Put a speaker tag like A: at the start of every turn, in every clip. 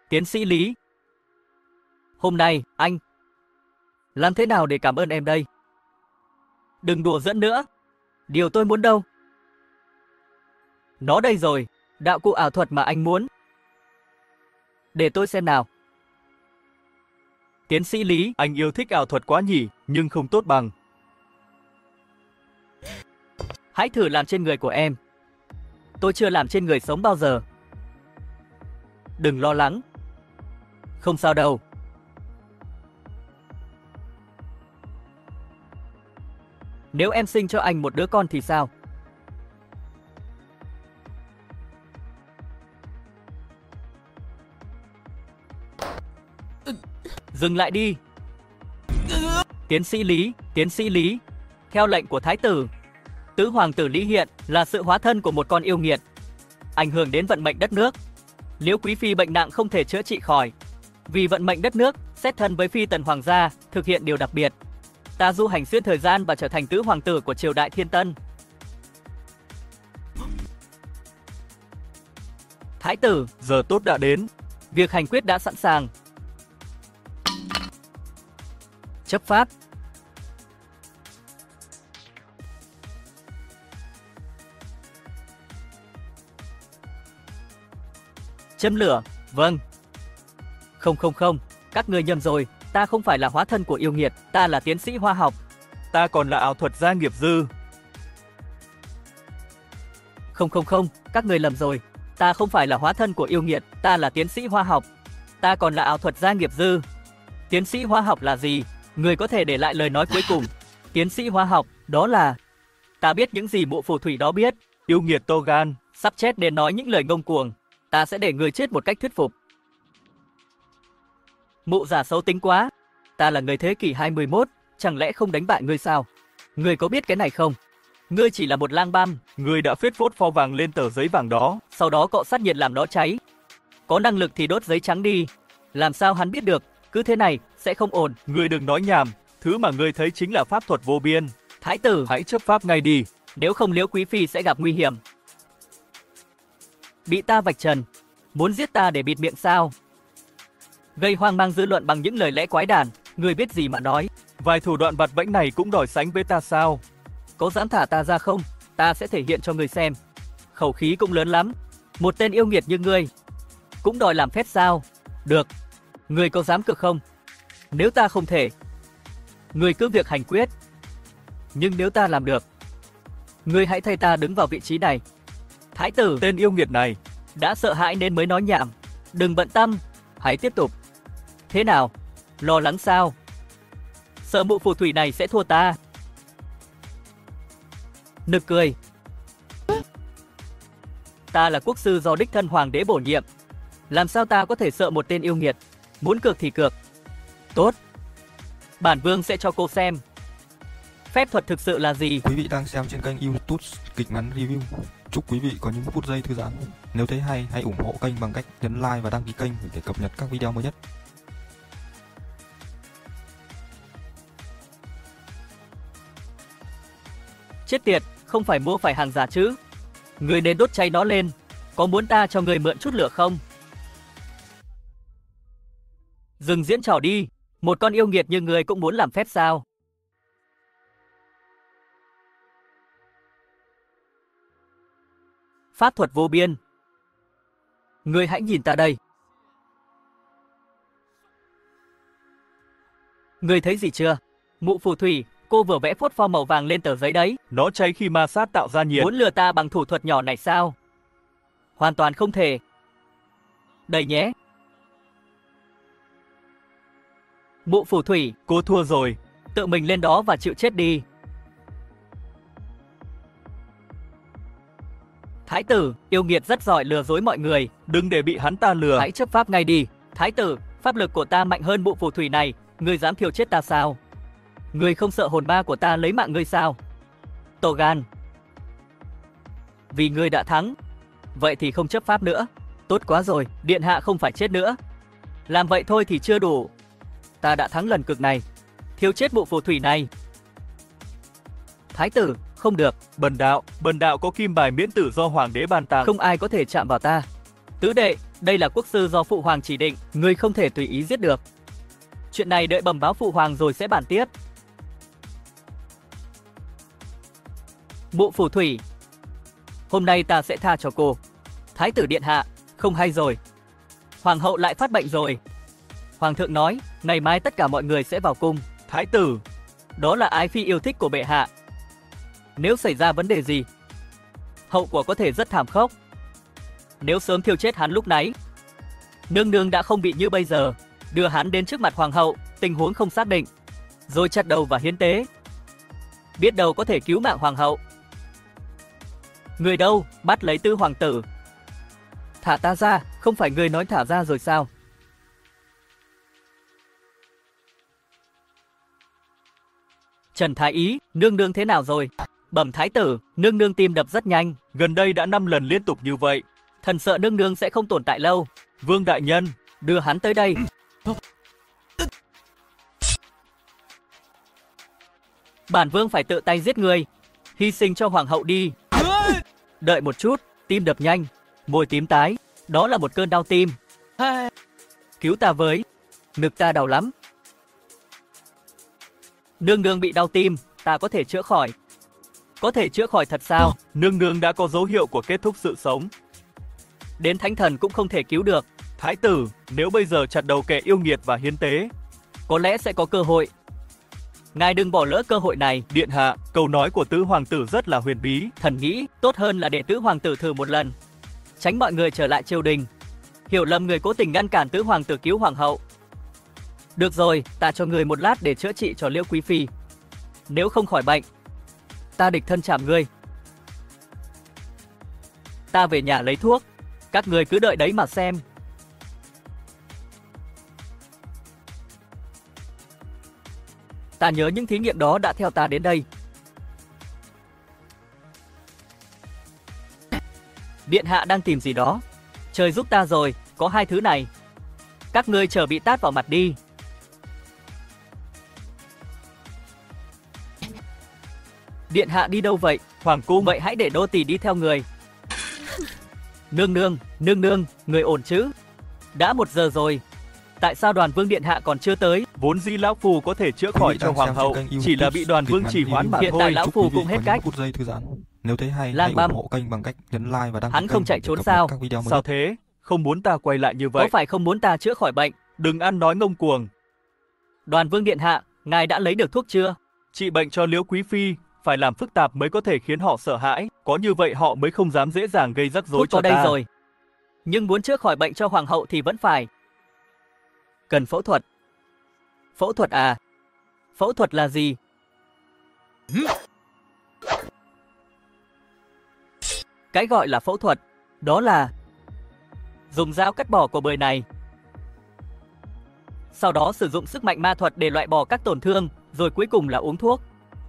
A: Tiến sĩ Lý. Hôm nay, anh làm thế nào để cảm ơn em đây? Đừng đùa giỡn nữa. Điều tôi muốn đâu? Nó đây rồi, đạo cụ ảo thuật mà anh muốn. Để tôi xem nào. Tiến sĩ Lý,
B: Anh yêu thích ảo thuật quá nhỉ, nhưng không tốt bằng.
A: hãy thử làm trên người của em. Tôi chưa làm trên người sống bao giờ. Đừng lo lắng. Không sao đâu. Nếu em sinh cho anh một đứa con thì sao? Dừng lại đi. Tiến sĩ Lý, theo lệnh của Thái tử, Tứ Hoàng tử Lý hiện là sự hóa thân của một con yêu nghiệt, ảnh hưởng đến vận mệnh đất nước. Liễu Quý Phi bệnh nặng không thể chữa trị khỏi. Vì vận mệnh đất nước, xét thân với Phi tần Hoàng gia, thực hiện điều đặc biệt. Ta du hành xuyên thời gian và trở thành Tứ Hoàng tử của triều đại Thiên Tân. Thái tử,
B: Giờ tốt đã đến.
A: việc hành quyết đã sẵn sàng. Chấp pháp. Châm lửa, vâng. Không, các ngươi nhầm rồi, ta không phải là hóa thân của yêu nghiệt, ta là tiến sĩ hóa học.
B: Ta còn là ảo thuật gia nghiệp dư.
A: Không, các ngươi lầm rồi, ta không phải là hóa thân của yêu nghiệt, ta là tiến sĩ hóa học. Ta còn là ảo thuật gia nghiệp dư. Tiến sĩ hóa học là gì? Người có thể để lại lời nói cuối cùng. Tiến sĩ hóa học, đó là... Ta biết những gì mụ phù thủy đó biết.
B: Yêu nghiệt to gan.
A: Sắp chết nên nói những lời ngông cuồng. Ta sẽ để người chết một cách thuyết phục. Mụ giả xấu tính quá. Ta là người thế kỷ 21, chẳng lẽ không đánh bại ngươi sao? Ngươi có biết cái này không? Ngươi chỉ là một lang băm.
B: Ngươi đã phết phốt pho vàng lên tờ giấy vàng đó.
A: Sau đó cọ sát nhiệt làm nó cháy. Có năng lực thì đốt giấy trắng đi. Làm sao hắn biết được? Cứ thế này, sẽ không ổn.
B: Ngươi đừng nói nhảm. Thứ mà ngươi thấy chính là pháp thuật vô biên.
A: Thái tử,
B: hãy chấp pháp ngay đi.
A: Nếu không Liễu Quý Phi sẽ gặp nguy hiểm. Bị ta vạch trần. Muốn giết ta để bịt miệng sao? Gây hoang mang dư luận bằng những lời lẽ quái đản. Ngươi biết gì mà nói.
B: Vài thủ đoạn vặt vãnh này cũng đòi sánh với ta sao?
A: Có dám thả ta ra không? Ta sẽ thể hiện cho ngươi xem. Khẩu khí cũng lớn lắm. Một tên yêu nghiệt như ngươi cũng đòi làm phép sao? Được. Ngươi có dám cược không? Nếu ta không thể, ngươi cứ việc hành quyết. Nhưng nếu ta làm được, ngươi hãy thay ta đứng vào vị trí này. Thái tử,
B: Tên yêu nghiệt này
A: đã sợ hãi nên mới nói nhảm. Đừng bận tâm, hãy tiếp tục. Thế nào? Lo lắng sao? Sợ mụ phù thủy này sẽ thua ta? Nực cười. Ta là quốc sư do đích thân hoàng đế bổ nhiệm. Làm sao ta có thể sợ một tên yêu nghiệt? Muốn cược thì cược. Tốt. Bản vương sẽ cho cô xem. Phép thuật thực sự là gì?
C: Quý vị đang xem trên kênh YouTube Kịch Ngắn Review. Chúc quý vị có những phút giây thư giãn. Nếu thấy hay, hãy ủng hộ kênh bằng cách nhấn like và đăng ký kênh để cập nhật các video mới nhất.
A: Chết tiệt, không phải mua phải hàng giả chứ? Người nên đốt cháy nó lên. Có muốn ta cho người mượn chút lửa không? Dừng diễn trò đi. Một con yêu nghiệt như người cũng muốn làm phép sao? Pháp thuật vô biên. Ngươi hãy nhìn ta đây. Ngươi thấy gì chưa? Mụ phù thủy, cô vừa vẽ phốt pho màu vàng lên tờ giấy đấy.
B: nó cháy khi ma sát tạo ra nhiệt.
A: Muốn lừa ta bằng thủ thuật nhỏ này sao? Hoàn toàn không thể. Đây nhé. Mụ phù thủy,
B: Cô thua rồi.
A: tự mình lên đó và chịu chết đi. Thái tử, yêu nghiệt rất giỏi lừa dối mọi người.
B: Đừng để bị hắn ta lừa.
A: Hãy chấp pháp ngay đi. Thái tử, pháp lực của ta mạnh hơn mụ phù thủy này. Ngươi dám thiêu chết ta sao? Ngươi không sợ hồn ma của ta lấy mạng ngươi sao? To gan. Vì ngươi đã thắng. Vậy thì không chấp pháp nữa. Tốt quá rồi, điện hạ không phải chết nữa. Làm vậy thôi thì chưa đủ. Ta đã thắng lần cực này. Thiêu chết mụ phù thủy này. Thái tử, không được.
B: Bần đạo có kim bài miễn tử do hoàng đế ban tặng.
A: Không ai có thể chạm vào ta. Tứ đệ, đây là quốc sư do phụ hoàng chỉ định, ngươi không thể tùy ý giết được. Chuyện này đợi bẩm báo phụ hoàng rồi sẽ bàn tiếp. Mụ phù thủy, hôm nay ta sẽ tha cho cô. Thái tử điện hạ, không hay rồi. Hoàng hậu lại phát bệnh rồi. Hoàng thượng nói, ngày mai tất cả mọi người sẽ vào cung.
B: Thái tử,
A: Đó là ái phi yêu thích của bệ hạ. Nếu xảy ra vấn đề gì, hậu quả có thể rất thảm khốc. Nếu sớm thiêu chết hắn lúc nãy, nương nương đã không bị như bây giờ. Đưa hắn đến trước mặt hoàng hậu, tình huống không xác định, rồi chặt đầu và hiến tế. Biết đâu có thể cứu mạng hoàng hậu. Người đâu, bắt lấy Tứ hoàng tử. Thả ta ra, không phải người nói thả ra rồi sao? Trần Thái Ý, nương nương thế nào rồi? Bẩm thái tử, nương nương tim đập rất nhanh.
B: gần đây đã 5 lần liên tục như vậy.
A: Thần sợ nương nương sẽ không tồn tại lâu.
B: Vương đại nhân,
A: Đưa hắn tới đây. Bản vương phải tự tay giết người, hy sinh cho hoàng hậu đi. Đợi một chút, tim đập nhanh, môi tím tái, đó là một cơn đau tim. Cứu ta với, ngực ta đau lắm. Nương nương bị đau tim, ta có thể chữa khỏi. Có thể chữa khỏi thật sao?
B: nương nương đã có dấu hiệu của kết thúc sự sống.
A: Đến thánh thần cũng không thể cứu được.
B: Thái tử, nếu bây giờ chặt đầu kẻ yêu nghiệt và hiến tế,
A: Có lẽ sẽ có cơ hội. Ngài đừng bỏ lỡ cơ hội này.
B: điện hạ, câu nói của Tứ hoàng tử rất là huyền bí.
A: Thần nghĩ tốt hơn là để Tứ hoàng tử thử một lần, tránh mọi người trở lại triều đình, hiểu lầm người cố tình ngăn cản Tứ hoàng tử cứu hoàng hậu. Được rồi, ta cho người một lát để chữa trị cho Liễu quý phi. Nếu không khỏi bệnh, ta địch thân chạm ngươi. Ta về nhà lấy thuốc, các người cứ đợi đấy mà xem. Ta nhớ những thí nghiệm đó đã theo ta đến đây. Điện hạ đang tìm gì đó. Trời giúp ta rồi, có hai thứ này. Các ngươi chờ bị tát vào mặt đi. Điện hạ đi đâu vậy?
B: Hoàng cung,
A: Vậy hãy để nô tỳ đi theo người. Nương nương, người ổn chứ? Đã 1 giờ rồi. Tại sao đoàn vương điện hạ còn chưa tới?
B: vốn dĩ lão phù có thể chữa khỏi cho hoàng hậu, chỉ là bị đoàn vương chỉ hoãn mà
A: Hiện
B: thôi.
A: tại lão phù cũng hết cách.
C: Phút giây thư giãn. Nếu thấy hay,
A: Lang
C: hãy
A: băm.
C: ủng hộ kênh bằng cách nhấn like và đăng ký
A: Hắn không
C: kênh
A: chạy
C: để
A: trốn
C: cập nhật
A: sao?
C: các video mới
B: Sao
C: nhất.
B: thế? Không muốn ta quay lại như vậy.
A: Có phải không muốn ta chữa khỏi bệnh?
B: Đừng ăn nói ngông cuồng.
A: Đoàn vương điện hạ, ngài đã lấy được thuốc chưa?
B: Trị bệnh cho Liễu quý phi, phải làm phức tạp mới có thể khiến họ sợ hãi. Có như vậy họ mới không dám dễ dàng gây rắc rối
A: Thuốc
B: cho
A: có đây
B: ta.
A: rồi. Nhưng muốn chữa khỏi bệnh cho hoàng hậu thì vẫn phải cần phẫu thuật. Phẫu thuật à? Phẫu thuật là gì? Cái gọi là phẫu thuật, đó là dùng dao cắt bỏ của bời này. Sau đó sử dụng sức mạnh ma thuật để loại bỏ các tổn thương, rồi cuối cùng là uống thuốc.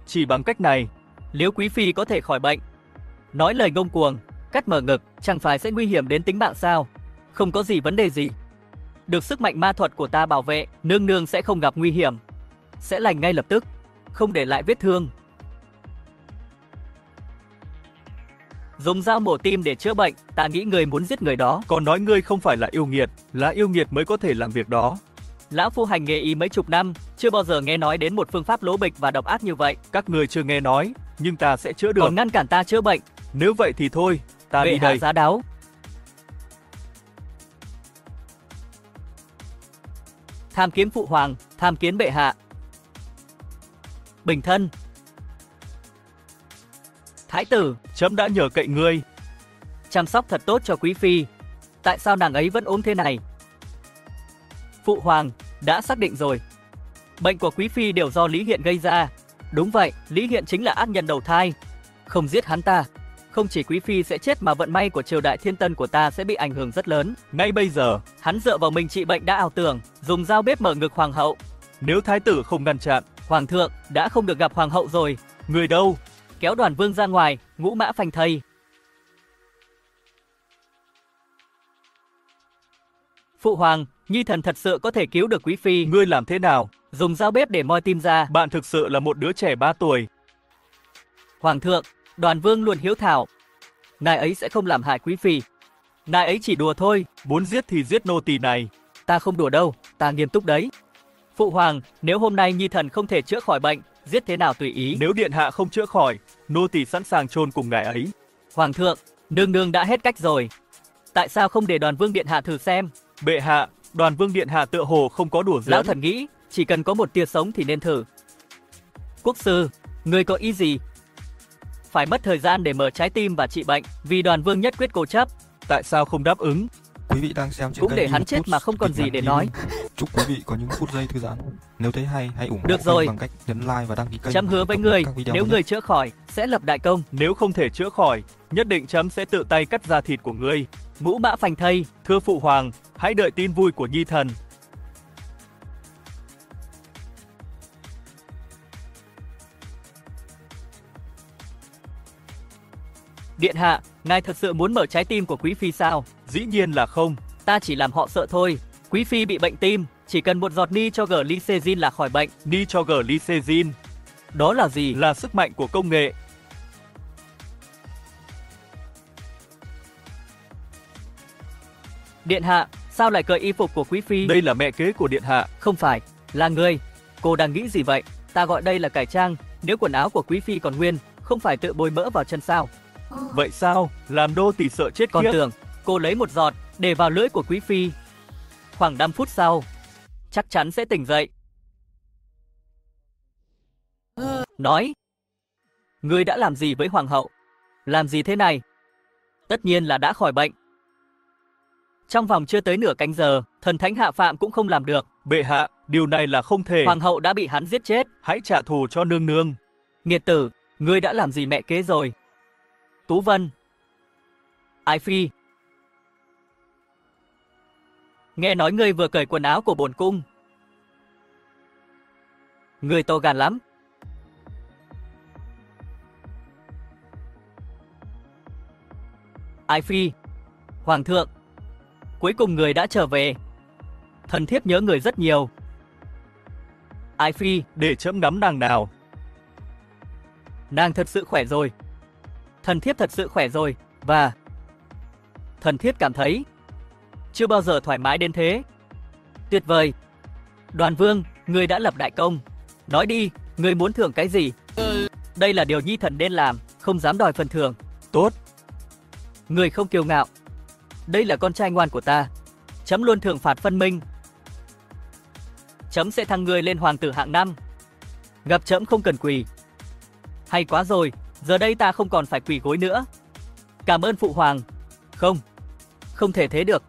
B: Chỉ bằng cách này,
A: Liễu quý phi có thể khỏi bệnh. Nói lời ngông cuồng, cắt mở ngực, chẳng phải sẽ nguy hiểm đến tính mạng sao? Không có gì vấn đề gì. Được sức mạnh ma thuật của ta bảo vệ, nương nương sẽ không gặp nguy hiểm. Sẽ lành ngay lập tức, không để lại vết thương. Dùng dao mổ tim để chữa bệnh, ta nghĩ người muốn giết người đó.
B: còn nói ngươi không phải là yêu nghiệt mới có thể làm việc đó.
A: Lão phu hành nghề y mấy chục năm, chưa bao giờ nghe nói đến một phương pháp lố bịch và độc ác như vậy.
B: Các người chưa nghe nói, nhưng ta sẽ chữa được.
A: Còn ngăn cản ta chữa bệnh,
B: Nếu vậy thì thôi, ta
A: bệ
B: đi
A: hạ
B: đây.
A: giá đáo. Tham kiến phụ hoàng, tham kiến bệ hạ. Bình thân. Thái tử,
B: Trẫm đã nhờ cậy ngươi.
A: chăm sóc thật tốt cho quý phi. Tại sao nàng ấy vẫn ốm thế này? Phụ hoàng, đã xác định rồi. Bệnh của quý phi đều do Lý Hiện gây ra. Đúng vậy, Lý Hiện chính là ác nhân đầu thai. Không giết hắn ta, không chỉ quý phi sẽ chết mà vận may của triều đại Thiên Tân của ta sẽ bị ảnh hưởng rất lớn.
B: Ngay bây giờ,
A: Hắn dựa vào mình trị bệnh đã ảo tưởng, dùng dao bếp mở ngực hoàng hậu.
B: nếu thái tử không ngăn chặn,
A: Hoàng thượng đã không được gặp hoàng hậu rồi.
B: người đâu?
A: Kéo đoàn vương ra ngoài, ngũ mã phanh thây. Phụ hoàng, nhi thần thật sự có thể cứu được quý phi.
B: Ngươi làm thế nào?
A: Dùng dao bếp để moi tim ra.
B: Bạn thực sự là một đứa trẻ 3 tuổi.
A: Hoàng thượng, đoàn vương luôn hiếu thảo. Ngài ấy sẽ không làm hại quý phi. Nài ấy chỉ đùa thôi.
B: Muốn giết thì giết nô tỳ này.
A: Ta không đùa đâu, ta nghiêm túc đấy. Phụ hoàng, nếu hôm nay nhi thần không thể chữa khỏi bệnh, giết thế nào tùy ý.
B: Nếu điện hạ không chữa khỏi, nô tỳ sẵn sàng chôn cùng ngài ấy.
A: Hoàng thượng, nương nương đã hết cách rồi. Tại sao không để Đoàn Vương điện hạ thử xem?
B: Bệ hạ, Đoàn Vương điện hạ tựa hồ không có đùa giỡn.
A: Lão thần nghĩ, chỉ cần có một tia sống thì nên thử. Quốc sư, ngươi có ý gì? Phải mất thời gian để mở trái tim và trị bệnh, vì Đoàn Vương nhất quyết cố chấp.
B: Tại sao không đáp ứng?
C: Quý vị đang xem trên
A: Cũng
C: kênh
A: để hắn
C: YouTube
A: chết mà không còn
C: Kịch
A: gì
C: Ngắn
A: để
C: Review.
A: nói.
C: Chúc quý vị có những phút giây thư giãn. Nếu thấy hay, hãy ủng hộ
A: Được
C: kênh
A: rồi.
C: bằng cách nhấn like và đăng ký kênh.
A: Chấm hứa
C: để
A: với
C: cập nhật
A: ngươi,
C: các video
A: nếu
C: mới nhất.
A: ngươi chữa khỏi, sẽ lập đại công.
B: Nếu không thể chữa khỏi, nhất định chấm sẽ tự tay cắt da thịt của ngươi.
A: Mũ mã phành thây.
B: Thưa phụ hoàng, hãy đợi tin vui của nhi thần.
A: Điện hạ, ngài thật sự muốn mở trái tim của quý phi sao?
B: Dĩ nhiên là không.
A: Ta chỉ làm họ sợ thôi. Quý phi bị bệnh tim, chỉ cần một giọt nitroglycerin là khỏi bệnh.
B: Nitroglycerin
A: Đó là gì?
B: là sức mạnh của công nghệ.
A: Điện hạ, sao lại cởi y phục của quý phi?
B: Đây là mẹ kế của điện hạ.
A: Không phải, là ngươi. Cô đang nghĩ gì vậy? Ta gọi đây là cải trang, nếu quần áo của quý phi còn nguyên, không phải tự bôi mỡ vào chân sao?
B: Vậy sao? Làm đô tỳ sợ chết
A: Còn
B: khiếp.
A: tưởng, cô lấy một giọt, để vào lưỡi của quý phi. Khoảng 5 phút sau, chắc chắn sẽ tỉnh dậy. Nói, ngươi đã làm gì với hoàng hậu? Làm gì thế này? Tất nhiên là đã khỏi bệnh. Trong vòng chưa tới nửa canh giờ, thần thánh Hạ Phạm cũng không làm được.
B: Bệ hạ, điều này là không thể.
A: Hoàng hậu đã bị hắn giết chết.
B: Hãy trả thù cho nương nương.
A: Nghiệt tử, ngươi đã làm gì mẹ kế rồi? Tú Vân, Ái Phi, nghe nói ngươi vừa cởi quần áo của bổn cung. Ngươi to gan lắm. Ái Phi, Hoàng thượng, cuối cùng người đã trở về. Thần thiếp nhớ người rất nhiều. Ái Phi,
B: Để chấm ngắm nàng nào.
A: nàng thật sự khỏe rồi. Thần thiếp thật sự khỏe rồi, và thần thiếp cảm thấy chưa bao giờ thoải mái đến thế. Tuyệt vời. Đoàn Vương, ngươi đã lập đại công. Nói đi, ngươi muốn thưởng cái gì? Đây là điều nhi thần nên làm, không dám đòi phần thưởng.
B: Tốt.
A: Ngươi không kiêu ngạo. Đây là con trai ngoan của ta. Chấm luôn thưởng phạt phân minh. Chấm sẽ thăng ngươi lên hoàng tử hạng 5. Gặp chấm không cần quỳ. Hay quá rồi, giờ đây ta không còn phải quỳ gối nữa. Cảm ơn phụ hoàng. Không, không thể thế được.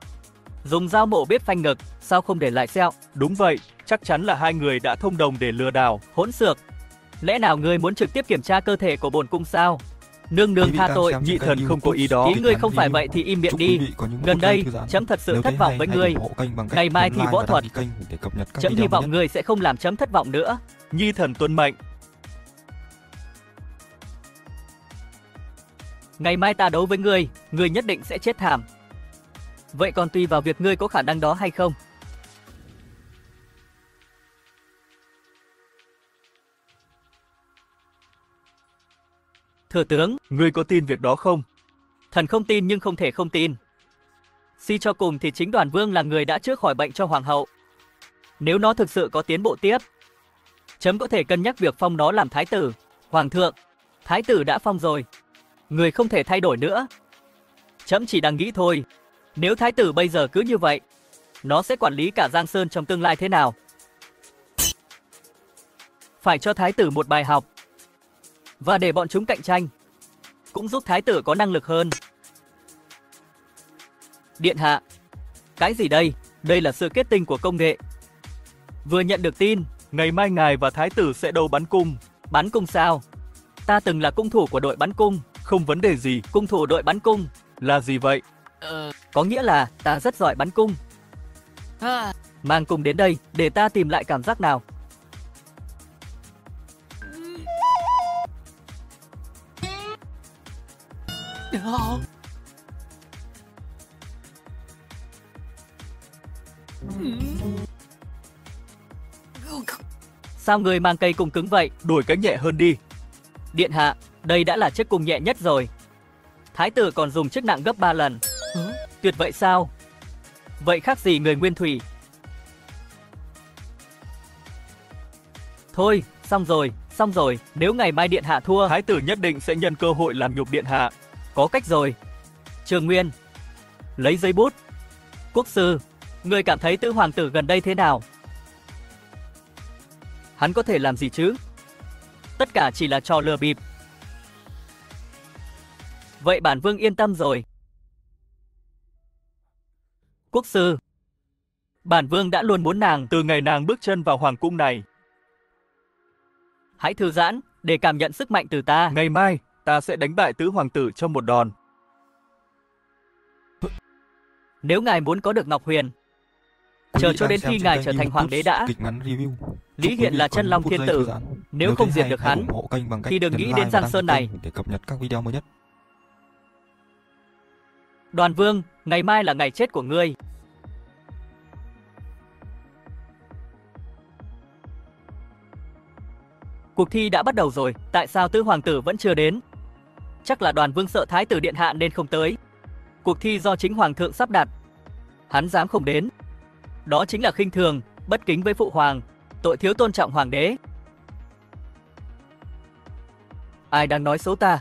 A: Dùng dao mổ bếp phanh ngực, sao không để lại sẹo?
B: Đúng vậy, chắc chắn là hai người đã thông đồng để lừa đảo.
A: Hỗn xược. Lẽ nào ngươi muốn trực tiếp kiểm tra cơ thể của bổn cung sao? Nương nương
C: Quý vị
A: tha
C: đang
A: tội.
C: xem
B: Nhị
C: trên
B: thần
C: kênh
B: không có ý
C: YouTube
B: đó.
A: Ý
C: Kịch
A: ngươi
C: Ngắn
A: không phải
C: Review.
A: vậy thì im miệng
C: Chúc
A: đi.
C: quý vị có những
A: Gần
C: phút giây
A: đây,
C: thư giãn.
A: chấm thật sự
C: Nếu
A: thất
C: thấy
A: vọng
C: hay,
A: với
C: hãy
A: ngươi.
C: ủng hộ kênh bằng cách
A: Ngày mai
C: nhấn
A: thi
C: like
A: võ
C: và đăng
A: thuật.
C: ký kênh để cập nhật các
A: Chấm
C: video
A: hy
C: mới
A: vọng
C: nhất.
A: ngươi sẽ không làm chấm thất vọng nữa.
B: Nhi thần tuân mệnh.
A: Ngày mai ta đấu với ngươi nhất định sẽ chết thảm. Vậy còn tùy vào việc ngươi có khả năng đó hay không. Thừa tướng,
B: Ngươi có tin việc đó không?
A: thần không tin nhưng không thể không tin. Suy cho cùng thì chính Đoàn Vương là người đã chữa khỏi bệnh cho hoàng hậu. Nếu nó thực sự có tiến bộ tiếp, chấm có thể cân nhắc việc phong nó làm thái tử. Hoàng thượng, thái tử đã phong rồi, người không thể thay đổi nữa. Chấm chỉ đang nghĩ thôi, nếu thái tử bây giờ cứ như vậy, nó sẽ quản lý cả Giang Sơn trong tương lai thế nào? Phải cho thái tử một bài học, và để bọn chúng cạnh tranh, cũng giúp thái tử có năng lực hơn. Điện hạ, cái gì đây? Đây là sự kết tinh của công nghệ. Vừa nhận được tin,
B: Ngày mai ngài và thái tử sẽ đấu bắn cung.
A: bắn cung sao? Ta từng là cung thủ của đội bắn cung.
B: Không vấn đề gì.
A: Cung thủ đội bắn cung
B: Là gì vậy?
A: có nghĩa là ta rất giỏi bắn cung. Mang cung đến đây để ta tìm lại cảm giác nào. Sao người mang cây cung cứng vậy?
B: Đổi cái nhẹ hơn đi.
A: Điện hạ, đây đã là chiếc cung nhẹ nhất rồi. Thái tử còn dùng chiếc nặng gấp 3 lần. Tuyệt vậy sao? Vậy khác gì người nguyên thủy? Thôi, xong rồi, nếu ngày mai điện hạ thua,
B: Thái tử nhất định sẽ nhân cơ hội làm nhục điện hạ.
A: có cách rồi. Trường Nguyên, lấy giấy bút. Quốc sư, người cảm thấy Tứ hoàng tử gần đây thế nào? Hắn có thể làm gì chứ? Tất cả chỉ là trò lừa bịp. Vậy bản vương yên tâm rồi. Quốc sư, bản vương đã luôn muốn nàng.
B: Từ ngày nàng bước chân vào hoàng cung này,
A: Hãy thư giãn để cảm nhận sức mạnh từ ta.
B: ngày mai ta sẽ đánh bại Tứ hoàng tử trong một đòn.
A: Nếu ngài muốn có được Ngọc Huyền, chờ cho đến khi ngài trở thành hoàng đế đã.
C: Kịch ngắn review.
A: Lý Hiện là chân long thiên tử. Nếu không diệt được hắn,
C: ủng hộ kênh bằng cách
A: thì đừng
C: nhấn
A: nghĩ
C: like
A: đến
C: và
A: Giang
C: đăng
A: Sơn
C: ký
A: này.
C: kênh để cập nhật các video mới nhất.
A: Đoàn vương, ngày mai là ngày chết của ngươi. Cuộc thi đã bắt đầu rồi, tại sao Tứ hoàng tử vẫn chưa đến? Chắc là Đoàn vương sợ Thái tử điện hạ nên không tới. Cuộc thi do chính hoàng thượng sắp đặt. Hắn dám không đến. Đó chính là khinh thường, bất kính với phụ hoàng, tội thiếu tôn trọng hoàng đế. Ai đang nói xấu ta?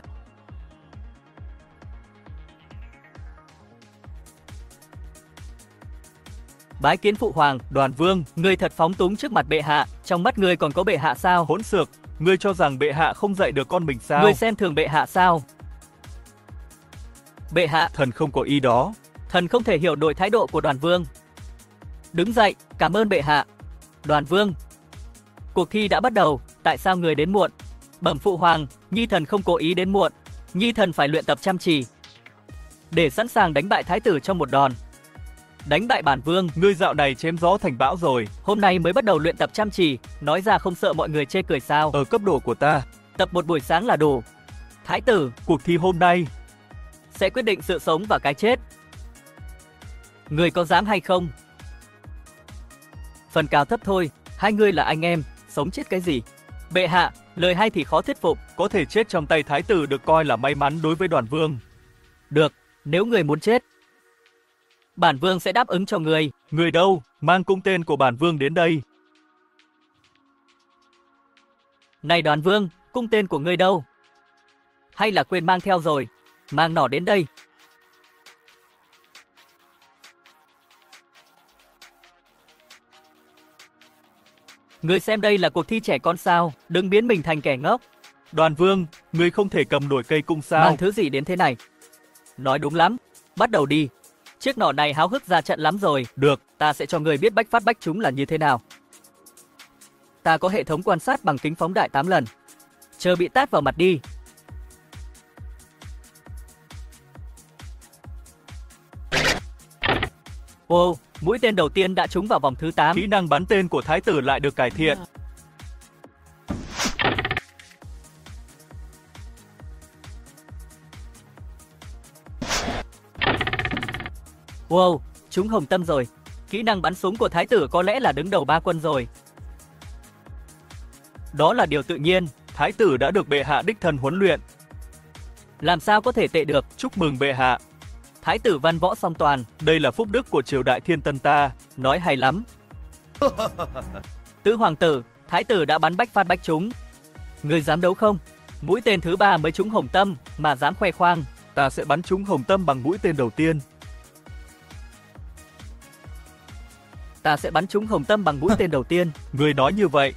A: Bái kiến phụ hoàng.
B: Đoàn vương,
A: Ngươi thật phóng túng trước mặt bệ hạ, trong mắt ngươi còn có bệ hạ sao?
B: hỗn xược, ngươi cho rằng bệ hạ không dạy được con mình sao?
A: Ngươi xem thường bệ hạ sao? Bệ hạ,
B: Thần không có ý đó.
A: thần không thể hiểu nổi thái độ của Đoàn vương. Đứng dậy, cảm ơn bệ hạ. Đoàn vương, cuộc thi đã bắt đầu, tại sao người đến muộn? Bẩm phụ hoàng, nhi thần không cố ý đến muộn, nhi thần phải luyện tập chăm chỉ để sẵn sàng đánh bại thái tử trong một đòn. Đánh bại bản vương,
B: Ngươi dạo này chém gió thành bão rồi.
A: hôm nay mới bắt đầu luyện tập chăm chỉ, nói ra không sợ mọi người chê cười sao?
B: Ở cấp độ của ta,
A: Tập một buổi sáng là đủ. Thái tử
B: cuộc thi hôm nay
A: sẽ quyết định sự sống và cái chết. Người có dám hay không? Phần cao thấp thôi, hai người là anh em, sống chết cái gì? Bệ hạ, lời hay thì khó thuyết phục.
B: có thể chết trong tay thái tử được coi là may mắn đối với Đoàn vương.
A: Được, nếu người muốn chết, bản vương sẽ đáp ứng cho người.
B: Người đâu? Mang cung tên của bản vương đến đây.
A: Này Đoàn vương, cung tên của ngươi đâu? Hay là quên mang theo rồi? Mang nỏ đến đây. Ngươi xem đây là cuộc thi trẻ con sao, đừng biến mình thành kẻ ngốc.
B: Đoàn vương, ngươi không thể cầm nổi cây cung sao?
A: Mang thứ gì đến thế này? Nói đúng lắm, bắt đầu đi. Chiếc nỏ này háo hức ra trận lắm rồi.
B: Được,
A: Ta sẽ cho người biết bách phát bách trúng là như thế nào. Ta có hệ thống quan sát bằng kính phóng đại 8 lần. Chờ bị tát vào mặt đi. Wow, mũi tên đầu tiên đã trúng vào vòng thứ 8.
B: kỹ năng bắn tên của thái tử lại được cải thiện.
A: Wow, trúng hồng tâm rồi. Kỹ năng bắn súng của thái tử có lẽ là đứng đầu 3 quân rồi. Đó là điều tự nhiên.
B: Thái tử đã được bệ hạ đích thân huấn luyện.
A: Làm sao có thể tệ được?
B: Chúc mừng bệ hạ.
A: Thái tử văn võ song toàn.
B: Đây là phúc đức của triều đại Thiên Tân ta.
A: Nói hay lắm. Tứ hoàng tử, thái tử đã bắn bách phát bách trúng. Ngươi dám đấu không? Mũi tên thứ 3 mới trúng hồng tâm mà dám khoe khoang.
B: Ta sẽ bắn trúng hồng tâm bằng mũi tên đầu tiên.
A: Ta sẽ bắn trúng hồng tâm bằng mũi tên đầu tiên.
B: Ngươi nói như vậy,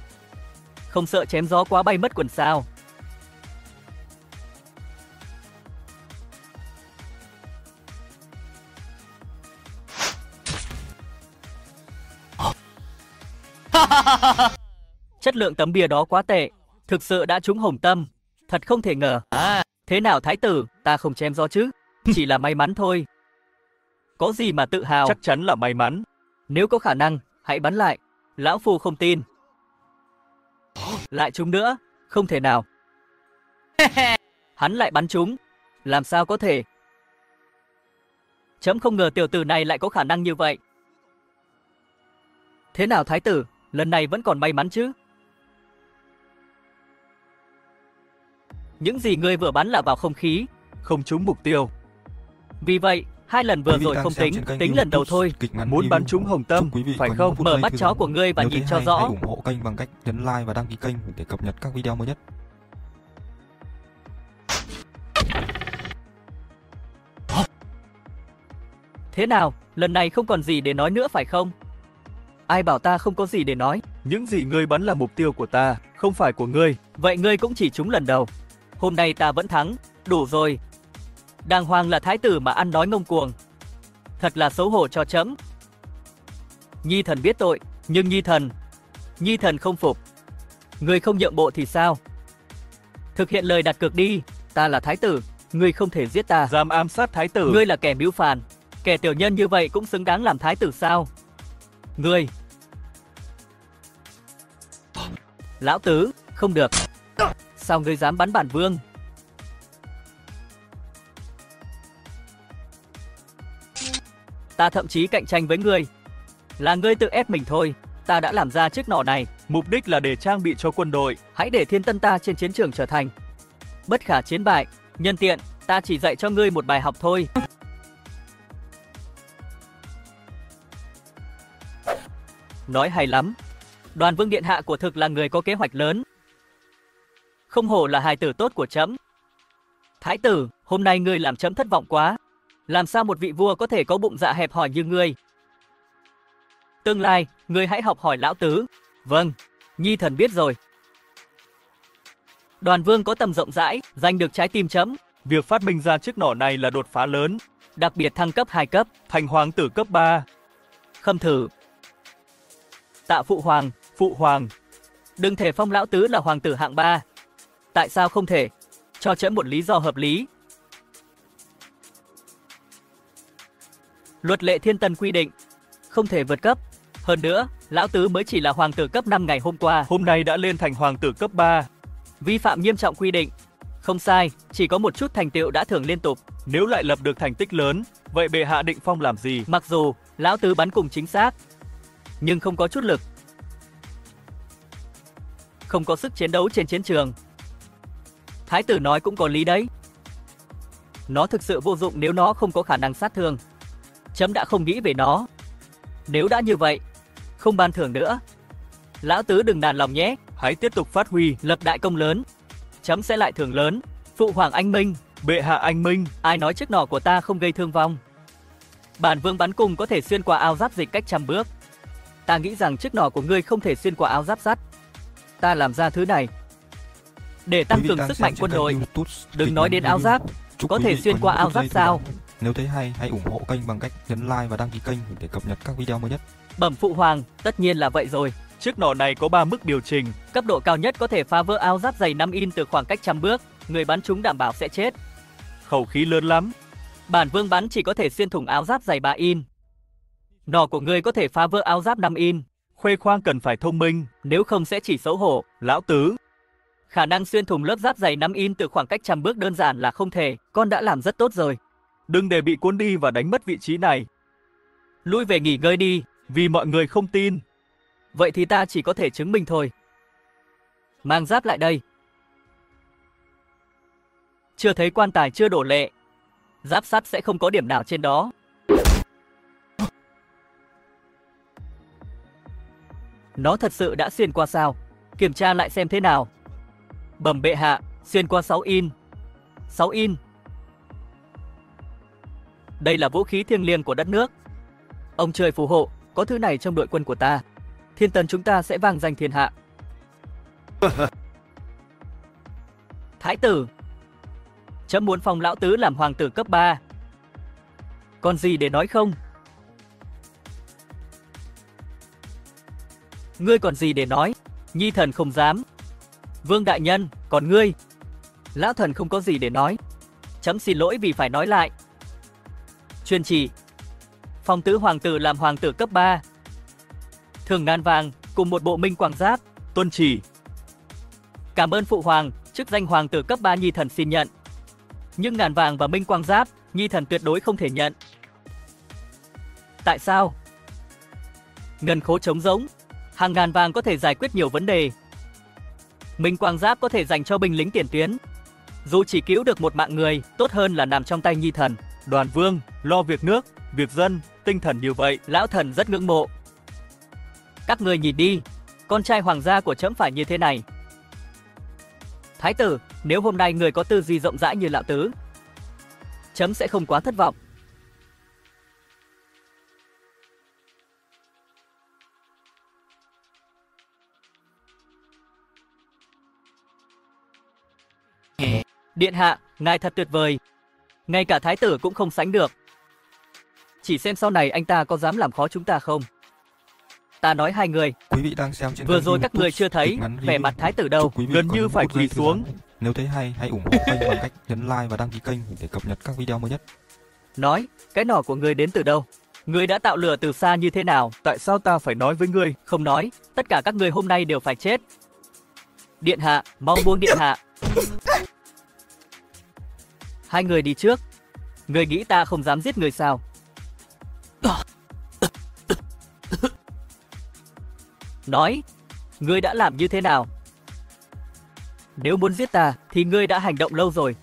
A: Không sợ chém gió quá bay mất quần sao? Chất lượng tấm bia đó quá tệ, thực sự đã trúng hồng tâm, thật không thể ngờ. Thế nào thái tử, ta không chém gió chứ, chỉ là may mắn thôi. Có gì mà tự hào,
B: chắc chắn là may mắn.
A: nếu có khả năng, hãy bắn lại. Lão phu không tin. Lại trúng nữa, không thể nào. Hắn lại bắn trúng, làm sao có thể? Chấm không ngờ tiểu tử này lại có khả năng như vậy. Thế nào thái tử, lần này vẫn còn may mắn chứ? Những gì ngươi vừa bắn là vào không khí,
B: Không trúng mục tiêu.
A: vì vậy 2 lần vừa rồi không tính, tính lần đầu thôi.
B: Muốn bắn trúng hồng tâm, phải không?
A: Mở mắt chó của ngươi và nhìn cho rõ.
C: Hãy ủng hộ kênh bằng cách nhấn like và đăng ký kênh để cập nhật các video mới nhất.
A: Thế nào, lần này không còn gì để nói nữa phải không? Ai bảo ta không có gì để nói?
B: Những gì ngươi bắn là mục tiêu của ta, không phải của ngươi.
A: Vậy ngươi cũng chỉ trúng lần đầu. Hôm nay ta vẫn thắng, đủ rồi. Đàng hoàng là thái tử mà ăn nói ngông cuồng. Thật là xấu hổ cho trẫm. Nhi thần biết tội, nhưng Nhi thần không phục. Ngươi không nhượng bộ thì sao? Thực hiện lời đặt cược đi, ta là thái tử, ngươi không thể giết ta.
B: Dám ám sát thái tử.
A: Ngươi là kẻ mưu phản, kẻ tiểu nhân như vậy cũng xứng đáng làm thái tử sao? Ngươi. Lão tứ, không được. Sao ngươi dám bắn bản vương? Ta thậm chí cạnh tranh với ngươi. Là ngươi tự ép mình thôi. Ta đã làm ra chiếc nỏ này.
B: Mục đích là để trang bị cho quân đội.
A: Hãy để thiên tân ta trên chiến trường trở thành bất khả chiến bại. Nhân tiện, ta chỉ dạy cho ngươi một bài học thôi. Nói hay lắm. Đoàn vương điện hạ của thực là người có kế hoạch lớn. Không hổ là hài tử tốt của trẫm. Thái tử, hôm nay ngươi làm trẫm thất vọng quá. Làm sao một vị vua có thể có bụng dạ hẹp hòi như ngươi? Tương lai, ngươi hãy học hỏi lão tứ. Vâng, Nhi thần biết rồi. Đoàn vương có tầm rộng rãi, giành được trái tim trẫm.
B: Việc phát minh ra chiếc nỏ này là đột phá lớn.
A: Đặc biệt thăng cấp 2 cấp,
B: thành hoàng tử cấp 3.
A: Khâm thử. Tạ phụ hoàng. Đừng thể phong lão tứ là hoàng tử hạng 3. Tại sao không thể? Cho trẫm một lý do hợp lý. Luật lệ thiên tân quy định, không thể vượt cấp. Hơn nữa, lão tứ mới chỉ là hoàng tử cấp 5 ngày hôm qua.
B: Hôm nay đã lên thành hoàng tử cấp 3.
A: Vi phạm nghiêm trọng quy định. Không sai, chỉ có một chút thành tựu đã thưởng liên tục.
B: Nếu lại lập được thành tích lớn, vậy bệ hạ định phong làm gì?
A: Mặc dù, lão tứ bắn cùng chính xác, nhưng không có chút lực. Không có sức chiến đấu trên chiến trường. Thái tử nói cũng có lý đấy. Nó thực sự vô dụng nếu nó không có khả năng sát thương. Trẫm đã không nghĩ về nó. Nếu đã như vậy, không ban thưởng nữa. Lão tứ đừng nản lòng nhé.
B: Hãy tiếp tục phát huy,
A: lập đại công lớn. Trẫm sẽ lại thưởng lớn. Phụ hoàng anh minh.
B: Bệ hạ anh minh.
A: Ai nói chiếc nỏ của ta không gây thương vong? Bản vương bắn cung có thể xuyên qua áo giáp dịch cách 100 bước. Ta nghĩ rằng chiếc nỏ của ngươi không thể xuyên qua áo giáp sắt. Ta làm ra thứ này để tăng cường sức mạnh quân đội. Đừng nói đến áo giáp. Có thể xuyên qua áo giáp sao?
C: Nếu thấy hay, hãy ủng hộ kênh bằng cách nhấn like và đăng ký kênh để cập nhật các video mới nhất.
A: Bẩm phụ hoàng, tất nhiên là vậy rồi.
B: Chiếc nỏ này có 3 mức điều chỉnh.
A: Cấp độ cao nhất có thể phá vỡ áo giáp dày 5 in từ khoảng cách 100 bước. Người bắn chúng đảm bảo sẽ chết.
B: Khẩu khí lớn lắm.
A: Bản vương bắn chỉ có thể xuyên thủng áo giáp dày 3 in. Nỏ của ngươi có thể phá vỡ áo giáp 5 in.
B: Khuê khoang cần phải thông minh,
A: nếu không sẽ chỉ xấu hổ.
B: Lão tứ,
A: khả năng xuyên thủng lớp giáp dày 5 in từ khoảng cách 100 bước đơn giản là không thể. Con đã làm rất tốt rồi.
B: Đừng để bị cuốn đi và đánh mất vị trí này.
A: Lui về nghỉ ngơi đi.
B: Vì mọi người không tin.
A: Vậy thì ta chỉ có thể chứng minh thôi. Mang giáp lại đây. Chưa thấy quan tài chưa đổ lệ. Giáp sắt sẽ không có điểm nào trên đó. Nó thật sự đã xuyên qua sao? Kiểm tra lại xem thế nào. Bẩm bệ hạ, xuyên qua 6 in. 6 in. Đây là vũ khí thiêng liêng của đất nước. Ông trời phù hộ, có thứ này trong đội quân của ta. Thiên tần chúng ta sẽ vang danh thiên hạ. Thái tử, trẫm muốn phong lão tứ làm hoàng tử cấp 3. Còn gì để nói không? Ngươi còn gì để nói? Nhi thần không dám. Vương đại nhân, còn ngươi? Lão thần không có gì để nói. Trẫm xin lỗi vì phải nói lại. Truyền chỉ, phong tứ hoàng tử làm hoàng tử cấp 3. Thưởng ngàn vàng cùng một bộ minh quang giáp.
B: Tuân chỉ.
A: Cảm ơn phụ hoàng, chức danh hoàng tử cấp 3 Nhi thần xin nhận. Nhưng ngàn vàng và minh quang giáp, Nhi thần tuyệt đối không thể nhận. Tại sao? Ngân khố trống rỗng, hàng ngàn vàng có thể giải quyết nhiều vấn đề. Minh quang giáp có thể dành cho binh lính tiền tuyến. Dù chỉ cứu được một mạng người, tốt hơn là nằm trong tay Nhi thần.
B: Đoàn vương, lo việc nước, việc dân, tinh thần như vậy.
A: Lão thần rất ngưỡng mộ. Các người nhìn đi, con trai hoàng gia của trẫm phải như thế này. Thái tử, nếu hôm nay người có tư duy rộng rãi như lão tứ, trẫm sẽ không quá thất vọng. Điện hạ, ngài thật tuyệt vời. Ngay cả thái tử cũng không sánh được. Chỉ xem sau này anh ta có dám làm khó chúng ta không. Ta nói hai người.
C: Quý vị đang xem trên
A: Vừa rồi các
C: YouTube
A: người chưa thấy
C: kịch ngắn
A: vẻ
C: review.
A: mặt thái tử đâu.
C: Chúc quý vị
B: Gần
C: có
B: như
C: những
B: phải
C: phút giây
B: quỳ
C: thư
B: xuống.
C: giãn. Nếu thấy hay, hãy ủng hộ kênh bằng cách nhấn like và đăng ký kênh để cập nhật các video mới nhất.
A: Nói, cái nỏ của ngươi đến từ đâu? Ngươi đã tạo lửa từ xa như thế nào?
B: Tại sao ta phải nói với ngươi?
A: Không nói, tất cả các ngươi hôm nay đều phải chết. Điện hạ, mau buông điện hạ. Hai người đi trước. Ngươi nghĩ ta không dám giết người sao? Nói, ngươi đã làm như thế nào? Nếu muốn giết ta, thì ngươi đã hành động lâu rồi.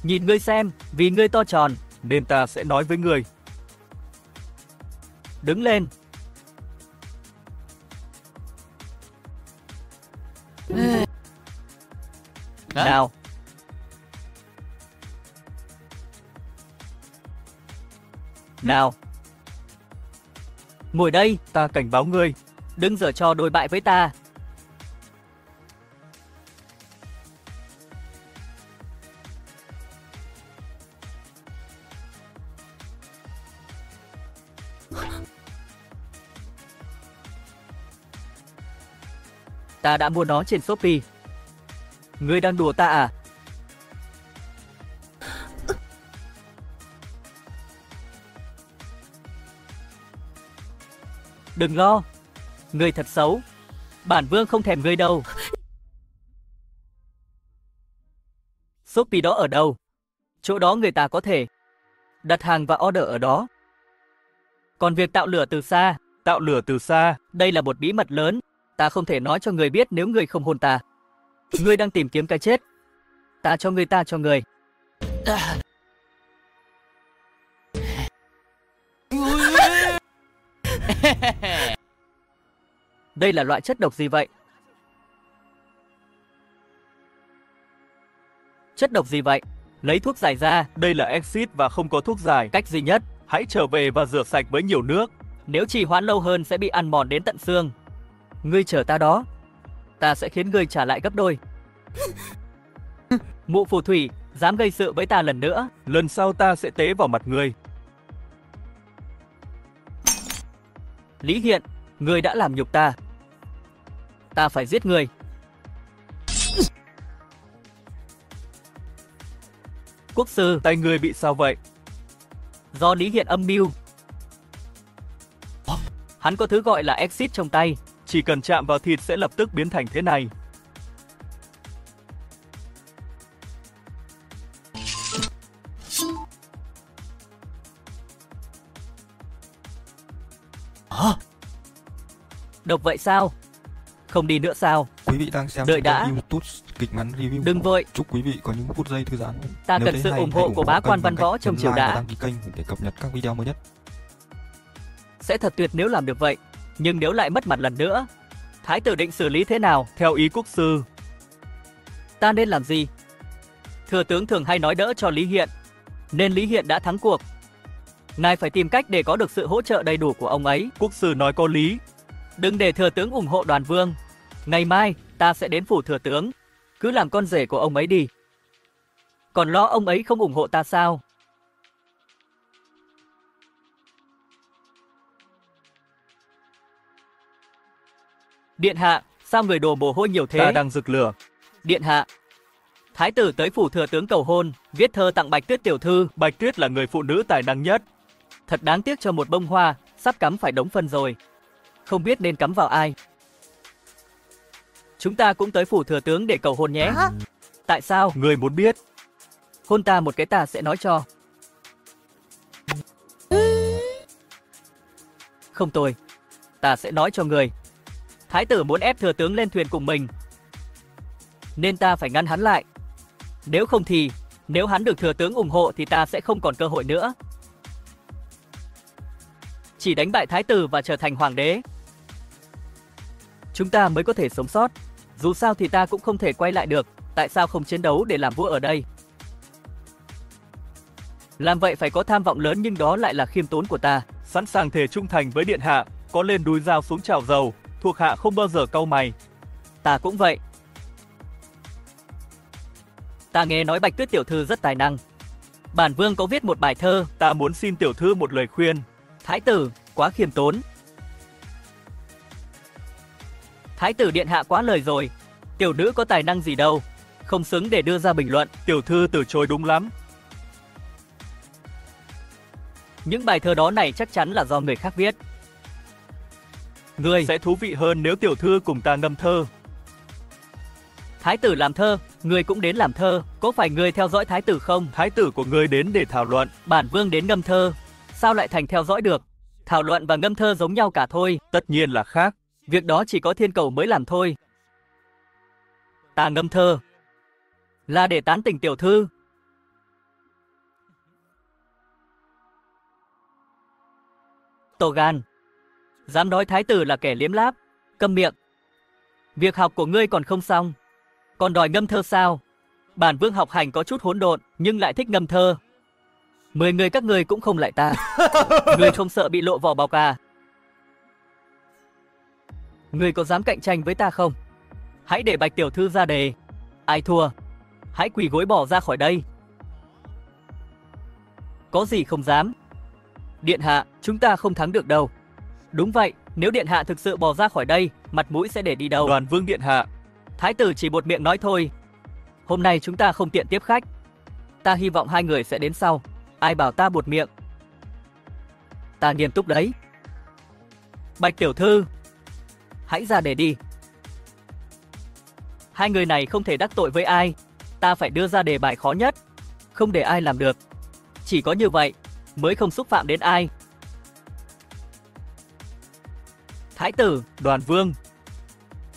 A: Nhìn ngươi xem, vì ngươi to tròn,
B: Nên ta sẽ nói với ngươi.
A: đứng lên. Nào. Nào. Ngồi đây,
B: Ta cảnh báo ngươi.
A: đừng giở trò đối bại với ta. Ta đã mua nó trên Shopee. Ngươi đang đùa ta à? Đừng lo. Ngươi thật xấu. Bản vương không thèm ngươi đâu. Shopee đó ở đâu? Chỗ đó người ta có thể đặt hàng và order ở đó. Còn việc tạo lửa từ xa,
B: Tạo lửa từ xa.
A: đây là một bí mật lớn. Ta không thể nói cho người biết nếu người không hôn ta. Ngươi đang tìm kiếm cái chết. Ta cho người. Đây là loại chất độc gì vậy? Chất độc gì vậy? Lấy thuốc giải ra.
B: Đây là exit và không có thuốc giải.
A: Cách duy nhất.
B: Hãy trở về và rửa sạch với nhiều nước.
A: Nếu trì hoãn lâu hơn sẽ bị ăn mòn đến tận xương. Ngươi chờ ta đó. Ta sẽ khiến ngươi trả lại gấp đôi. Mụ phù thủy, dám gây sự với ta lần nữa.
B: Lần sau ta sẽ tế vào mặt ngươi.
A: Lý Hiện, ngươi đã làm nhục ta. Ta phải giết ngươi. Quốc sư,
B: Tay ngươi bị sao vậy?
A: do Lý Hiện âm mưu. Hắn có thứ gọi là exit trong tay.
B: Chỉ cần chạm vào thịt sẽ lập tức biến thành thế này.
A: Độc vậy sao? Không đi nữa sao?
C: Quý vị đang xem
A: Đợi
C: trên
A: đã.
C: kênh YouTube kịch ngắn review.
A: Đừng vội.
C: Chúc quý vị có những phút giây thư giãn.
A: Ta
C: Nếu
A: cần
C: thấy
A: sự
C: hay,
A: ủng
C: hãy
A: hộ của bá
C: kênh
A: quan
C: bằng
A: văn võ
C: cách
A: trong
C: nhấn
A: triều
C: like và
A: đã.
C: đăng ký kênh để cập nhật các video mới nhất.
A: Sẽ thật tuyệt nếu làm được vậy. Nhưng nếu lại mất mặt lần nữa, Thái tử định xử lý thế nào?
B: Theo ý quốc sư,
A: Ta nên làm gì? Thừa tướng thường hay nói đỡ cho Lý Hiện, nên Lý Hiện đã thắng cuộc. Ngài phải tìm cách để có được sự hỗ trợ đầy đủ của ông ấy.
B: quốc sư nói có lý.
A: Đừng để thừa tướng ủng hộ Đoàn Vương. Ngày mai, ta sẽ đến phủ thừa tướng. Cứ làm con rể của ông ấy đi. Còn lo ông ấy không ủng hộ ta sao? Điện hạ, sao người đổ mồ hôi nhiều thế?
B: Ta đang rực lửa.
A: Điện hạ, Thái tử tới phủ thừa tướng cầu hôn, viết thơ tặng Bạch Tuyết tiểu thư.
B: Bạch Tuyết là người phụ nữ tài năng nhất.
A: Thật đáng tiếc cho một bông hoa, sắp cắm phải đống phân rồi. Không biết nên cắm vào ai. Chúng ta cũng tới phủ thừa tướng để cầu hôn nhé. Tại sao?
B: Người muốn biết.
A: Hôn ta một cái ta sẽ nói cho. Không tôi. Ta sẽ nói cho người. Thái tử muốn ép thừa tướng lên thuyền cùng mình. Nên ta phải ngăn hắn lại. Nếu không thì, Nếu hắn được thừa tướng ủng hộ thì ta sẽ không còn cơ hội nữa. Chỉ đánh bại thái tử và trở thành hoàng đế, chúng ta mới có thể sống sót. Dù sao thì ta cũng không thể quay lại được, tại sao không chiến đấu để làm vua ở đây? Làm vậy phải có tham vọng lớn nhưng đó lại là khiêm tốn của ta.
B: Sẵn sàng thề trung thành với điện hạ, có lên đùi dao xuống chảo dầu, thuộc hạ không bao giờ cau mày.
A: Ta cũng vậy. Ta nghe nói Bạch Tuyết tiểu thư rất tài năng. Bản vương có viết một bài thơ.
B: Ta muốn xin tiểu thư một lời khuyên.
A: Thái tử, quá khiêm tốn. Thái tử điện hạ quá lời rồi. Tiểu nữ có tài năng gì đâu, không xứng để đưa ra bình luận.
B: Tiểu thư từ chối đúng lắm.
A: Những bài thơ đó này chắc chắn là do người khác viết. Người
B: sẽ thú vị hơn nếu tiểu thư cùng ta ngâm thơ.
A: Thái tử làm thơ, người cũng đến làm thơ, có phải người theo dõi thái tử không?
B: Thái tử của ngươi đến để thảo luận.
A: Bản vương đến ngâm thơ, sao lại thành theo dõi được? Thảo luận và ngâm thơ giống nhau cả thôi.
B: Tất nhiên là khác.
A: Việc đó chỉ có thiên cầu mới làm thôi. Ta ngâm thơ là để tán tỉnh tiểu thư. To gan, dám nói thái tử là kẻ liếm láp, câm miệng. Việc học của ngươi còn không xong, còn đòi ngâm thơ sao? Bản vương học hành có chút hỗn độn nhưng lại thích ngâm thơ. 10 người các ngươi cũng không lại ta. Ngươi không sợ bị lộ vỏ bọc à? Ngươi có dám cạnh tranh với ta không? Hãy để Bạch tiểu thư ra đề. Ai thua, hãy quỳ gối bỏ ra khỏi đây. Có gì không dám? Điện hạ, chúng ta không thắng được đâu. Đúng vậy, nếu điện hạ thực sự bỏ ra khỏi đây, mặt mũi sẽ để đi đâu?
B: Đoàn vương điện hạ.
A: Thái tử chỉ một miệng nói thôi. Hôm nay chúng ta không tiện tiếp khách. Ta hy vọng hai người sẽ đến sau. Ai bảo ta buột miệng? Ta nghiêm túc đấy. Bạch tiểu thư, hãy ra để đi. Hai người này không thể đắc tội với ai. Ta phải đưa ra đề bài khó nhất, không để ai làm được. Chỉ có như vậy mới không xúc phạm đến ai. Thái tử,
B: Đoàn vương.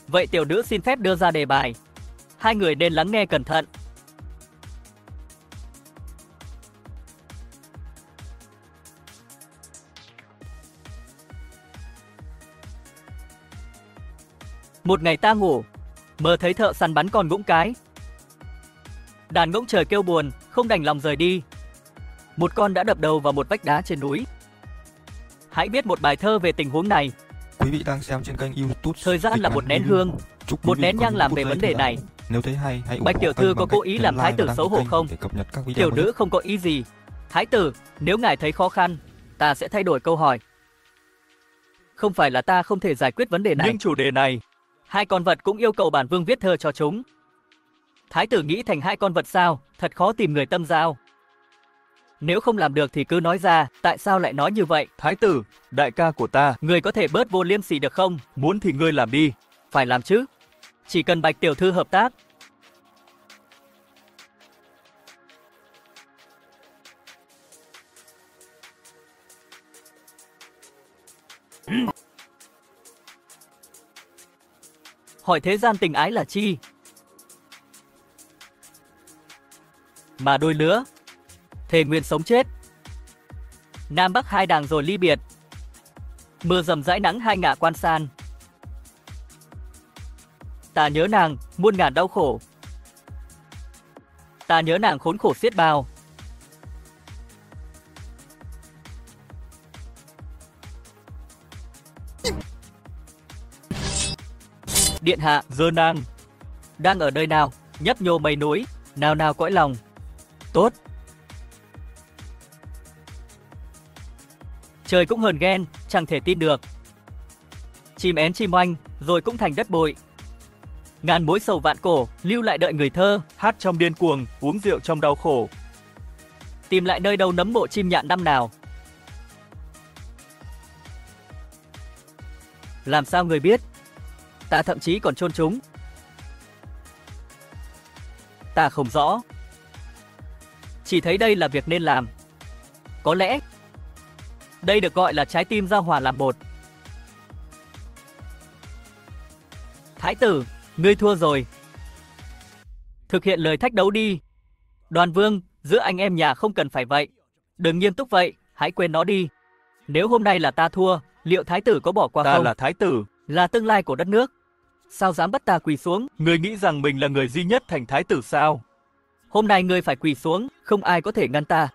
A: vậy tiểu nữ xin phép đưa ra đề bài. Hai người nên lắng nghe cẩn thận. Một ngày ta ngủ, mơ thấy thợ săn bắn con ngỗng cái. Đàn ngỗng trời kêu buồn, không đành lòng rời đi. Một con đã đập đầu vào một vách đá trên núi. Hãy viết một bài thơ về tình huống này.
C: Quý vị đang xem trên kênh YouTube.
A: Thời gian là một nén hương. Một nén nhang làm về vấn đề này.
C: Nếu thấy hay, hãy ủng
A: Bạch
C: hộ
A: tiểu
C: kênh
A: thư có
C: bằng
A: cố
C: cách
A: ý
C: nhấn
A: làm thái
C: like
A: tử
C: và đăng
A: xấu
C: ký
A: hổ
C: kênh
A: không?
C: để cập nhật các video
A: Tiểu
C: mới
A: nữ
C: nhất.
A: không có ý gì. Thái tử, nếu ngài thấy khó khăn, ta sẽ thay đổi câu hỏi. Không phải là ta không thể giải quyết vấn đề này.
B: Nhưng chủ đề này,
A: hai con vật cũng yêu cầu bản vương viết thơ cho chúng. Thái tử nghĩ thành hai con vật sao? Thật khó tìm người tâm giao. Nếu không làm được thì cứ nói ra, tại sao lại nói như vậy?
B: thái tử, đại ca của ta,
A: Người có thể bớt vô liêm sỉ được không?
B: muốn thì ngươi làm đi.
A: Phải làm chứ. Chỉ cần Bạch tiểu thư hợp tác. Hỏi thế gian tình ái là chi? Mà đôi lứa, thề nguyện sống chết. Nam Bắc hai đàng rồi ly biệt. Mưa dầm dãi nắng hai ngả quan san. Ta nhớ nàng, muôn ngàn đau khổ. Ta nhớ nàng khốn khổ xiết bao. Điện hạ,
B: Dơ nang,
A: đang ở nơi nào? Nhấp nhô mây núi, nào nào cõi lòng. Tốt. Trời cũng hờn ghen, chẳng thể tin được. Chim én chim oanh, rồi cũng thành đất bụi. Ngàn mối sầu vạn cổ, lưu lại đợi người thơ.
B: hát trong điên cuồng, uống rượu trong đau khổ.
A: Tìm lại nơi đâu nấm mộ chim nhạn năm nào. Làm sao người biết? Ta thậm chí còn chôn chúng. Ta không rõ. Chỉ thấy đây là việc nên làm. Có lẽ đây được gọi là trái tim giao hòa làm một. Thái tử, ngươi thua rồi. Thực hiện lời thách đấu đi. Đoàn Vương, giữa anh em nhà không cần phải vậy. Đừng nghiêm túc vậy, hãy quên nó đi. Nếu hôm nay là ta thua, liệu thái tử có bỏ qua
B: Ta
A: không?
B: là thái tử.
A: Là tương lai của đất nước. Sao dám bắt ta quỳ xuống?
B: Ngươi nghĩ rằng mình là người duy nhất thành thái tử sao?
A: Hôm nay ngươi phải quỳ xuống, không ai có thể ngăn ta.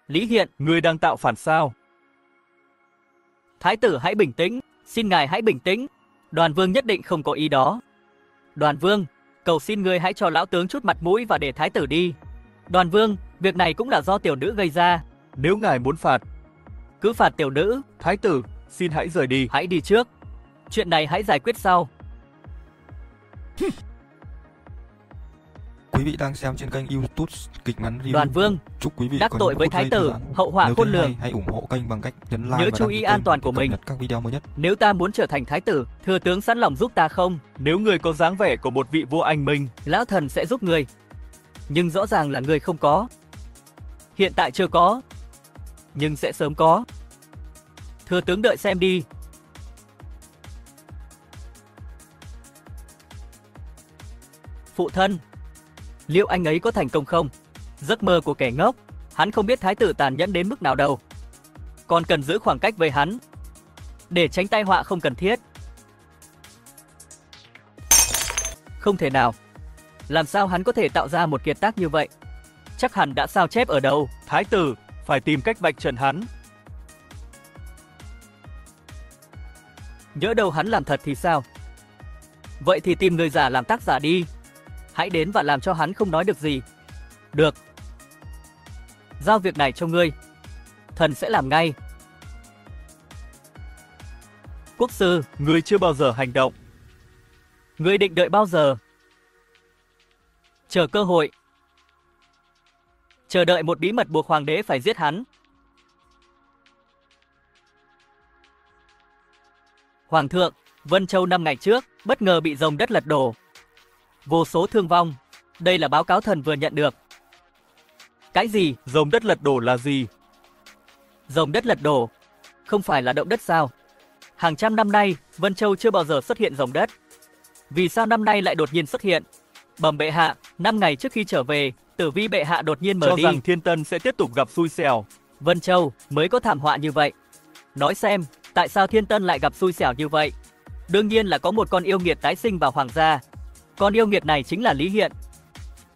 A: Lý Hiện,
B: Ngươi đang tạo phản sao?
A: thái tử hãy bình tĩnh, xin ngài hãy bình tĩnh. Đoàn Vương nhất định không có ý đó. Đoàn Vương, cầu xin ngươi hãy cho lão tướng chút mặt mũi và để thái tử đi. Đoàn Vương, việc này cũng là do tiểu nữ gây ra.
B: Nếu ngài muốn phạt,
A: Cứ phạt tiểu nữ,
B: thái tử, xin hãy rời đi.
A: hãy đi trước. Chuyện này hãy giải quyết sau.
C: Quý vị đang xem trên kênh YouTube kịch ngắn review.
A: Đoàn Vương,
C: Chúc quý vị
A: đắc
C: có
A: tội
C: những
A: với
C: phút
A: thái
C: giây
A: tử,
C: thư giãn.
A: hậu họa
C: Nếu
A: khôn
C: thấy
A: lường.
C: hay, hãy ủng hộ kênh bằng cách nhấn like
A: Nhớ
C: và
A: chú
C: đăng
A: ý
C: ký
A: an
C: kênh
A: toàn
C: để
A: của
C: cập
A: mình.
C: nhật các video mới nhất.
A: Nếu ta muốn trở thành thái tử, thừa tướng sẵn lòng giúp ta không?
B: Nếu ngươi có dáng vẻ của một vị vua anh minh,
A: Lão thần sẽ giúp ngươi. Nhưng rõ ràng là ngươi không có. Hiện tại chưa có, nhưng sẽ sớm có. Thừa tướng đợi xem đi. Phụ thân, liệu anh ấy có thành công không? Giấc mơ của kẻ ngốc, hắn không biết thái tử tàn nhẫn đến mức nào đâu. Còn cần giữ khoảng cách với hắn, để tránh tai họa không cần thiết. Không thể nào. Làm sao hắn có thể tạo ra một kiệt tác như vậy? Chắc hẳn đã sao chép ở đâu.
B: thái tử, phải tìm cách vạch trần hắn.
A: Nhỡ đâu hắn làm thật thì sao? Vậy thì tìm người giả làm tác giả đi. Hãy đến và làm cho hắn không nói được gì. Được. Giao việc này cho ngươi. Thần sẽ làm ngay. Quốc sư,
B: Ngươi chưa bao giờ hành động.
A: ngươi định đợi bao giờ? Chờ cơ hội. Chờ đợi một bí mật buộc hoàng đế phải giết hắn. Hoàng thượng, Vân Châu 5 ngày trước, bất ngờ bị dòng đất lật đổ. Vô số thương vong. Đây là báo cáo thần vừa nhận được. Cái gì?
B: Dòng đất lật đổ là gì?
A: Dòng đất lật đổ? Không phải là động đất sao? Hàng trăm năm nay, Vân Châu chưa bao giờ xuất hiện dòng đất. Vì sao năm nay lại đột nhiên xuất hiện? Bẩm bệ hạ, 5 ngày trước khi trở về, tử vi bệ hạ đột nhiên mở
B: Cho
A: đi.
B: rằng Thiên Tân sẽ tiếp tục gặp xui xẻo.
A: Vân Châu mới có thảm họa như vậy. Nói xem, tại sao Thiên Tân lại gặp xui xẻo như vậy? Đương nhiên là có một con yêu nghiệt tái sinh vào hoàng gia. Con yêu nghiệt này chính là Lý Hiện.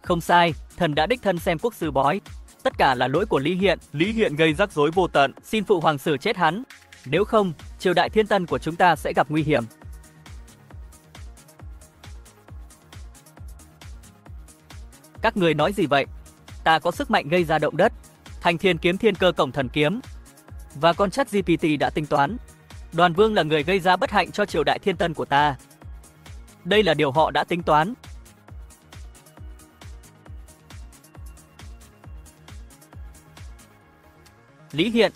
A: Không sai, thần đã đích thân xem quốc sư bói. Tất cả là lỗi của Lý Hiện.
B: Lý Hiện gây rắc rối vô tận.
A: Xin phụ hoàng xử chết hắn. Nếu không, triều đại Thiên Tân của chúng ta sẽ gặp nguy hiểm. Các người nói gì vậy? Ta có sức mạnh gây ra động đất. Thành Thiên Kiếm Thiên Cơ Cổng Thần Kiếm. Và con ChatGPT đã tính toán. Đoàn Vương là người gây ra bất hạnh cho triều đại Thiên Tân của ta. Đây là điều họ đã tính toán. Lý Hiện,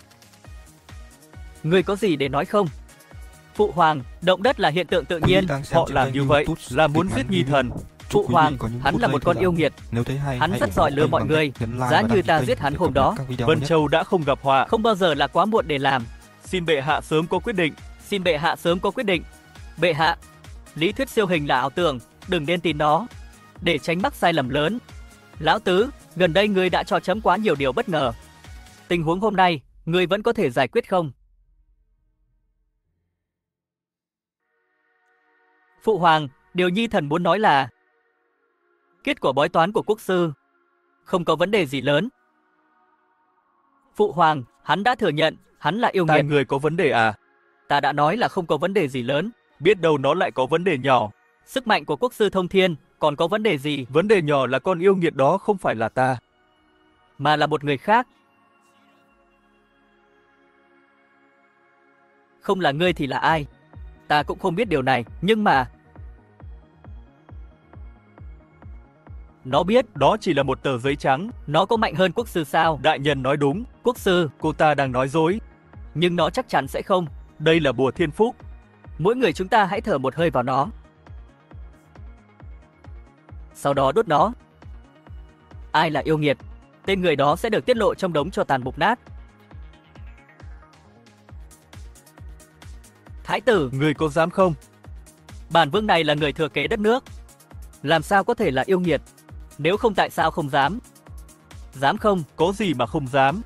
A: ngươi có gì để nói không? Phụ hoàng, động đất là hiện tượng tự
C: Quý vị
A: nhiên.
C: đang xem
B: Họ
C: trên
B: làm
C: kênh
B: như vậy
C: YouTube
B: là muốn
C: kịch
B: giết
C: ngắn
B: nhi
C: review.
B: thần.
C: Chúc
A: Phụ
C: quý
A: hoàng,
C: vị có những
A: hắn
C: phút
A: là
C: giây
A: một
C: thư
A: con
C: giãn.
A: yêu nghiệt.
C: Nếu thấy hay,
A: Hắn
C: hãy
A: rất
C: ủng
A: giỏi
C: hộ
A: lừa
C: kênh
A: mọi
C: bằng
A: người.
C: cách nhấn like
A: Giá
C: và
A: như
C: đăng ký
A: ta
C: kênh
A: giết hắn
C: để
A: hôm
C: cập
A: đó.
C: nhật các video
B: Vân
C: mới nhất.
B: Châu đã không gặp họa.
A: Không bao giờ là quá muộn để làm.
B: Xin bệ hạ sớm có quyết định.
A: Xin bệ hạ sớm có quyết định. Bệ hạ, lý thuyết siêu hình là ảo tưởng, đừng nên tin nó. Để tránh mắc sai lầm lớn. Lão tứ, gần đây ngươi đã cho chấm quá nhiều điều bất ngờ. Tình huống hôm nay, ngươi vẫn có thể giải quyết không? Phụ hoàng, điều nhi thần muốn nói là kết quả bói toán của quốc sư không có vấn đề gì lớn. Phụ hoàng, hắn đã thừa nhận, hắn là yêu
B: Tai
A: nghiệt.
B: người có vấn đề à?
A: Ta đã nói là không có vấn đề gì lớn.
B: Biết đâu nó lại có vấn đề nhỏ.
A: Sức mạnh của quốc sư thông thiên còn có vấn đề gì
B: Vấn đề nhỏ là con yêu nghiệt đó không phải là ta.
A: mà là một người khác. Không là ngươi thì là ai? Ta cũng không biết điều này, nhưng mà nó biết.
B: Đó chỉ là một tờ giấy trắng.
A: Nó có mạnh hơn quốc sư sao?
B: Đại nhân nói đúng.
A: Quốc sư,
B: Cô ta đang nói dối.
A: nhưng nó chắc chắn sẽ không.
B: Đây là bùa thiên phúc.
A: Mỗi người chúng ta hãy thở một hơi vào nó. Sau đó đốt nó. Ai là yêu nghiệt? Tên người đó sẽ được tiết lộ trong đống tro tàn mục nát. Thái tử,
B: Người có dám không?
A: bản vương này là người thừa kế đất nước. Làm sao có thể là yêu nghiệt? Nếu không tại sao không dám? Dám không?
B: Có gì mà không dám?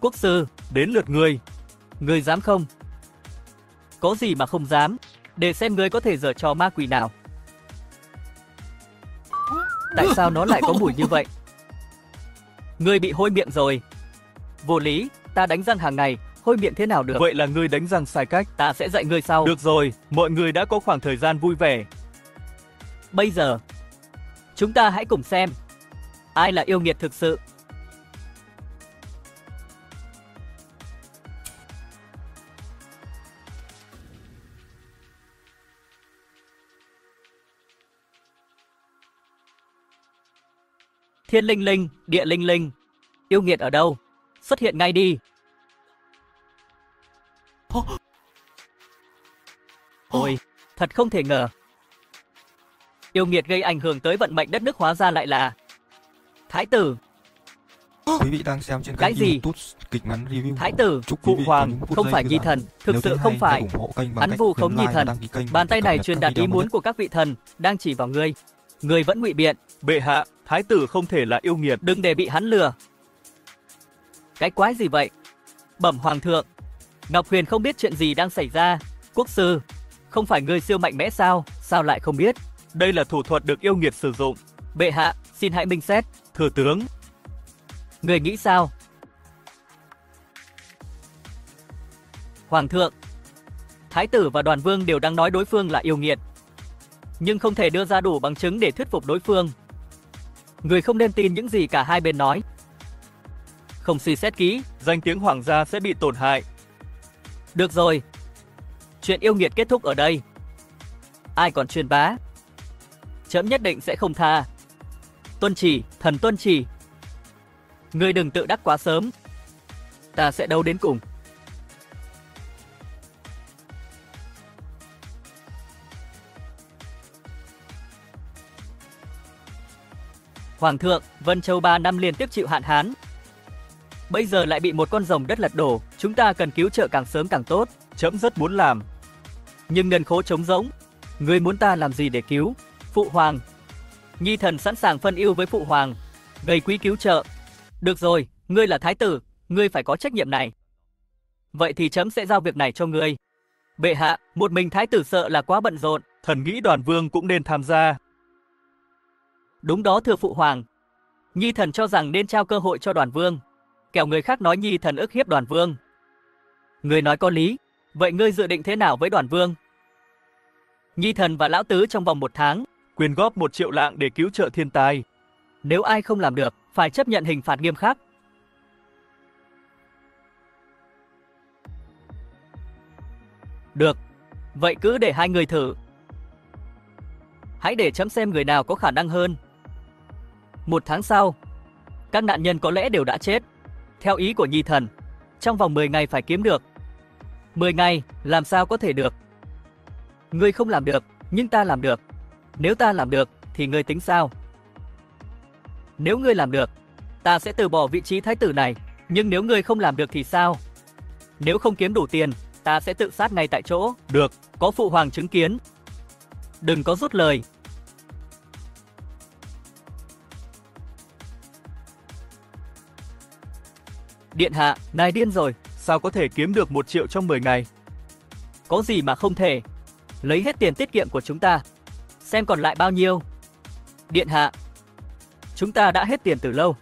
A: Quốc sư,
B: Đến lượt ngươi.
A: ngươi dám không? Có gì mà không dám? Để xem ngươi có thể giở trò ma quỷ nào. Tại sao nó lại có mùi như vậy? Ngươi bị hôi miệng rồi. Vô lý, ta đánh răng hàng ngày, hôi miệng thế nào được?
B: Vậy là ngươi đánh răng sai cách.
A: Ta sẽ dạy ngươi sau.
B: Được rồi, mọi người đã có khoảng thời gian vui vẻ.
A: Bây giờ, chúng ta hãy cùng xem ai là yêu nghiệt thực sự. Thiên linh linh, địa linh linh. Yêu nghiệt ở đâu? Xuất hiện ngay đi. Ôi, thật không thể ngờ. Yêu nghiệt gây ảnh hưởng tới vận mệnh đất nước hóa ra lại là Thái tử.
C: Quý vị đang xem trên
A: Cái
C: kênh
A: gì?
C: YouTube kịch ngắn review.
A: Thái tử,
C: Chúc quý
B: Phụ
C: vị
B: hoàng,
C: có những phút
A: không
C: giây
A: phải
C: thư
A: nhi
C: giãn.
A: thần, thực
C: Nếu
A: sự
C: thấy
A: không
C: hay,
A: phải.
C: hãy ủng hộ kênh bằng
A: Hắn
C: cách
A: vu
C: nhấn
A: khống nhi
C: like và
A: thần.
C: đăng ký kênh
A: Bàn
C: để
A: tay
C: cập
A: này
C: nhật
A: truyền
C: các
A: đạt
C: video
A: ý
C: mới
A: muốn
C: nhất.
A: của các vị thần, đang chỉ vào ngươi. Ngươi vẫn ngụy biện,
B: Bệ hạ, thái tử không thể là yêu nghiệt.
A: đừng để bị hắn lừa. Cái quái gì vậy? Bẩm hoàng thượng, Ngọc Huyền không biết chuyện gì đang xảy ra. Quốc sư, không phải ngươi siêu mạnh mẽ sao? Sao lại không biết?
B: Đây là thủ thuật được yêu nghiệt sử dụng.
A: Bệ hạ, xin hãy minh xét.
B: Thừa tướng,
A: Ngươi nghĩ sao? Hoàng thượng, Thái tử và Đoàn Vương đều đang nói đối phương là yêu nghiệt, nhưng không thể đưa ra đủ bằng chứng để thuyết phục đối phương. Người không nên tin những gì cả hai bên nói. Không suy xét kỹ.
B: danh tiếng hoàng gia sẽ bị tổn hại.
A: Được rồi. Chuyện yêu nghiệt kết thúc ở đây. Ai còn truyền bá, trẫm nhất định sẽ không tha. Tuân chỉ, thần tuân chỉ. Ngươi đừng tự đắc quá sớm. Ta sẽ đấu đến cùng. Hoàng thượng, Vân Châu 3 năm liên tiếp chịu hạn hán. Bây giờ lại bị một con rồng đất lật đổ, chúng ta cần cứu trợ càng sớm càng tốt.
B: Trẫm rất muốn làm.
A: Nhưng ngân khố trống rỗng. Ngươi muốn ta làm gì để cứu? Phụ hoàng. Nhi thần sẵn sàng phân ưu với phụ hoàng, gây quỹ cứu trợ. Được rồi, ngươi là thái tử, ngươi phải có trách nhiệm này. Vậy thì trẫm sẽ giao việc này cho ngươi. Bệ hạ, một mình thái tử sợ là quá bận rộn.
B: Thần nghĩ Đoàn Vương cũng nên tham gia.
A: Đúng đó thưa phụ hoàng. Nhi thần cho rằng nên trao cơ hội cho Đoàn Vương, kẻo người khác nói Nhi thần ức hiếp Đoàn Vương. Ngươi nói có lý. Vậy ngươi dự định thế nào với Đoàn Vương? Nhi thần và lão tứ trong vòng 1 tháng
B: Quyên góp 1 triệu lạng để cứu trợ thiên tai.
A: nếu ai không làm được, phải chấp nhận hình phạt nghiêm khắc. Được, vậy cứ để hai người thử. Hãy để chấm xem người nào có khả năng hơn. 1 tháng sau, các nạn nhân có lẽ đều đã chết. Theo ý của Nhi thần, trong vòng 10 ngày phải kiếm được. 10 ngày, làm sao có thể được? Ngươi không làm được, nhưng ta làm được. Nếu ta làm được, thì ngươi tính sao? Nếu ngươi làm được, ta sẽ từ bỏ vị trí thái tử này. Nhưng nếu ngươi không làm được thì sao? Nếu không kiếm đủ tiền, ta sẽ tự sát ngay tại chỗ.
B: Được,
A: Có phụ hoàng chứng kiến. Đừng có rút lời. Điện hạ, ngài điên rồi.
B: sao có thể kiếm được 1 triệu trong 10 ngày?
A: Có gì mà không thể. Lấy hết tiền tiết kiệm của chúng ta, xem còn lại bao nhiêu. Điện hạ, chúng ta đã hết tiền từ lâu.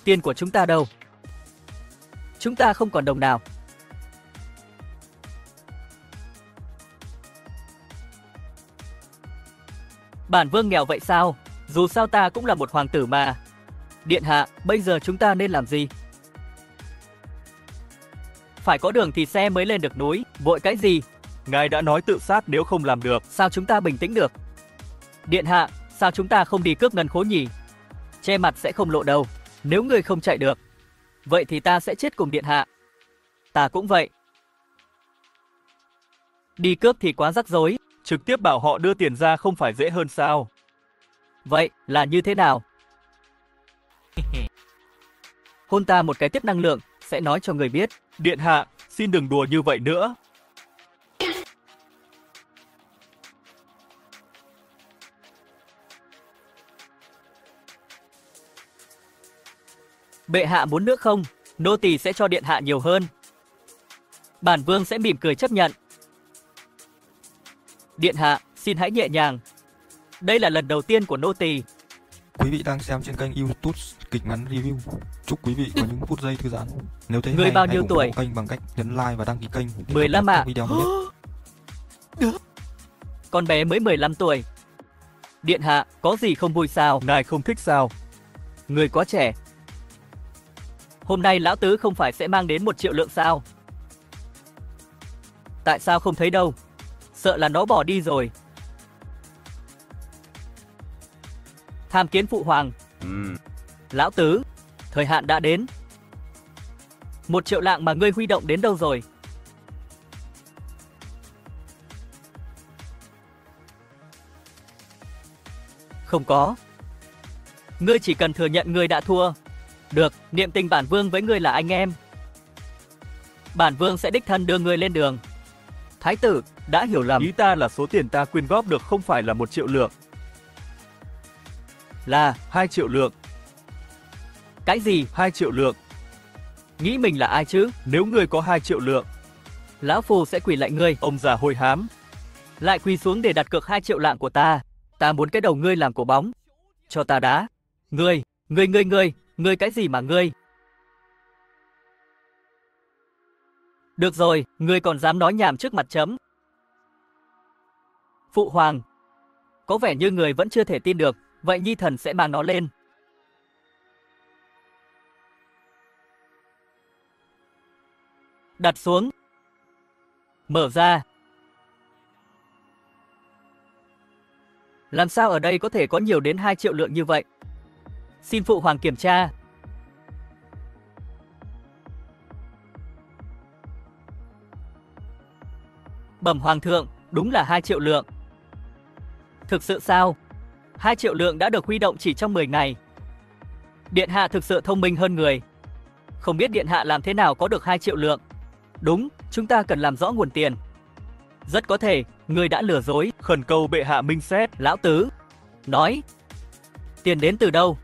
A: Tiền của chúng ta đâu? Chúng ta không còn đồng nào. Bản vương nghèo vậy sao? Dù sao ta cũng là một hoàng tử mà. Điện hạ, bây giờ chúng ta nên làm gì? Phải có đường thì xe mới lên được núi, vội cái gì?
B: Ngài đã nói tự sát nếu không làm được.
A: Sao chúng ta bình tĩnh được? Điện hạ, sao chúng ta không đi cướp ngân khố nhỉ? Che mặt sẽ không lộ đâu. Nếu người không chạy được, vậy thì ta sẽ chết cùng điện hạ. Ta cũng vậy. Đi cướp thì quá rắc rối.
B: Trực tiếp bảo họ đưa tiền ra không phải dễ hơn sao?
A: Vậy là như thế nào? Hôn ta một cái tiếp năng lượng, sẽ nói cho người biết.
B: Điện hạ, xin đừng đùa như vậy nữa.
A: Bệ hạ muốn nước không? Nô tỳ sẽ cho điện hạ nhiều hơn. Bản vương sẽ mỉm cười chấp nhận. Điện hạ, xin hãy nhẹ nhàng. Đây là lần đầu tiên của nô tỳ.
C: Quý vị đang xem trên kênh YouTube Kịch Ngắn Review. Chúc quý vị có những phút giây thư giãn. Nếu thấy
A: Người
C: hay,
A: bao
C: hãy
A: nhiêu
C: ủng
A: tuổi?
C: hộ kênh bằng cách nhấn like và đăng ký kênh để
A: 15
C: cập nhật
A: ạ.
C: các video mới nhất.
A: Con bé mới 15 tuổi. Điện hạ, có gì không vui sao?
B: Ngài không thích sao?
A: Người quá trẻ. Hôm nay lão tứ không phải sẽ mang đến 1 triệu lượng sao? Tại sao không thấy đâu? Sợ là nó bỏ đi rồi. Tham kiến phụ hoàng. Lão tứ, thời hạn đã đến. 1 triệu lạng mà ngươi huy động đến đâu rồi? Không có. Ngươi chỉ cần thừa nhận ngươi đã thua. Được, niệm tình bản vương với ngươi là anh em. Bản vương sẽ đích thân đưa ngươi lên đường. Thái tử, đã hiểu lầm.
B: Ý ta là số tiền ta quyên góp được không phải là 1 triệu lượng.
A: Là
B: 2 triệu lượng.
A: cái gì?
B: 2 triệu lượng.
A: Nghĩ mình là ai chứ?
B: Nếu ngươi có 2 triệu lượng,
A: Lão Phu sẽ quỳ lạy ngươi.
B: ông già hôi hám.
A: Lại quỳ xuống để đặt cược 2 triệu lạng của ta. Ta muốn cái đầu ngươi làm cổ bóng. Cho ta đá. Ngươi cái gì mà ngươi? Được rồi, ngươi còn dám nói nhảm trước mặt chấm. Phụ hoàng, có vẻ như người vẫn chưa thể tin được, vậy Nhi thần sẽ mang nó lên. Đặt xuống. Mở ra. Làm sao ở đây có thể có nhiều đến 2 triệu lượng như vậy? Xin phụ hoàng kiểm tra. Bẩm hoàng thượng, đúng là 2 triệu lượng. Thực sự sao? 2 triệu lượng đã được huy động chỉ trong 10 ngày. Điện hạ thực sự thông minh hơn người. Không biết điện hạ làm thế nào có được 2 triệu lượng. Đúng, chúng ta cần làm rõ nguồn tiền. Rất có thể, người đã lừa dối.
B: Khẩn cầu bệ hạ minh xét.
A: Lão tứ, nói. Tiền đến từ đâu?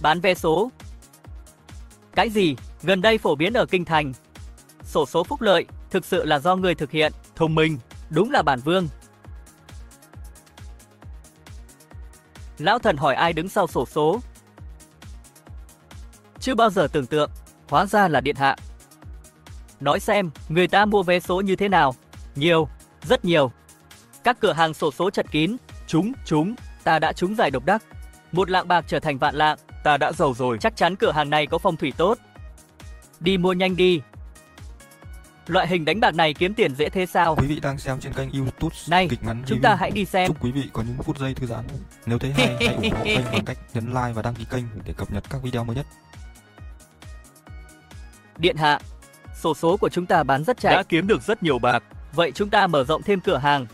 A: Bán vé số. Cái gì? Gần đây phổ biến ở kinh thành. Xổ số phúc lợi, thực sự là do người thực hiện.
B: Thông minh.
A: Đúng là bản vương. Lão thần hỏi ai đứng sau xổ số. Chưa bao giờ tưởng tượng, hóa ra là điện hạ. Nói xem, người ta mua vé số như thế nào? Nhiều, rất nhiều. Các cửa hàng xổ số chật kín.
B: Chúng.
A: Ta đã trúng giải độc đắc. 1 lạng bạc trở thành vạn lạng.
B: Ta đã giàu rồi.
A: Chắc chắn cửa hàng này có phong thủy tốt. Đi mua nhanh đi. Loại hình đánh bạc này kiếm tiền dễ thế sao?
C: Quý vị đang xem trên kênh YouTube
A: Này,
C: Kịch Ngắn
A: chúng
C: Review.
A: ta hãy đi xem.
C: Chúc quý vị có những phút giây thư giãn. Nếu thấy hay, hãy ủng hộ kênh bằng cách nhấn like và đăng ký kênh để cập nhật các video mới nhất.
A: Điện hạ, xổ số của chúng ta bán rất chạy.
B: Đã kiếm được rất nhiều bạc.
A: Vậy chúng ta mở rộng thêm cửa hàng.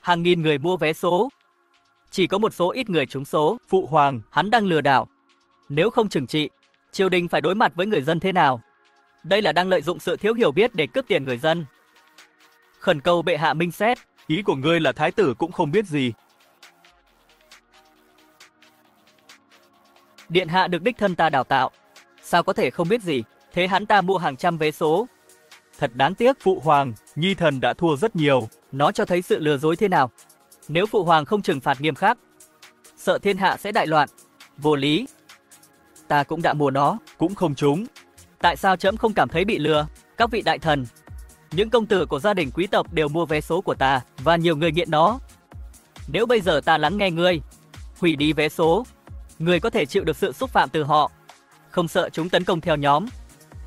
A: Hàng nghìn người mua vé số. Chỉ có một số ít người trúng số.
B: Phụ hoàng,
A: Hắn đang lừa đảo. Nếu không trừng trị, triều đình phải đối mặt với người dân thế nào? Đây là đang lợi dụng sự thiếu hiểu biết để cướp tiền người dân. Khẩn cầu bệ hạ minh xét.
B: ý của ngươi là thái tử cũng không biết gì.
A: Điện hạ được đích thân ta đào tạo. Sao có thể không biết gì? Thế hắn ta mua hàng trăm vé số. Thật đáng tiếc.
B: Phụ hoàng, nhi thần đã thua rất nhiều.
A: Nó cho thấy sự lừa dối thế nào. Nếu phụ hoàng không trừng phạt nghiêm khắc, sợ thiên hạ sẽ đại loạn. Vô lý. Ta cũng đã mua nó.
B: Cũng không trúng.
A: Tại sao trẫm không cảm thấy bị lừa? Các vị đại thần, những công tử của gia đình quý tộc đều mua vé số của ta và nhiều người nghiện nó. Nếu bây giờ ta lắng nghe ngươi, hủy đi vé số, ngươi có thể chịu được sự xúc phạm từ họ. Không sợ chúng tấn công theo nhóm,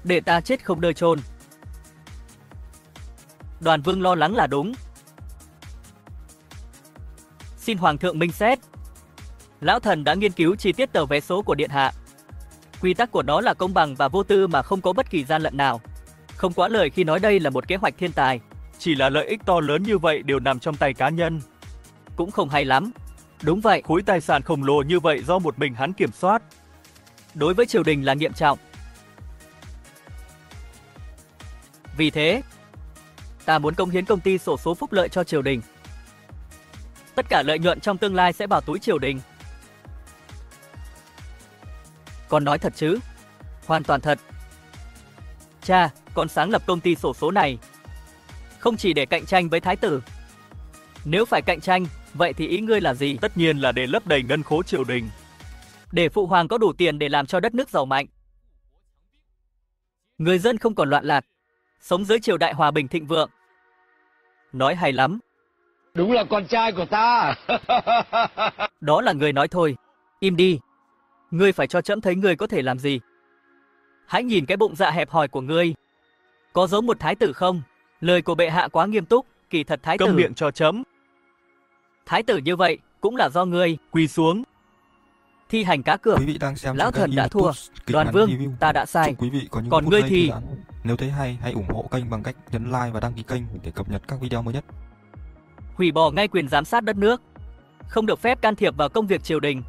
A: để ta chết không nơi chôn. Đoàn vương lo lắng là đúng. Xin hoàng thượng minh xét. Lão thần đã nghiên cứu chi tiết tờ vé số của điện hạ. Quy tắc của nó là công bằng và vô tư mà không có bất kỳ gian lận nào. Không quá lời khi nói đây là một kế hoạch thiên tài.
B: Chỉ là lợi ích to lớn như vậy đều nằm trong tay cá nhân.
A: Cũng không hay lắm. Đúng vậy,
B: Khối tài sản khổng lồ như vậy do một mình hắn kiểm soát.
A: đối với triều đình là nghiêm trọng. Vì thế, ta muốn cống hiến công ty xổ số phúc lợi cho triều đình. Tất cả lợi nhuận trong tương lai sẽ vào túi triều đình. Con nói thật chứ? Hoàn toàn thật. Cha, con sáng lập công ty xổ số này không chỉ để cạnh tranh với thái tử. Nếu phải cạnh tranh, vậy thì ý ngươi là gì?
B: Tất nhiên là để lấp đầy ngân khố triều đình.
A: Để phụ hoàng có đủ tiền để làm cho đất nước giàu mạnh. Người dân không còn loạn lạc, sống dưới triều đại hòa bình thịnh vượng. Nói hay lắm.
D: Đúng là con trai của ta.
A: Đó là người nói thôi. Im đi. Ngươi phải cho trẫm thấy ngươi có thể làm gì. Hãy nhìn cái bụng dạ hẹp hòi của ngươi. Có giống một thái tử không? Lời của bệ hạ quá nghiêm túc, kỳ thật thái tử.
B: Câm miệng cho trẫm.
A: Thái tử như vậy cũng là do ngươi.
B: Quỳ xuống.
A: Thi hành cá cược.
C: Quý vị đang xem
A: Lão
C: trên kênh
A: thần đã
C: YouTube
A: thua.
C: Kịch
A: Đoàn
C: ngắn
A: vương,
C: review.
A: ta đã sai.
C: Chúc quý vị có những
A: Còn
C: phút
A: ngươi
C: giây
A: thì-
C: thư giãn. Nếu thấy hay, hãy ủng hộ kênh bằng cách nhấn like và đăng ký kênh để cập nhật các video mới nhất.
A: Hủy bỏ ngay quyền giám sát đất nước. Không được phép can thiệp vào công việc triều đình.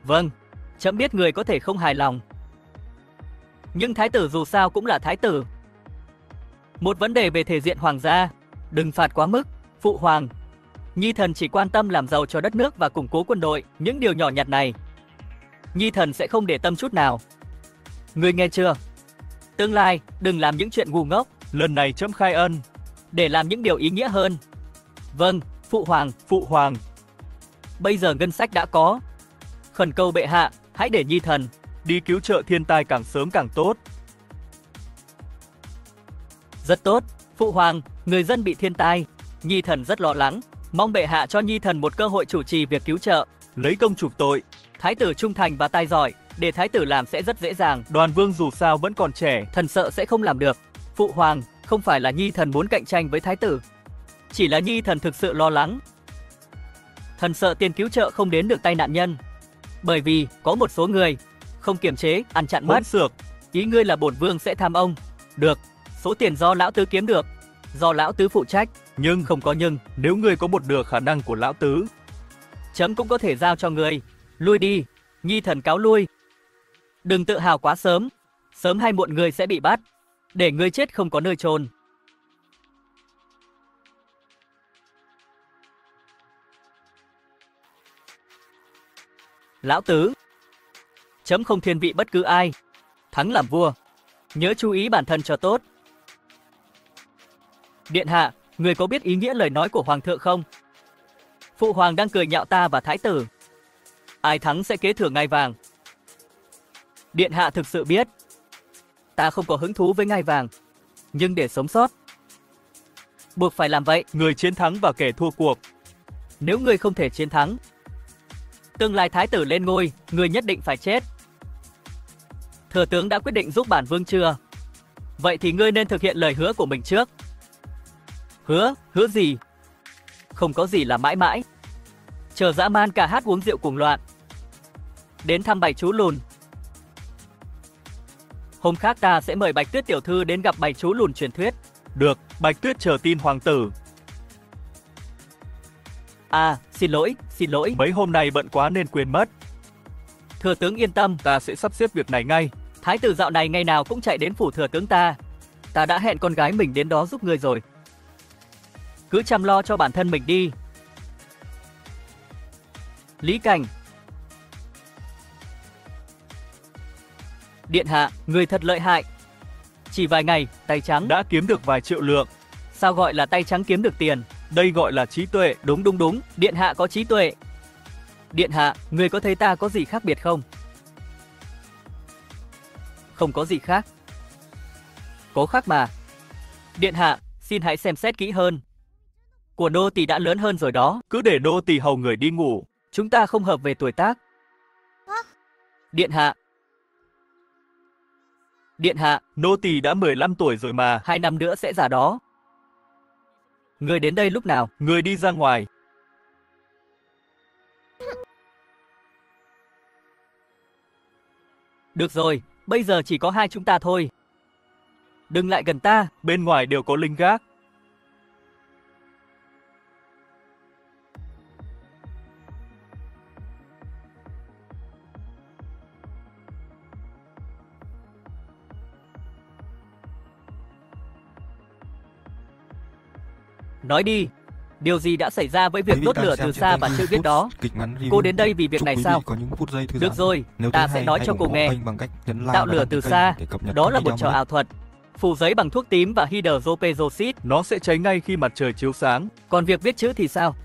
A: Vâng, trẫm biết người có thể không hài lòng. Nhưng thái tử dù sao cũng là thái tử. Một vấn đề về thể diện hoàng gia, đừng phạt quá mức. Phụ hoàng, Nhi thần chỉ quan tâm làm giàu cho đất nước và củng cố quân đội. Những điều nhỏ nhặt này, Nhi thần sẽ không để tâm chút nào. Ngươi nghe chưa? Tương lai, đừng làm những chuyện ngu ngốc,
B: Lần này trẫm khai ân.
A: để làm những điều ý nghĩa hơn. Vâng, phụ hoàng.
B: Phụ hoàng,
A: Bây giờ ngân sách đã có. Khẩn cầu bệ hạ, hãy để Nhi thần.
B: đi cứu trợ thiên tai càng sớm càng tốt.
A: Rất tốt, phụ hoàng, người dân bị thiên tai. Nhi thần rất lo lắng. Mong bệ hạ cho Nhi thần một cơ hội chủ trì việc cứu trợ.
B: Lấy công chuộc tội.
A: Thái tử trung thành và tài giỏi, để thái tử làm sẽ rất dễ dàng.
B: Đoàn vương dù sao vẫn còn trẻ.
A: Thần sợ sẽ không làm được. Phụ hoàng, không phải là Nhi thần muốn cạnh tranh với thái tử. Chỉ là Nhi thần thực sự lo lắng. Thần sợ tiền cứu trợ không đến được tay nạn nhân. Bởi vì có một số người không kiềm chế, ăn chặn mất.
B: Hỗn xược.
A: Ý ngươi là bổn vương sẽ tham ông. Được, số tiền do lão tứ kiếm được, do lão tứ phụ trách.
B: Nhưng
A: Không có nhưng,
B: nếu ngươi có một nửa khả năng của lão tứ,
A: chấm cũng có thể giao cho ngươi. Lui đi, Nhi thần cáo lui. Đừng tự hào quá sớm. Sớm hay muộn ngươi sẽ bị bắt. Để ngươi chết không có nơi chôn. Lão tứ, chấm không thiên vị bất cứ ai. Thắng làm vua. Nhớ chú ý bản thân cho tốt. Điện hạ, người có biết ý nghĩa lời nói của hoàng thượng không? Phụ hoàng đang cười nhạo ta và thái tử. Ai thắng sẽ kế thừa ngai vàng. Điện hạ thực sự biết. Ta không có hứng thú với ngai vàng. Nhưng để sống sót, buộc phải làm vậy.
B: người chiến thắng và kẻ thua cuộc.
A: Nếu ngươi không thể chiến thắng, tương lai thái tử lên ngôi, ngươi nhất định phải chết. Thừa tướng đã quyết định giúp bản vương chưa? Vậy thì ngươi nên thực hiện lời hứa của mình trước. Hứa gì? Không có gì là mãi mãi. Chờ dã man cả hát uống rượu cuồng loạn. Đến thăm bầy chú lùn. Hôm khác ta sẽ mời Bạch Tuyết tiểu thư đến gặp bầy chú lùn truyền thuyết.
B: Được, Bạch Tuyết chờ tin hoàng tử.
A: À, xin lỗi.
B: Mấy hôm nay bận quá nên quên mất.
A: Thừa tướng yên tâm,
B: Ta sẽ sắp xếp việc này ngay.
A: thái tử dạo này ngày nào cũng chạy đến phủ thừa tướng ta. Ta đã hẹn con gái mình đến đó giúp ngươi rồi. Cứ chăm lo cho bản thân mình đi. Lý Cảnh. Điện hạ, người thật lợi hại. Chỉ vài ngày, tay trắng.
B: Đã kiếm được vài triệu lượng.
A: Sao gọi là tay trắng kiếm được tiền?
B: Đây gọi là trí tuệ.
A: Đúng. Điện hạ có trí tuệ. Điện hạ, người có thấy ta có gì khác biệt không? Không có gì khác. Có khác mà. Điện hạ, xin hãy xem xét kỹ hơn. Của nô tỳ đã lớn hơn rồi đó.
B: Cứ để nô tỳ hầu người đi ngủ.
A: Chúng ta không hợp về tuổi tác. Điện hạ. Điện hạ,
B: Nô tỳ đã 15 tuổi rồi mà.
A: 2 năm nữa sẽ già đó. Người đến đây lúc nào?
B: Người đi ra ngoài.
A: Được rồi, bây giờ chỉ có hai chúng ta thôi. Đừng lại gần ta.
B: Bên ngoài đều có lính gác.
A: Nói đi, điều gì đã xảy ra với việc
C: Quý vị
A: đốt
C: đang
A: lửa
C: xem
A: từ
C: trên
A: xa
C: kênh
A: và chữ
C: View
A: viết
C: Food,
A: đó?
C: kịch ngắn review.
A: Cô đến đây vì việc
C: Chúc
A: này
C: quý vị
A: sao?
C: có những phút giây thư
A: Được
C: giãn.
A: rồi,
C: Nếu
A: ta
C: thấy
A: sẽ
C: hay,
A: nói
C: hãy
A: cho
C: ủng
A: cô
C: hộ
A: nghe.
C: kênh bằng cách nhấn like
A: Tạo
C: và
A: lửa
C: đăng ký
A: từ
C: kênh
A: xa,
C: để cập nhật
A: đó
C: các
A: là
C: video
A: một trò
C: mới nhất.
A: ảo thuật. Phủ giấy bằng thuốc tím và hydroperoxit.
B: Nó sẽ cháy ngay khi mặt trời chiếu sáng.
A: Còn việc viết chữ thì sao?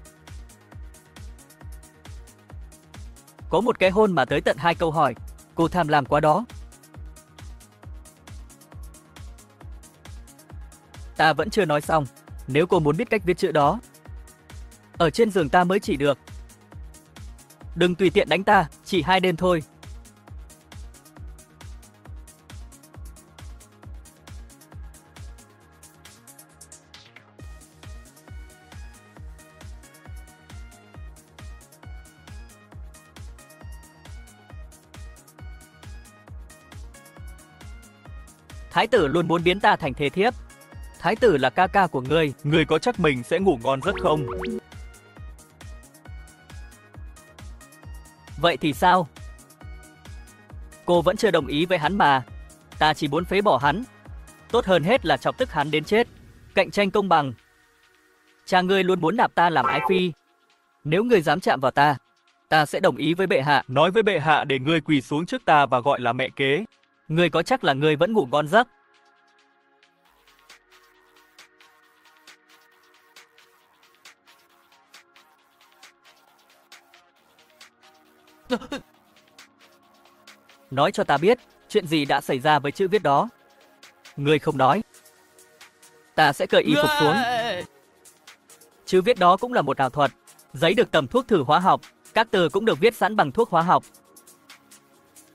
A: Có một cái hôn mà tới tận 2 câu hỏi. Cô tham lam quá đó. Ta vẫn chưa nói xong. Nếu cô muốn biết cách viết chữ đó, ở trên giường ta mới chỉ được. Đừng tùy tiện đánh ta, chỉ 2 đêm thôi. Thái tử luôn muốn biến ta thành thế thiếp. Thái tử là ca ca của ngươi.
B: Người có chắc mình sẽ ngủ ngon giấc không?
A: Vậy thì sao? Cô vẫn chưa đồng ý với hắn mà. Ta chỉ muốn phế bỏ hắn. Tốt hơn hết là chọc tức hắn đến chết. Cạnh tranh công bằng. Cha ngươi luôn muốn nạp ta làm ái phi. Nếu ngươi dám chạm vào ta, ta sẽ đồng ý với bệ hạ.
B: Nói với bệ hạ để ngươi quỳ xuống trước ta và gọi là mẹ kế.
A: Ngươi có chắc là ngươi vẫn ngủ ngon giấc? Nói cho ta biết, chuyện gì đã xảy ra với chữ viết đó. Ngươi không nói, ta sẽ cởi y phục xuống. Chữ viết đó cũng là một ảo thuật. Giấy được tẩm thuốc thử hóa học, các từ cũng được viết sẵn bằng thuốc hóa học.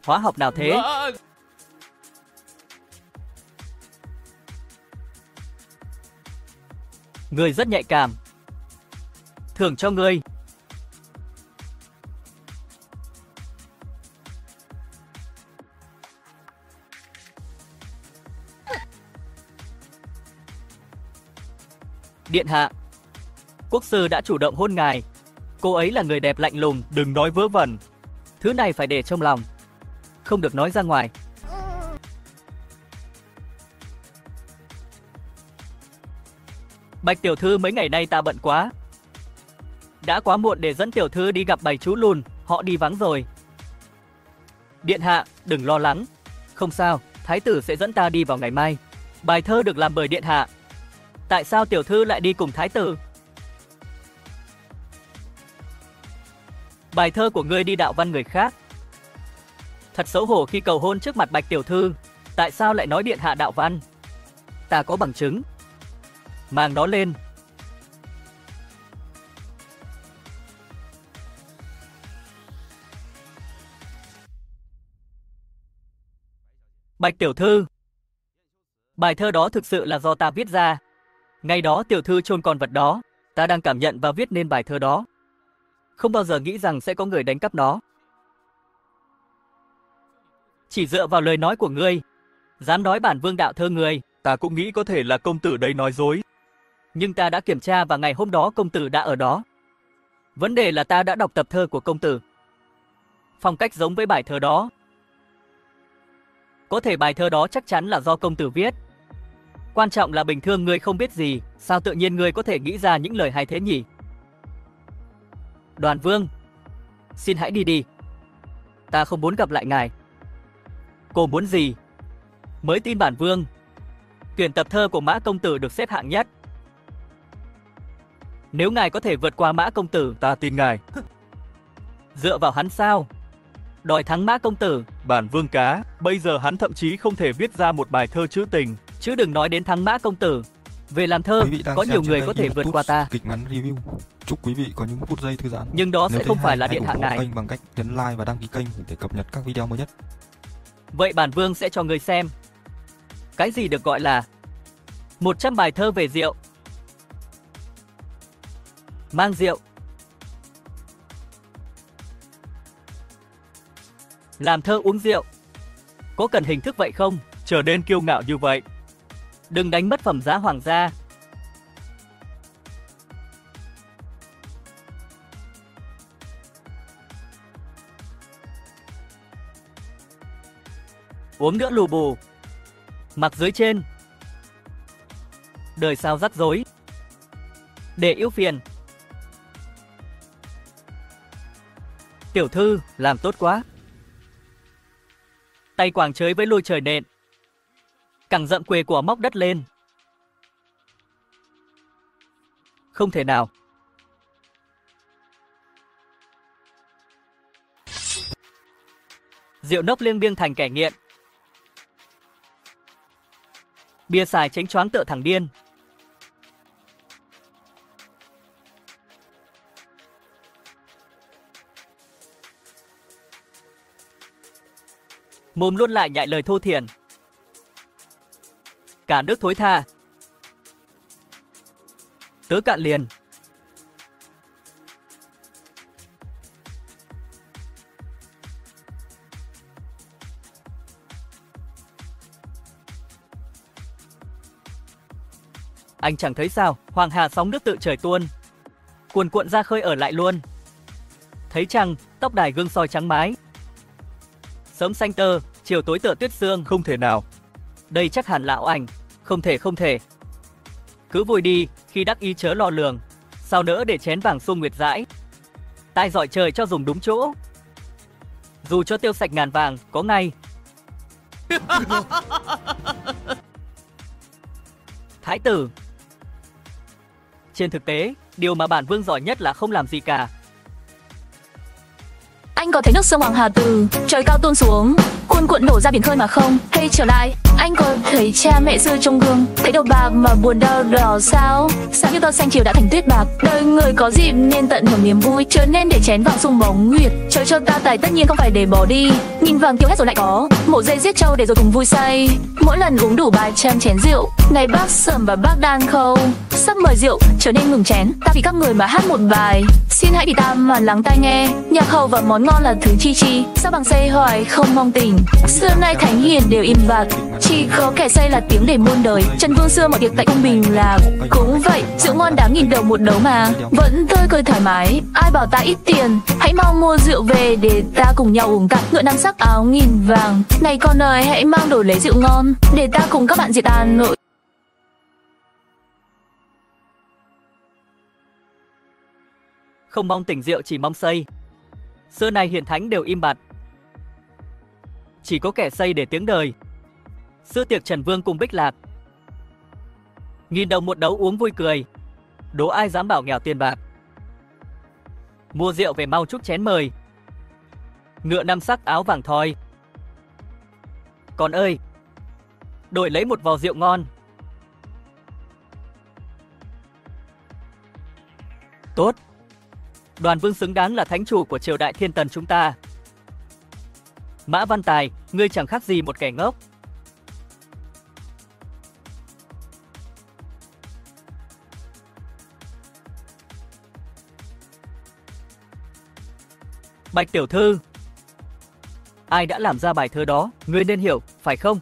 A: Hóa học nào thế? Ngươi rất nhạy cảm. Thưởng cho ngươi. Điện hạ, quốc sư đã chủ động hôn ngài. Cô ấy là người đẹp lạnh lùng.
B: Đừng nói vớ vẩn.
A: Thứ này phải để trong lòng, không được nói ra ngoài. Bạch tiểu thư, mấy ngày nay ta bận quá. Đã quá muộn để dẫn tiểu thư đi gặp bầy chú lùn, họ đi vắng rồi. Điện hạ, đừng lo lắng. Không sao, thái tử sẽ dẫn ta đi vào ngày mai. Bài thơ được làm bởi điện hạ. Tại sao tiểu thư lại đi cùng thái tử? Bài thơ của ngươi đi đạo văn người khác. Thật xấu hổ khi cầu hôn trước mặt bạch tiểu thư. Tại sao lại nói điện hạ đạo văn? Ta có bằng chứng. Mang nó lên. Bạch tiểu thư, bài thơ đó thực sự là do ta viết ra. Ngày đó tiểu thư chôn con vật đó, ta đang cảm nhận và viết nên bài thơ đó. Không bao giờ nghĩ rằng sẽ có người đánh cắp nó. Chỉ dựa vào lời nói của ngươi, dám nói bản vương đạo thơ ngươi.
B: Ta cũng nghĩ có thể là công tử đấy nói dối.
A: Nhưng ta đã kiểm tra và ngày hôm đó công tử đã ở đó. Vấn đề là ta đã đọc tập thơ của công tử. Phong cách giống với bài thơ đó. Có thể bài thơ đó chắc chắn là do công tử viết. Quan trọng là bình thường ngươi không biết gì, sao tự nhiên ngươi có thể nghĩ ra những lời hay thế nhỉ? Đoàn vương, xin hãy đi đi. Ta không muốn gặp lại ngài. Cô muốn gì? Mới tin bản vương. Tuyển tập thơ của Mã công tử được xếp hạng nhất. Nếu ngài có thể vượt qua Mã công tử,
B: Ta tin ngài.
A: dựa vào hắn sao? Đòi thắng Mã công tử,
B: Bản vương cá, bây giờ hắn thậm chí không thể viết ra một bài thơ trữ tình.
A: chứ đừng nói đến thắng Mã công tử. Về làm thơ,
C: Quý vị đang
A: có
C: xem
A: nhiều
C: trên
A: người
C: kênh
A: có thể
C: View
A: vượt
C: Food,
A: qua ta.
C: kịch ngắn review. Chúc quý vị có những phút giây thư giãn.
A: Nhưng đó
C: Nếu
A: sẽ
C: thấy
A: không phải
C: hay,
A: là
C: hãy
A: điện
C: ủng
A: hạ
C: hộ
A: ngài.
C: kênh bằng cách nhấn like và đăng ký kênh để cập nhật các video mới nhất.
A: Vậy bản vương sẽ cho người xem. Cái gì được gọi là 100 bài thơ về rượu. Mang rượu. Làm thơ uống rượu. Có cần hình thức vậy không?
B: Trở nên kiêu ngạo như vậy.
A: Đừng đánh mất phẩm giá hoàng gia. Uống nữa lù bù. Mặc dưới trên. Đời sao rắc rối. Để ưu phiền. Tiểu thư, làm tốt quá. Tay quàng chới với lôi trời nện. Cẳng rậm quê của móc đất lên. Không thể nào. Rượu nốc liêng biêng thành kẻ nghiện. Bia xài tránh choáng tựa thằng điên. Mồm luôn lại nhại lời thô thiển. Cả nước thối tha. Tớ cạn liền. Anh chẳng thấy sao, hoàng hà sóng nước tự trời tuôn. Cuồn cuộn ra khơi ở lại luôn. Thấy chăng, tóc đài gương soi trắng mái. Sớm xanh tơ, chiều tối tựa tuyết sương.
B: Không thể nào.
A: Đây chắc hẳn lão ảnh. Không thể, không thể. Cứ vui đi, khi đắc ý chớ lo lường. Sao nỡ để chén vàng xuông nguyệt dãi. Tai dọi trời cho dùng đúng chỗ. Dù cho tiêu sạch ngàn vàng, có ngay. Thái tử. Trên thực tế, điều mà bản vương giỏi nhất là không làm gì cả.
E: Anh có thấy nước sông Hoàng Hà từ trời cao tuôn xuống, cuồn cuộn đổ ra biển khơi mà không? Hay trở lại, anh có thấy cha mẹ xưa trong gương, thấy đầu bạc mà buồn đau đỏ sao? Sáng như tơ xanh chiều đã thành tuyết bạc, đời người có dịp nên tận hưởng niềm vui, chớ nên để chén vàng sung bóng nguyệt. Trời cho ta tài tất nhiên không phải để bỏ đi, nhìn vàng tiêu hết rồi lại có mổ dây giết trâu để rồi cùng vui say. Mỗi lần uống đủ 300 chén rượu, này bác Sẩm và bác Đan Khâu sắp mời rượu trở nên ngừng chén. Ta vì các người mà hát một bài, xin hãy vì ta mà lắng tai nghe. Nhạc hầu và món ngon là thứ chi chi, sao bằng say hoài không mong tình. Xưa nay thánh hiền đều im bặt, chỉ có kẻ say là tiếng để muôn đời. Trần Vương xưa mọi việc tại cung Bình là cũng vậy, rượu ngon đáng nghìn đồng một đấu mà vẫn tươi cười thoải mái. Ai bảo ta ít tiền, hãy mau mua rượu về để ta cùng nhau uống cạn. Ngựa năm sắc áo nghìn vàng, này con ơi hãy mang đổi lấy rượu ngon để ta cùng các bạn diệt Hà Nội.
A: Không mong tỉnh rượu chỉ mong say. Xưa nay hiền thánh đều im bặt, chỉ có kẻ say để tiếng đời. Xưa tiệc Trần Vương cùng Bích Lạc, nghìn đồng một đấu uống vui cười. Đố ai dám bảo nghèo tiền bạc. Mua rượu về mau chúc chén mời. Ngựa năm sắc áo vàng thoi. Con ơi, đổi lấy một vò rượu ngon. Tốt. Đoàn Vương xứng đáng là thánh chủ của triều đại Thiên Tần chúng ta. Mã Văn Tài, ngươi chẳng khác gì một kẻ ngốc. Bạch tiểu thư, ai đã làm ra bài thơ đó, ngươi nên hiểu, phải không?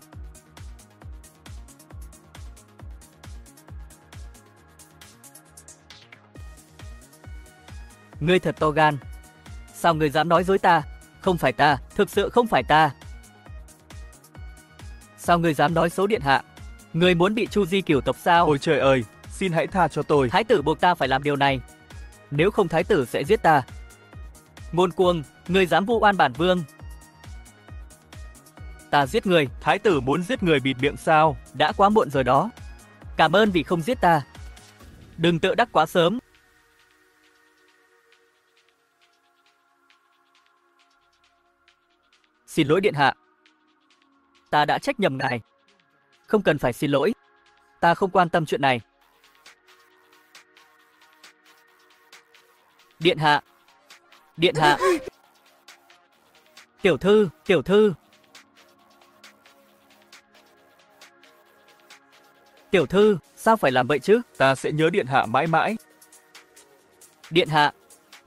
A: Ngươi thật to gan. Sao ngươi dám nói dối ta? Không phải ta, thực sự không phải ta. Sao ngươi dám nói xấu điện hạ? Ngươi muốn bị Chu Di cửu tộc sao?
B: Ôi trời ơi, xin hãy tha cho tôi.
A: Thái tử buộc ta phải làm điều này. Nếu không thái tử sẽ giết ta. Ngôn cuồng, ngươi dám vu oan bản vương. Ta giết người.
B: Thái tử muốn giết người bịt miệng sao?
A: Đã quá muộn rồi đó. Cảm ơn vì không giết ta. Đừng tự đắc quá sớm. Xin lỗi điện hạ. Ta đã trách nhầm ngài. Không cần phải xin lỗi. Ta không quan tâm chuyện này. Điện hạ. Điện hạ. Tiểu thư, tiểu thư. Tiểu thư, sao phải làm vậy chứ?
B: Ta sẽ nhớ điện hạ mãi mãi.
A: Điện hạ,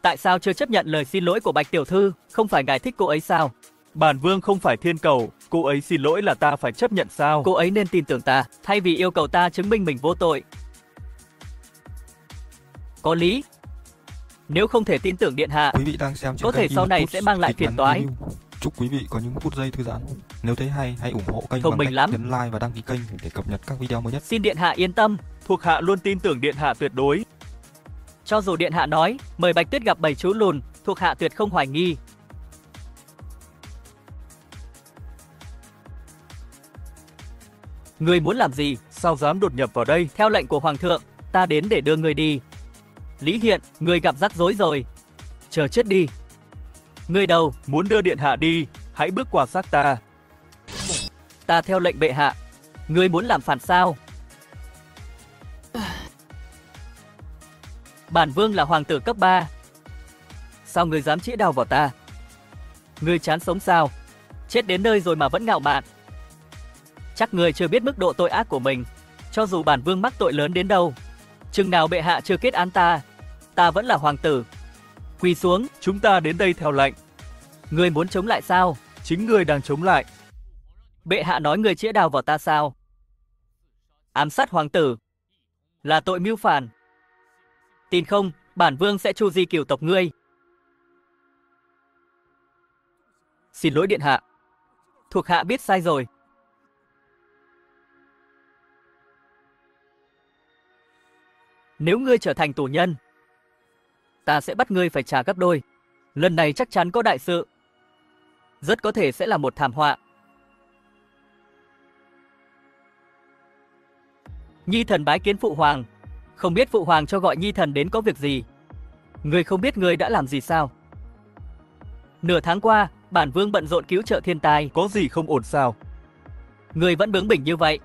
A: tại sao chưa chấp nhận lời xin lỗi của Bạch tiểu thư? Không phải ngài thích cô ấy sao?
B: Bản vương không phải thiên cầu, cô ấy xin lỗi là ta phải chấp nhận sao?
A: Cô ấy nên tin tưởng ta, thay vì yêu cầu ta chứng minh mình vô tội. Có lý. Nếu không thể tin tưởng điện hạ,
C: Quý vị đang xem
A: có thể sau này sẽ mang lại phiền toái.
C: Chúc quý vị có những phút giây thư giãn. Nếu thấy hay, hãy ủng hộ kênh
A: Thông
C: bằng
A: minh
C: cách
A: lắm.
C: nhấn like và đăng ký kênh để cập nhật các video mới nhất.
A: Xin điện hạ yên tâm.
B: Thuộc hạ luôn tin tưởng điện hạ tuyệt đối.
A: Cho dù điện hạ nói, mời Bạch Tuyết gặp bảy chú lùn, thuộc hạ tuyệt không hoài nghi. Ngươi muốn làm gì?
B: Sao dám đột nhập vào đây?
A: Theo lệnh của Hoàng thượng, ta đến để đưa ngươi đi. Lý Hiện, ngươi gặp rắc rối rồi. Chờ chết đi. Ngươi đâu?
B: Muốn đưa điện hạ đi, hãy bước qua xác ta.
A: Ta theo lệnh bệ hạ. Ngươi muốn làm phản sao? Bản vương là hoàng tử cấp 3. Sao ngươi dám chĩa đao vào ta? Ngươi chán sống sao? Chết đến nơi rồi mà vẫn ngạo mạn. Chắc ngươi chưa biết mức độ tội ác của mình. Cho dù bản vương mắc tội lớn đến đâu, chừng nào bệ hạ chưa kết án ta, ta vẫn là hoàng tử. Quỳ xuống.
B: Chúng ta đến đây theo lệnh.
A: Ngươi muốn chống lại sao?
B: Chính ngươi đang chống lại.
A: Bệ hạ nói ngươi chĩa đao vào ta sao? Ám sát hoàng tử là tội mưu phản. Tin không, bản vương sẽ tru di cửu tộc ngươi. Xin lỗi điện hạ. Thuộc hạ biết sai rồi. Nếu ngươi trở thành tù nhân, ta sẽ bắt ngươi phải trả gấp đôi. Lần này chắc chắn có đại sự. Rất có thể sẽ là một thảm họa. Nhi thần bái kiến phụ hoàng. Không biết phụ hoàng cho gọi Nhi thần đến có việc gì. Ngươi không biết ngươi đã làm gì sao? Nửa tháng qua, bản vương bận rộn cứu trợ thiên tai.
B: Có gì không ổn sao?
A: Ngươi vẫn bướng bỉnh như vậy.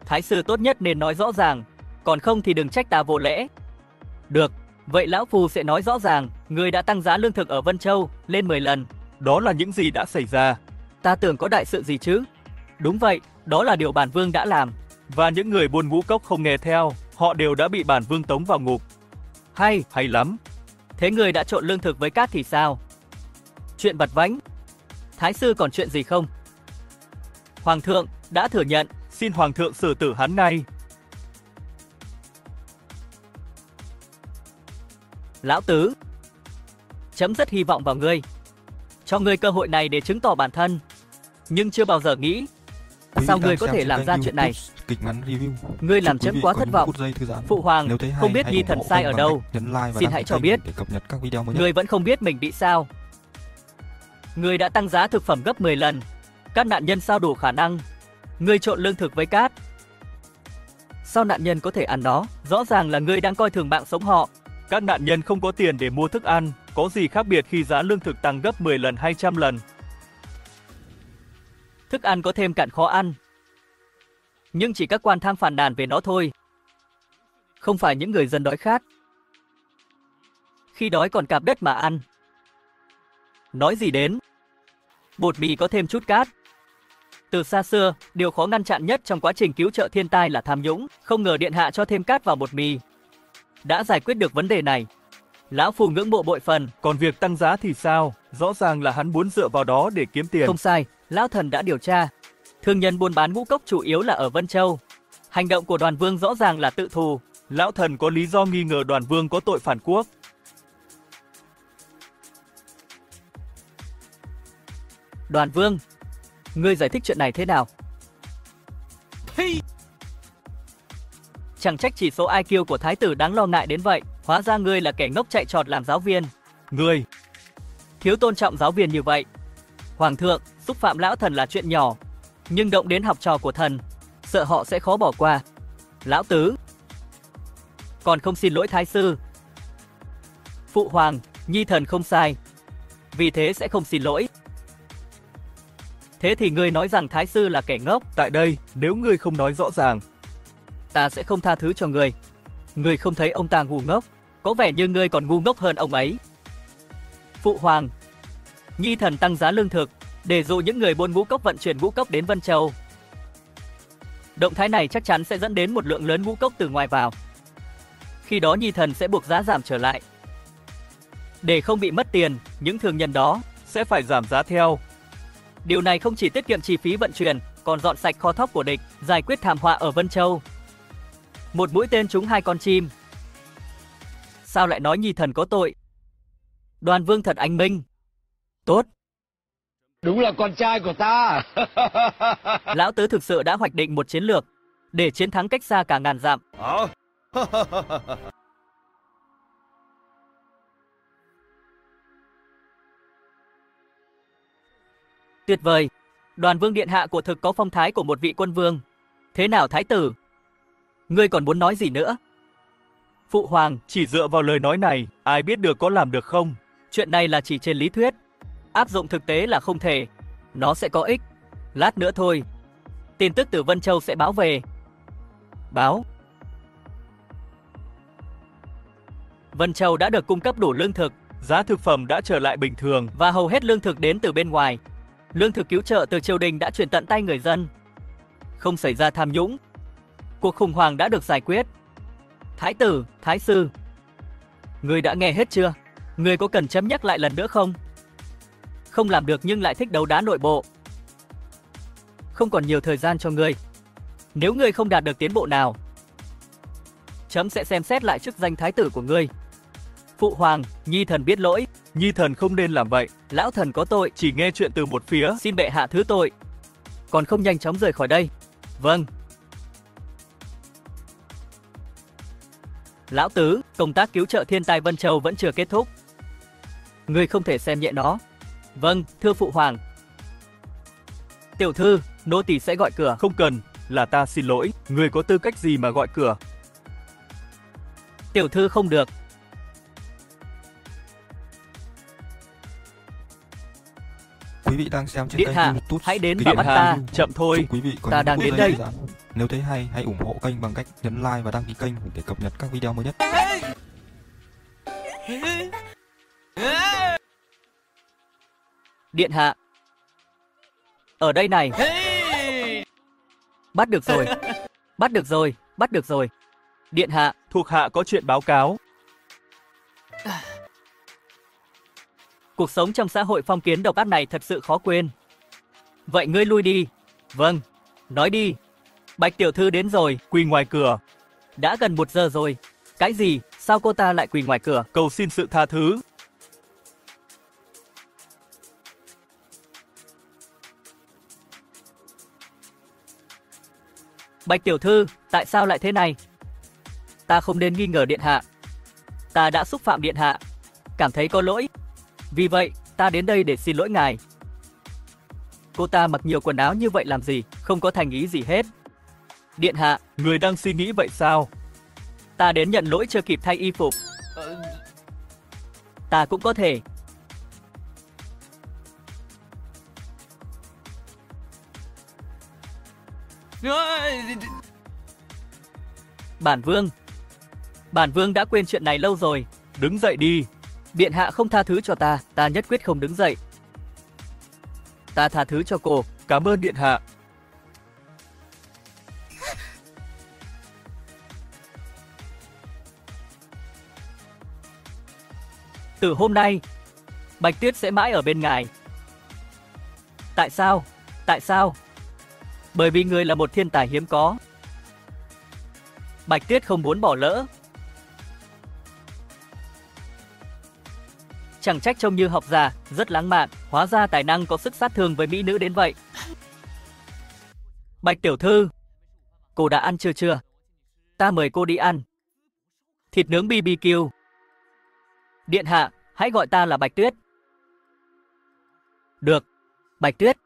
A: Thái sư tốt nhất nên nói rõ ràng, còn không thì đừng trách ta vô lễ. Được, vậy lão phu sẽ nói rõ ràng, ngươi đã tăng giá lương thực ở Vân Châu lên 10 lần.
B: Đó là những gì đã xảy ra.
A: Ta tưởng có đại sự gì chứ? Đúng vậy, đó là điều bản vương đã làm.
B: Và những người buôn ngũ cốc không nghe theo, họ đều đã bị bản vương tống vào ngục.
A: Hay
B: lắm.
A: Thế ngươi đã trộn lương thực với cát thì sao? Chuyện vặt vãnh. Thái sư còn chuyện gì không? Hoàng thượng đã thừa nhận.
B: Xin hoàng thượng xử tử hắn ngay.
A: Lão tứ, chấm rất hy vọng vào ngươi, cho ngươi cơ hội này để chứng tỏ bản thân, nhưng chưa bao giờ nghĩ sao ngươi có thể làm ra chuyện này.
C: Kịch ngắn review.
A: Ngươi làm chấm quá thất vọng. Phụ hoàng, không biết Nhi thần sai ở đâu. Xin hãy cho biết.
C: Để cập nhật các video mới nhất.
A: Ngươi vẫn không biết mình bị sao? Ngươi đã tăng giá thực phẩm gấp 10 lần. Các nạn nhân sao đủ khả năng? Ngươi trộn lương thực với cát. Sao nạn nhân có thể ăn nó? Rõ ràng là ngươi đang coi thường mạng sống họ.
B: Các nạn nhân không có tiền để mua thức ăn, có gì khác biệt khi giá lương thực tăng gấp 10 lần hay trăm lần?
A: Thức ăn có thêm cạn khó ăn, nhưng chỉ các quan tham phàn nàn về nó thôi. Không phải những người dân đói khát. Khi đói còn cạp đất mà ăn. Nói gì đến bột mì có thêm chút cát. Từ xa xưa, điều khó ngăn chặn nhất trong quá trình cứu trợ thiên tai là tham nhũng. Không ngờ điện hạ cho thêm cát vào bột mì đã giải quyết được vấn đề này. Lão phu ngưỡng mộ bội phần.
B: Còn việc tăng giá thì sao? Rõ ràng là hắn muốn dựa vào đó để kiếm tiền.
A: Không sai, lão thần đã điều tra. Thương nhân buôn bán ngũ cốc chủ yếu là ở Vân Châu. Hành động của đoàn vương rõ ràng là tự thù.
B: Lão thần có lý do nghi ngờ đoàn vương có tội phản quốc.
A: Đoàn vương, ngươi giải thích chuyện này thế nào? Chẳng trách chỉ số IQ của thái tử đáng lo ngại đến vậy. Hóa ra ngươi là kẻ ngốc chạy trọt làm giáo viên.
B: Ngươi
A: thiếu tôn trọng giáo viên như vậy. Hoàng thượng, xúc phạm lão thần là chuyện nhỏ, nhưng động đến học trò của thần, sợ họ sẽ khó bỏ qua. Lão tứ còn không xin lỗi thái sư. Phụ hoàng, Nhi thần không sai, vì thế sẽ không xin lỗi. Thế thì ngươi nói rằng thái sư là kẻ ngốc.
B: Tại đây, nếu ngươi không nói rõ ràng,
A: ta sẽ không tha thứ cho ngươi. Ngươi không thấy ông ta ngu ngốc, có vẻ như ngươi còn ngu ngốc hơn ông ấy. Phụ hoàng, Nhi thần tăng giá lương thực để dụ những người buôn ngũ cốc vận chuyển ngũ cốc đến Vân Châu. Động thái này chắc chắn sẽ dẫn đến một lượng lớn ngũ cốc từ ngoài vào. Khi đó Nhi thần sẽ buộc giá giảm trở lại. Để không bị mất tiền, những thương nhân đó
B: sẽ phải giảm giá theo.
A: Điều này không chỉ tiết kiệm chi phí vận chuyển, còn dọn sạch kho thóc của địch, giải quyết thảm họa ở Vân Châu. Một mũi tên trúng hai con chim. Sao lại nói Nhi thần có tội? Đoàn vương thật anh minh. Tốt.
D: Đúng là con trai của ta.
A: Lão tứ thực sự đã hoạch định một chiến lược để chiến thắng cách xa cả ngàn dặm. Tuyệt vời. Đoàn vương điện hạ của thực có phong thái của một vị quân vương. Thế nào thái tử? Ngươi còn muốn nói gì nữa? Phụ hoàng,
B: Chỉ dựa vào lời nói này, ai biết được có làm được không?
A: chuyện này là chỉ trên lý thuyết. Áp dụng thực tế là không thể. Nó sẽ có ích. Lát nữa thôi. Tin tức từ Vân Châu sẽ báo về. Báo. Vân Châu đã được cung cấp đủ lương thực
B: Giá thực phẩm đã trở lại bình thường.
A: và hầu hết lương thực đến từ bên ngoài. Lương thực cứu trợ từ triều đình đã chuyển tận tay người dân. Không xảy ra tham nhũng. Cuộc khủng hoảng đã được giải quyết. Thái tử, thái sư. Ngươi đã nghe hết chưa? Ngươi có cần chấm nhắc lại lần nữa không? Không làm được nhưng lại thích đấu đá nội bộ. Không còn nhiều thời gian cho ngươi. Nếu ngươi không đạt được tiến bộ nào, chấm sẽ xem xét lại chức danh thái tử của ngươi. Phụ hoàng, nhi thần biết lỗi.
B: Nhi thần không nên làm vậy,
A: Lão thần có tội.
B: chỉ nghe chuyện từ một phía.
A: Xin bệ hạ thứ tội. Còn không nhanh chóng rời khỏi đây. Vâng. Lão tứ, công tác cứu trợ thiên tai Vân Châu vẫn chưa kết thúc. Ngươi không thể xem nhẹ nó. Vâng, thưa phụ hoàng. Tiểu thư, nô tỳ sẽ gọi cửa.
B: Không cần, là ta xin lỗi. Người có tư cách gì mà gọi cửa?
A: Tiểu thư không được.
C: Quý vị đang xem trên
A: Điện
C: kênh
A: hạ,
C: YouTube
A: hãy đến
C: Kịch
A: và
C: Bản
A: bắt ta.
C: Review.
B: Chậm thôi.
C: Chúc quý vị có
A: Ta
C: những
A: đang
C: phút
A: đến
C: giây
A: đây.
C: thư giãn. Nếu thấy hay, hãy ủng hộ kênh bằng cách nhấn like và đăng ký kênh để cập nhật các video mới nhất.
A: Điện hạ. Ở đây này. Bắt được rồi. Bắt được rồi, bắt được rồi. Điện hạ.
B: Thuộc hạ có chuyện báo cáo.
A: Cuộc sống trong xã hội phong kiến độc ác này thật sự khó quên. Vậy ngươi lui đi. Vâng. Nói đi. Bạch tiểu thư đến rồi.
B: Quỳ ngoài cửa,
A: Đã gần 1 giờ rồi. Cái gì? Sao cô ta lại quỳ ngoài cửa?
B: cầu xin sự tha thứ.
A: Bạch tiểu thư, tại sao lại thế này? Ta không nên nghi ngờ điện hạ. Ta đã xúc phạm điện hạ. Cảm thấy có lỗi. Vì vậy, ta đến đây để xin lỗi ngài. Cô ta mặc nhiều quần áo như vậy làm gì? Không có thành ý gì hết. Điện hạ,
B: Người đang suy nghĩ vậy sao?
A: ta đến nhận lỗi chưa kịp thay y phục. Ta cũng có thể. Bản vương đã quên chuyện này lâu rồi.
B: Đứng dậy đi.
A: Điện hạ không tha thứ cho ta nhất quyết không đứng dậy. Ta tha thứ cho cô.
B: Cảm ơn điện hạ.
A: Từ hôm nay, Bạch Tuyết sẽ mãi ở bên ngài. Tại sao? Tại sao? Bởi vì người là một thiên tài hiếm có. Bạch Tuyết không muốn bỏ lỡ. Chẳng trách trông như học già, rất lãng mạn, hóa ra tài năng có sức sát thương với mỹ nữ đến vậy. Bạch tiểu thư, cô đã ăn chưa? Ta mời cô đi ăn. Thịt nướng BBQ. Điện hạ, hãy gọi ta là Bạch Tuyết. Được, Bạch Tuyết.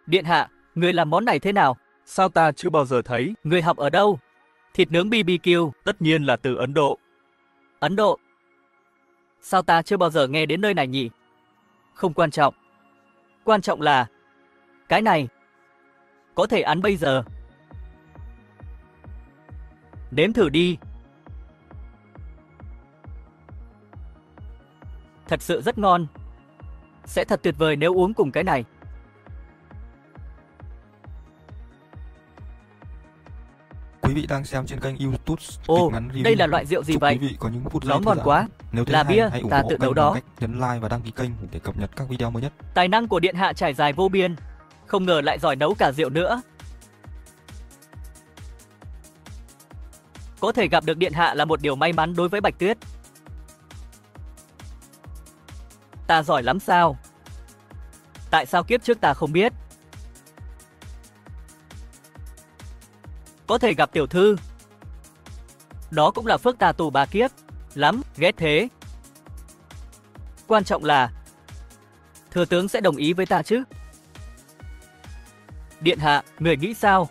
A: Điện hạ, người làm món này thế nào?
B: Sao ta chưa bao giờ thấy?
A: Người học ở đâu? Thịt nướng BBQ.
B: Tất nhiên là từ Ấn Độ.
A: Ấn Độ. Sao ta chưa bao giờ nghe đến nơi này nhỉ? Không quan trọng. Quan trọng là cái này có thể ăn bây giờ. Nếm thử đi. Thật sự rất ngon. Sẽ thật tuyệt vời nếu uống cùng cái này.
C: Quý vị đang xem trên kênh YouTube
A: Ồ,
C: Kịch Ngắn Review.
A: đây là loại rượu gì
C: Chúc
A: vậy?
C: quý vị có những phút giây
A: Nó
C: thư
A: ngon
C: giãn.
A: quá.
C: Nếu thấy
A: Là
C: hay,
A: bia,
C: hãy ủng
A: ta
C: hộ
A: tự
C: kênh
A: nấu
C: bằng
A: đó.
C: cách nhấn like và đăng ký kênh để cập nhật các video mới nhất.
A: Tài năng của điện hạ trải dài vô biên. Không ngờ lại giỏi nấu cả rượu nữa. Có thể gặp được điện hạ là một điều may mắn đối với Bạch Tuyết. Ta giỏi lắm sao? Tại sao kiếp trước ta không biết? Có thể gặp tiểu thư. Đó cũng là phước ta tù bà kiếp. Lắm, ghét thế. Quan trọng là thừa tướng sẽ đồng ý với ta chứ? Điện hạ, người nghĩ sao?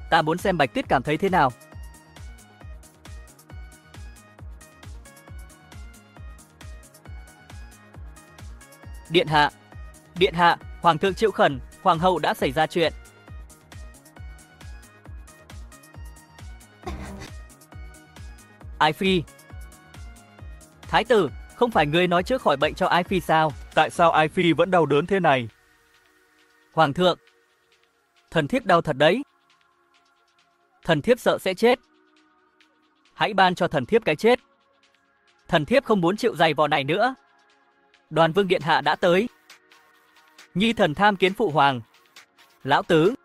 A: Ta muốn xem Bạch Tuyết cảm thấy thế nào. Điện hạ, hoàng thượng triệu khẩn, hoàng hậu đã xảy ra chuyện. Ái Phi. Thái tử, không phải ngươi nói trước khỏi bệnh cho Ái Phi sao?
B: Tại sao Ái Phi vẫn đau đớn thế này?
A: Hoàng thượng, thần thiếp đau thật đấy. Thần thiếp sợ sẽ chết. Hãy ban cho thần thiếp cái chết. Thần thiếp không muốn chịu giày vò này nữa. Đoàn Vương điện hạ đã tới. Nhi thần tham kiến phụ hoàng. Lão tứ,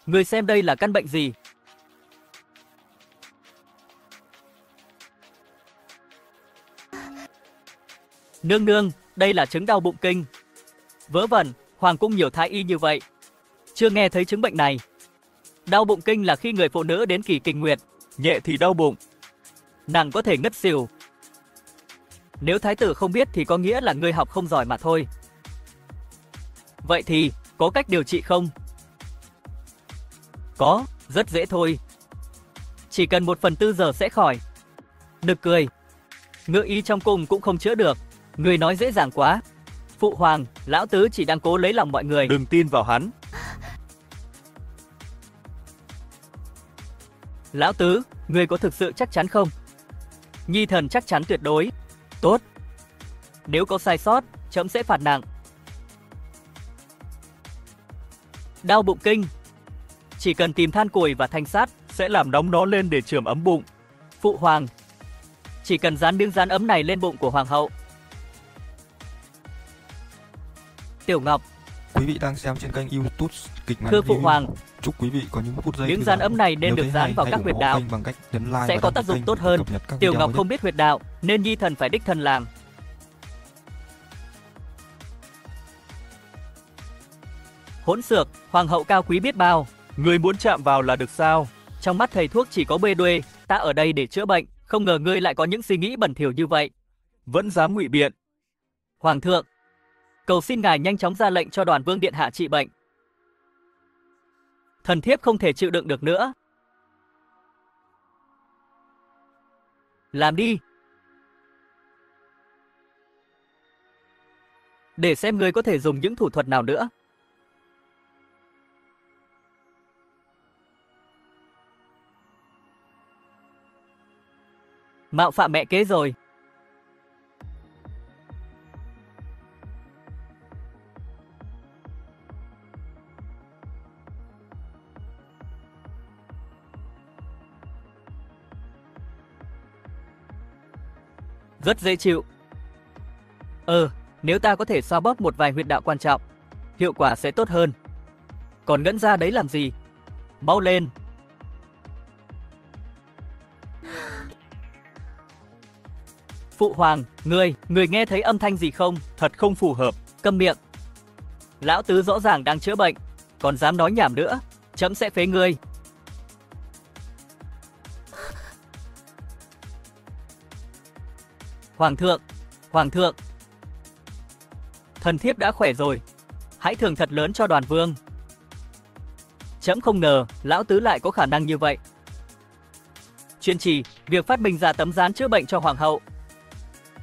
A: người xem đây là căn bệnh gì? Nương nương, đây là chứng đau bụng kinh. Vớ vẩn, hoàng cung nhiều thái y như vậy, chưa nghe thấy chứng bệnh này. Đau bụng kinh là khi người phụ nữ đến kỳ kinh nguyệt,
B: Nhẹ thì đau bụng,
A: nàng có thể ngất xỉu. Nếu thái tử không biết thì có nghĩa là ngươi học không giỏi mà thôi. Vậy thì, có cách điều trị không? Có, rất dễ thôi. Chỉ cần 1/4 giờ sẽ khỏi. Nực cười. Ngự y trong cung cũng không chữa được. Người nói dễ dàng quá. Phụ hoàng, lão tứ chỉ đang cố lấy lòng mọi người.
B: đừng tin vào hắn.
A: Lão tứ, người có thực sự chắc chắn không? Nhi thần chắc chắn tuyệt đối. Tốt. Nếu có sai sót, trẫm sẽ phạt nặng. Đau bụng kinh, chỉ cần tìm than củi và thanh sắt,
B: Sẽ làm nóng nó lên để chườm ấm bụng.
A: phụ hoàng, chỉ cần dán miếng dán ấm này lên bụng của hoàng hậu. Tiểu Ngọc,
C: Quý vị đang xem trên kênh YouTube Kịch Ngắn
A: thưa phụ
C: Review.
A: hoàng,
C: Chúc quý vị có những phút giây
A: miếng
C: thư
A: dán
C: giãn.
A: ấm này nên
C: Nếu
A: được
C: thấy
A: dán
C: hay,
A: vào
C: hãy
A: các
C: ủng
A: huyệt
C: hộ
A: đạo,
C: kênh bằng cách nhấn like
A: sẽ
C: và
A: có
C: đăng
A: tác
C: ký
A: dụng
C: kênh
A: tốt
C: để
A: hơn.
C: cập nhật các
A: Tiểu
C: video
A: Ngọc
C: mới
A: không
C: nhất.
A: biết huyệt đạo, nên Nhi thần phải đích thân làm. Hỗn xược, hoàng hậu cao quý biết bao.
B: Người muốn chạm vào là được sao?
A: Trong mắt thầy thuốc chỉ có bê đuê, ta ở đây để chữa bệnh, không ngờ ngươi lại có những suy nghĩ bẩn thỉu như vậy.
B: Vẫn dám ngụy biện.
A: Hoàng thượng, cầu xin ngài nhanh chóng ra lệnh cho Đoàn Vương điện hạ trị bệnh. Thần thiếp không thể chịu đựng được nữa. Làm đi. Để xem ngươi có thể dùng những thủ thuật nào nữa. Mạo phạm mẹ kế rồi. Rất dễ chịu. Nếu ta có thể xoa bóp một vài huyệt đạo quan trọng, hiệu quả sẽ tốt hơn. Còn ngẩn ra đấy làm gì? Mau lên. Phụ hoàng, người nghe thấy âm thanh gì không?
B: Thật không phù hợp.
A: Câm miệng. Lão tứ rõ ràng đang chữa bệnh, còn dám nói nhảm nữa, trẫm sẽ phế ngươi. Hoàng thượng, thần thiếp đã khỏe rồi, hãy thưởng thật lớn cho Đoàn Vương. Trẫm không ngờ lão tứ lại có khả năng như vậy. Chuyên chỉ việc phát minh ra tấm dán chữa bệnh cho hoàng hậu.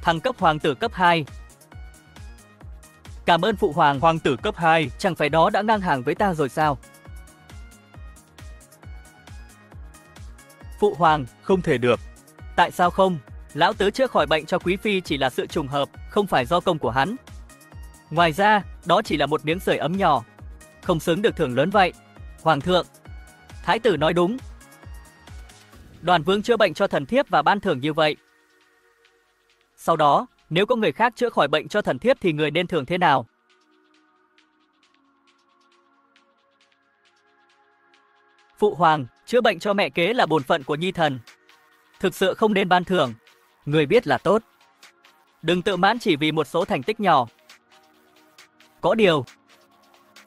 A: Thăng cấp hoàng tử cấp 2. Cảm ơn phụ hoàng.
B: Hoàng tử cấp 2.
A: Chẳng phải đó đã ngang hàng với ta rồi sao? Phụ hoàng,
B: Không thể được.
A: tại sao không? Lão tứ chữa khỏi bệnh cho quý phi chỉ là sự trùng hợp, không phải do công của hắn. Ngoài ra, đó chỉ là một miếng sưởi ấm nhỏ, không xứng được thưởng lớn vậy. Hoàng thượng, thái tử nói đúng. Đoàn Vương chữa bệnh cho thần thiếp và ban thưởng như vậy. Sau đó, nếu có người khác chữa khỏi bệnh cho thần thiếp thì người nên thưởng thế nào? Phụ hoàng, chữa bệnh cho mẹ kế là bổn phận của nhi thần. Thực sự không nên ban thưởng. Người biết là tốt. Đừng tự mãn chỉ vì một số thành tích nhỏ. Có điều,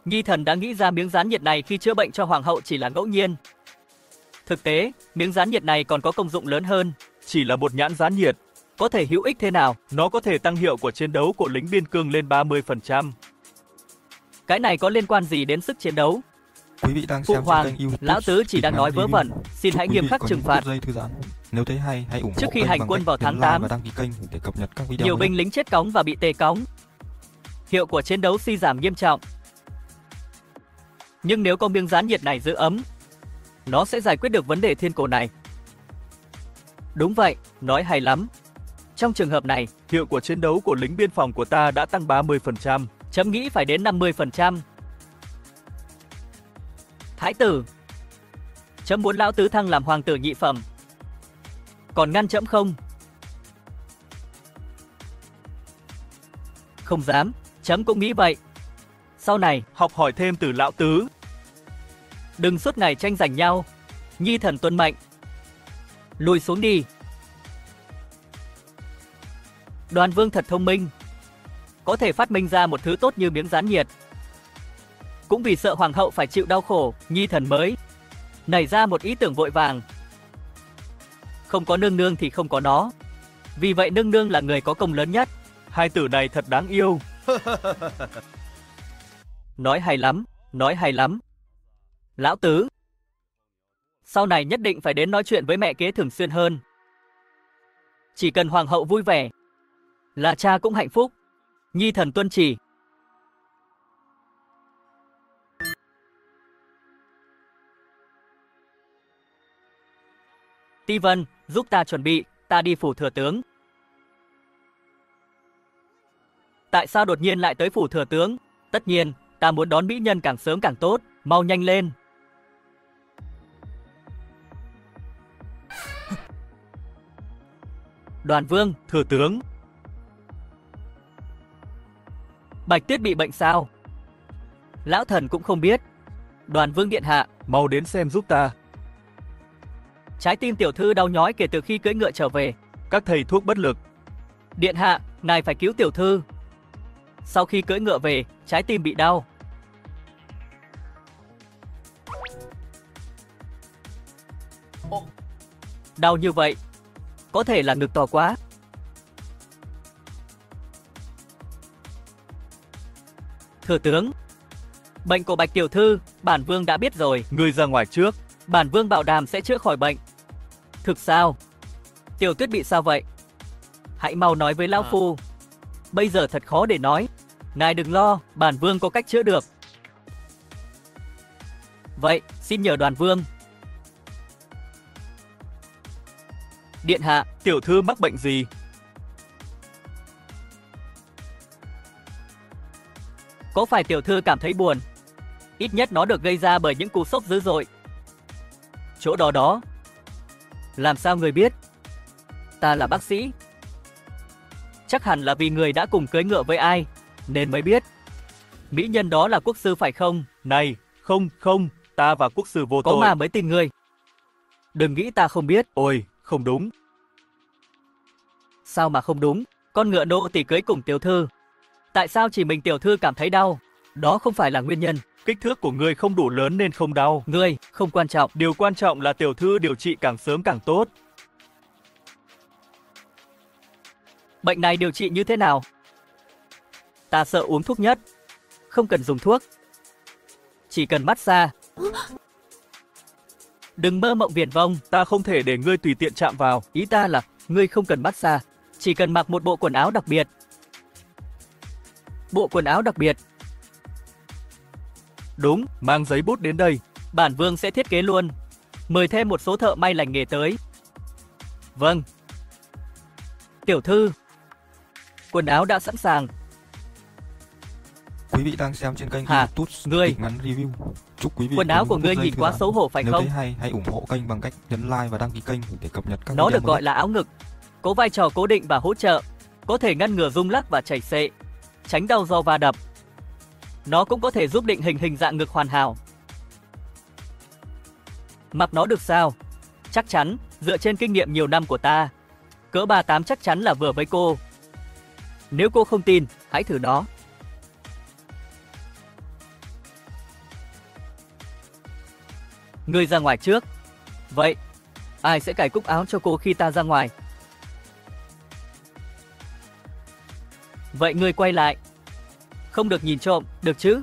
A: nhi thần đã nghĩ ra miếng dán nhiệt này khi chữa bệnh cho hoàng hậu chỉ là ngẫu nhiên. Thực tế, miếng dán nhiệt này còn có công dụng lớn hơn.
B: Chỉ là một nhãn dán nhiệt.
A: Có thể hữu ích thế nào?
B: Nó có thể tăng hiệu của chiến đấu của lính biên cương lên 30%.
A: Cái này có liên quan gì đến sức chiến đấu?
C: Quý vị đang
A: Phụ
C: xem
A: hoàng,
C: trên kênh YouTube
A: lão tứ chỉ
C: Kịch
A: đang
C: ngắn
A: nói vớ
C: review.
A: vẩn, xin
C: Chúc
A: hãy
C: quý
A: nghiêm
C: vị
A: khắc
C: có
A: trừng
C: những
A: phạt.
C: phút giây thư giãn. Nếu thấy hay, hãy ủng hộ
A: Trước khi
C: kênh
A: hành
C: bằng
A: quân
C: cách
A: vào
C: nhấn
A: tháng
C: like
A: 8,
C: và đăng ký kênh để cập nhật các video
A: nhiều
C: mới
A: binh
C: nhất.
A: lính chết cóng và bị tê cóng. Hiệu quả chiến đấu suy giảm nghiêm trọng. Nhưng nếu có miếng dán nhiệt này giữ ấm, nó sẽ giải quyết được vấn đề thiên cổ này. Đúng vậy, nói hay lắm. Trong trường hợp này,
B: Hiệu quả chiến đấu của lính biên phòng của ta đã tăng 30%.
A: chấm nghĩ phải đến 50%. Thái tử, chấm muốn lão tứ thăng làm hoàng tử nhị phẩm. Còn ngăn chấm không? Không dám, chấm cũng nghĩ vậy. Sau này,
B: Học hỏi thêm từ lão tứ.
A: đừng suốt ngày tranh giành nhau. Nhi thần tuân mệnh. Lùi xuống đi. Đoàn Vương thật thông minh. Có thể phát minh ra một thứ tốt như miếng dán nhiệt. Cũng vì sợ hoàng hậu phải chịu đau khổ, Nhi thần mới nảy ra một ý tưởng vội vàng. Không có nương nương thì không có nó. Vì vậy nương nương là người có công lớn nhất.
B: Hai tử này thật đáng yêu.
A: Nói hay lắm, nói hay lắm. Lão tứ, sau này nhất định phải đến nói chuyện với mẹ kế thường xuyên hơn. Chỉ cần hoàng hậu vui vẻ là cha cũng hạnh phúc. Nhi thần tuân chỉ. Ti Vân, giúp ta chuẩn bị, ta đi phủ thừa tướng. Tại sao đột nhiên lại tới phủ thừa tướng? Tất nhiên, ta muốn đón mỹ nhân càng sớm càng tốt, mau nhanh lên. Đoàn Vương,
B: Thừa tướng,
A: Bạch Tuyết bị bệnh sao? Lão thần cũng không biết. Đoàn Vương điện hạ,
B: mau đến xem giúp ta.
A: trái tim tiểu thư đau nhói kể từ khi cưỡi ngựa trở về.
B: Các thầy thuốc bất lực.
A: Điện hạ, ngài phải cứu tiểu thư. Sau khi cưỡi ngựa về, trái tim bị đau. Đau như vậy, có thể là ngực to quá. Thừa tướng, bệnh của Bạch tiểu thư, bản vương đã biết rồi.
B: Ngươi ra ngoài trước.
A: Bản vương bảo đảm sẽ chữa khỏi bệnh. Thực sao? Tiểu Tuyết bị sao vậy? Hãy mau nói với lão phu. Bây giờ thật khó để nói. Ngài đừng lo, bản vương có cách chữa được. Vậy, xin nhờ Đoàn Vương. Điện hạ,
B: Tiểu thư mắc bệnh gì?
A: có phải tiểu thư cảm thấy buồn? Ít nhất nó được gây ra bởi những cú sốc dữ dội. Chỗ đó đó. Làm sao người biết? Ta là bác sĩ. Chắc hẳn là vì người đã cùng cưỡi ngựa với ai, nên mới biết. Mỹ nhân đó là quốc sư phải không?
B: Này, không, ta và quốc sư vô
A: Có
B: tội.
A: mà mới tin ngươi. Đừng nghĩ ta không biết.
B: Ôi, không đúng.
A: Sao mà không đúng? Con ngựa nô tỳ cưới cùng tiểu thư. Tại sao chỉ mình tiểu thư cảm thấy đau? Đó không phải là nguyên nhân.
B: Kích thước của ngươi không đủ lớn nên không đau.
A: Ngươi, không quan trọng.
B: Điều quan trọng là tiểu thư điều trị càng sớm càng tốt.
A: Bệnh này điều trị như thế nào? Ta sợ uống thuốc nhất. Không cần dùng thuốc. Chỉ cần massage. Đừng mơ mộng viển vông.
B: Ta không thể để ngươi tùy tiện chạm vào.
A: Ý ta là, ngươi không cần massage. Chỉ cần mặc một bộ quần áo đặc biệt. Bộ quần áo đặc biệt.
B: Đúng, mang giấy bút đến đây.
A: Bản vương sẽ thiết kế luôn. Mời thêm một số thợ may lành nghề tới. Vâng. Tiểu thư, quần áo đã sẵn sàng.
C: Quý vị đang xem trên kênh
A: Hả?
C: YouTube
A: Ngươi?
C: Kịch ngắn review. Chúc quý vị
A: Quần
C: có
A: áo
C: những
A: của
C: phút
A: ngươi
C: giây
A: nhìn
C: thư
A: quá
C: giãn.
A: xấu hổ phải
C: Nếu
A: không?
C: thấy hay, hãy ủng hộ kênh bằng cách nhấn like và đăng ký kênh để cập nhật các
A: Nó
C: video
A: được
C: mới
A: gọi là áo ngực. Có vai trò cố định và hỗ trợ. Có thể ngăn ngừa rung lắc và chảy xệ. Tránh đau do va đập. Nó cũng có thể giúp định hình dạng ngực hoàn hảo. Mặc nó được sao? Chắc chắn, dựa trên kinh nghiệm nhiều năm của ta. Cỡ 38 chắc chắn là vừa với cô. Nếu cô không tin, hãy thử nó. Ngươi ra ngoài trước. Vậy, ai sẽ cài cúc áo cho cô khi ta ra ngoài? Vậy ngươi quay lại. Không được nhìn trộm, được chứ?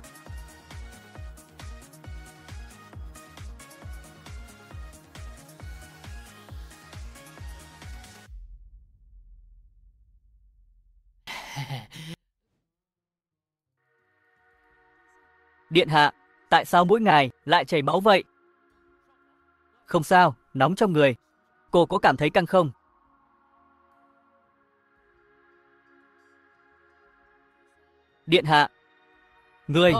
A: Điện hạ, tại sao mỗi ngày lại chảy máu vậy? Không sao, nóng trong người. Cô có cảm thấy căng không? Điện hạ. Ngươi.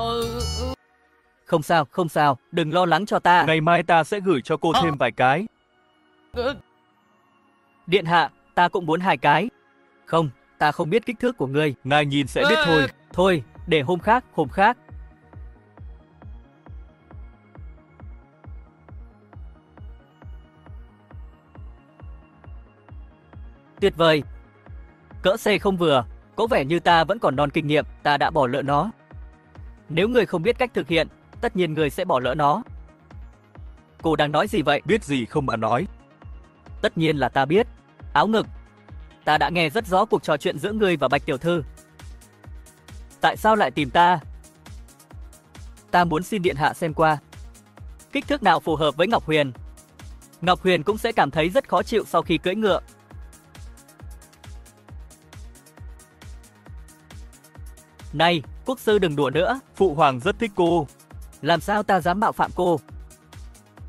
A: Không sao, không sao, đừng lo lắng cho ta.
B: Ngày mai ta sẽ gửi cho cô thêm vài cái.
A: Điện hạ, ta cũng muốn 2 cái. Không, ta không biết kích thước của ngươi.
B: Ngài nhìn sẽ biết thôi.
A: Thôi, để hôm khác, hôm khác. Tuyệt vời. Cỡ C không vừa, có vẻ như ta vẫn còn non kinh nghiệm, ta đã bỏ lỡ nó. Nếu người không biết cách thực hiện, tất nhiên người sẽ bỏ lỡ nó. Cô đang nói gì vậy?
B: Biết gì không mà nói.
A: Tất nhiên là ta biết. Áo ngực. Ta đã nghe rất rõ cuộc trò chuyện giữa ngươi và Bạch tiểu thư. Tại sao lại tìm ta? Ta muốn xin điện hạ xem qua. Kích thước nào phù hợp với Ngọc Huyền? Ngọc Huyền cũng sẽ cảm thấy rất khó chịu sau khi cưỡi ngựa. Này, quốc sư đừng đùa nữa.
B: Phụ hoàng rất thích cô.
A: Làm sao ta dám mạo phạm cô?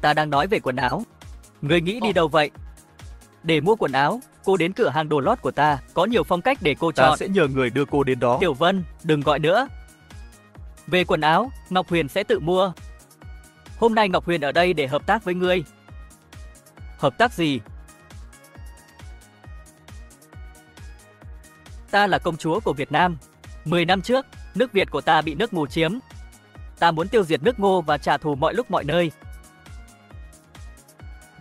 A: Ta đang nói về quần áo. Người nghĩ đi đâu vậy? Để mua quần áo, cô đến cửa hàng đồ lót của ta. Có nhiều phong cách để cô chọn.
B: Ta sẽ nhờ người đưa cô đến đó.
A: Tiểu Vân, đừng gọi nữa. Về quần áo, Ngọc Huyền sẽ tự mua. Hôm nay Ngọc Huyền ở đây để hợp tác với ngươi. Hợp tác gì? Ta là công chúa của Việt Nam. 10 năm trước, nước Việt của ta bị nước Ngô chiếm. Ta muốn tiêu diệt nước Ngô và trả thù mọi lúc mọi nơi.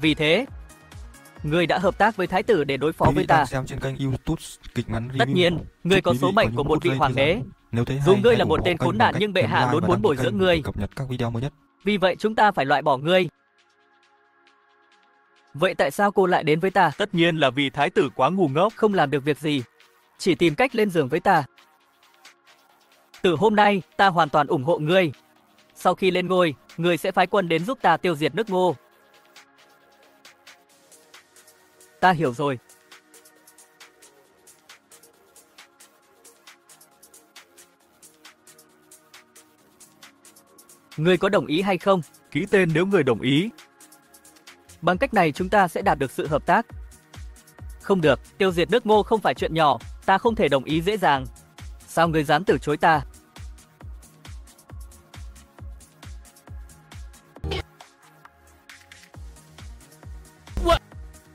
A: Vì thế, ngươi đã hợp tác với thái tử để đối phó với ta.
C: Xem trên kênh YouTube kịch ngắn review.
A: Tất nhiên, ngươi có số mệnh của một vị hoàng đế. Dù ngươi là một tên khốn nạn nhưng bệ hạ luôn muốn bồi dưỡng ngươi.
C: Cập nhật các video mới nhất.
A: Vì vậy chúng ta phải loại bỏ ngươi. Vậy tại sao cô lại đến với ta?
B: Tất nhiên là vì thái tử quá ngu ngốc.
A: Không làm được việc gì, chỉ tìm cách lên giường với ta. Từ hôm nay, ta hoàn toàn ủng hộ ngươi. Sau khi lên ngôi, ngươi sẽ phái quân đến giúp ta tiêu diệt nước Ngô. Ta hiểu rồi. Ngươi có đồng ý hay không?
B: Ký tên nếu người đồng ý.
A: Bằng cách này chúng ta sẽ đạt được sự hợp tác. Không được, tiêu diệt nước Ngô không phải chuyện nhỏ, ta không thể đồng ý dễ dàng. Sao ngươi dám từ chối ta?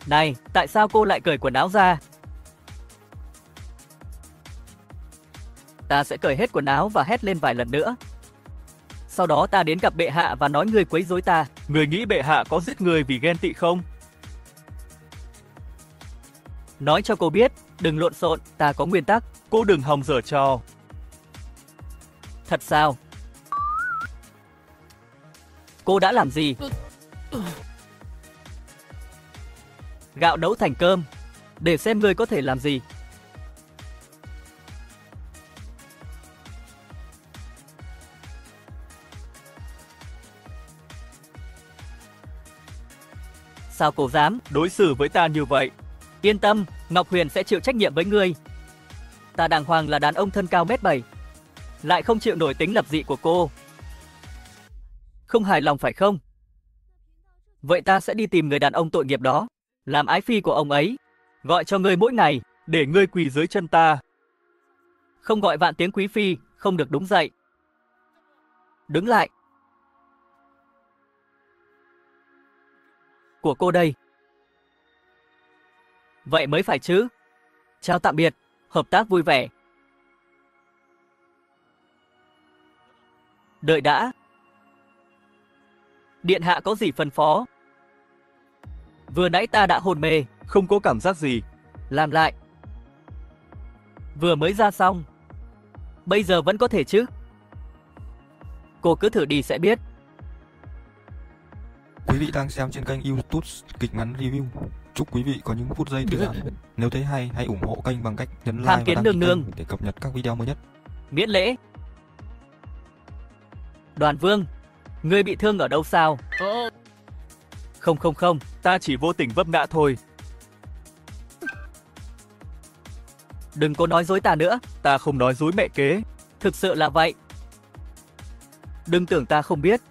A: Này, tại sao cô lại cởi quần áo ra? Ta sẽ cởi hết quần áo và hét lên vài lần nữa. Sau đó ta đến gặp bệ hạ và nói ngươi quấy rối ta.
B: Người nghĩ bệ hạ có giết người vì ghen tị không?
A: Nói cho cô biết, đừng lộn xộn, ta có nguyên tắc.
B: Cô đừng hòng giở trò.
A: Thật sao? Cô đã làm gì? Gạo nấu thành cơm. Để xem ngươi có thể làm gì. Sao cô dám
B: đối xử với ta như vậy?
A: Yên tâm, Ngọc Huyền sẽ chịu trách nhiệm với ngươi. Ta đàng hoàng là đàn ông thân cao 1m7, lại không chịu nổi tính lập dị của cô. Không hài lòng phải không? Vậy ta sẽ đi tìm người đàn ông tội nghiệp đó, làm ái phi của ông ấy, gọi cho ngươi mỗi ngày,
B: để ngươi quỳ dưới chân ta.
A: Không gọi vạn tiếng quý phi, không được đứng dậy. Đứng lại. Của cô đây. Vậy mới phải chứ. Chào tạm biệt, hợp tác vui vẻ. Đợi đã. Điện hạ có gì phân phó? Vừa nãy ta đã hôn mê.
B: Không có cảm giác gì.
A: Làm lại. Vừa mới ra xong. Bây giờ vẫn có thể chứ? Cô cứ thử đi sẽ biết.
C: Quý vị đang xem trên kênh YouTube kịch ngắn review. Chúc quý vị có những phút giây thư giãn. Nếu thấy hay, hãy ủng hộ kênh bằng cách nhấn like
A: Tham
C: và
A: kiến
C: đăng ký
A: nương nương.
C: kênh để cập nhật các video mới nhất.
A: Miễn lễ. Đoàn Vương, ngươi bị thương ở đâu sao? Không,
B: Ta chỉ vô tình vấp ngã thôi.
A: đừng có nói dối ta nữa,
B: Ta không nói dối mẹ kế.
A: thực sự là vậy. Đừng tưởng ta không biết.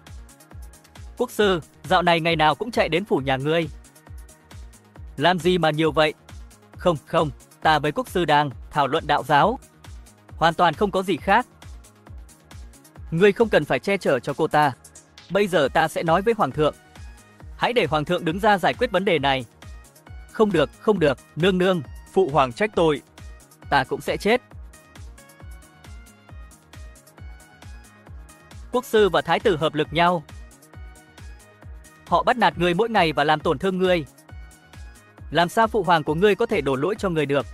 A: Quốc sư, dạo này ngày nào cũng chạy đến phủ nhà ngươi. Làm gì mà nhiều vậy? Không, ta với quốc sư đang thảo luận đạo giáo. Hoàn toàn không có gì khác. Ngươi không cần phải che chở cho cô ta. Bây giờ ta sẽ nói với hoàng thượng. Hãy để hoàng thượng đứng ra giải quyết vấn đề này. Không được, nương nương,
B: Phụ hoàng trách tội.
A: ta cũng sẽ chết. Quốc sư và thái tử hợp lực nhau. Họ bắt nạt ngươi mỗi ngày và làm tổn thương ngươi. Làm sao phụ hoàng của ngươi có thể đổ lỗi cho ngươi được?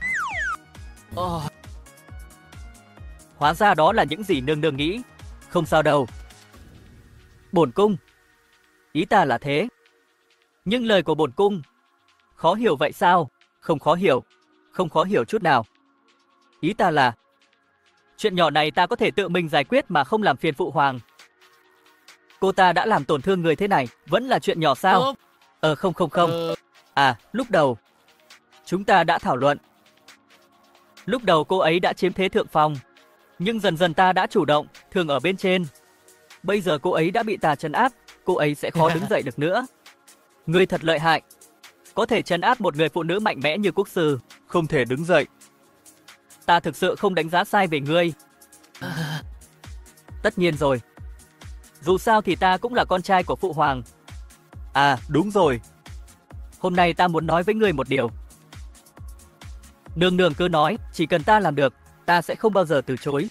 A: Hóa ra đó là những gì nương nương nghĩ. Không sao đâu. Bổn cung. Ý ta là thế. Nhưng lời của bổn cung khó hiểu vậy sao? Không khó hiểu chút nào. Ý ta là chuyện nhỏ này ta có thể tự mình giải quyết mà không làm phiền phụ hoàng. Cô ta đã làm tổn thương người thế này, vẫn là chuyện nhỏ sao? Không. À, lúc đầu chúng ta đã thảo luận. Lúc đầu cô ấy đã chiếm thế thượng phong, nhưng dần dần ta đã chủ động, thường ở bên trên. Bây giờ cô ấy đã bị ta trấn áp, cô ấy sẽ khó đứng dậy được nữa. Ngươi thật lợi hại, có thể trấn áp một người phụ nữ mạnh mẽ như quốc sư.
B: Không thể đứng dậy.
A: Ta thực sự không đánh giá sai về ngươi. Tất nhiên rồi. Dù sao thì ta cũng là con trai của phụ hoàng. À,
B: Đúng rồi.
A: hôm nay ta muốn nói với ngươi một điều. Nương nương cứ nói, chỉ cần ta làm được, ta sẽ không bao giờ từ chối.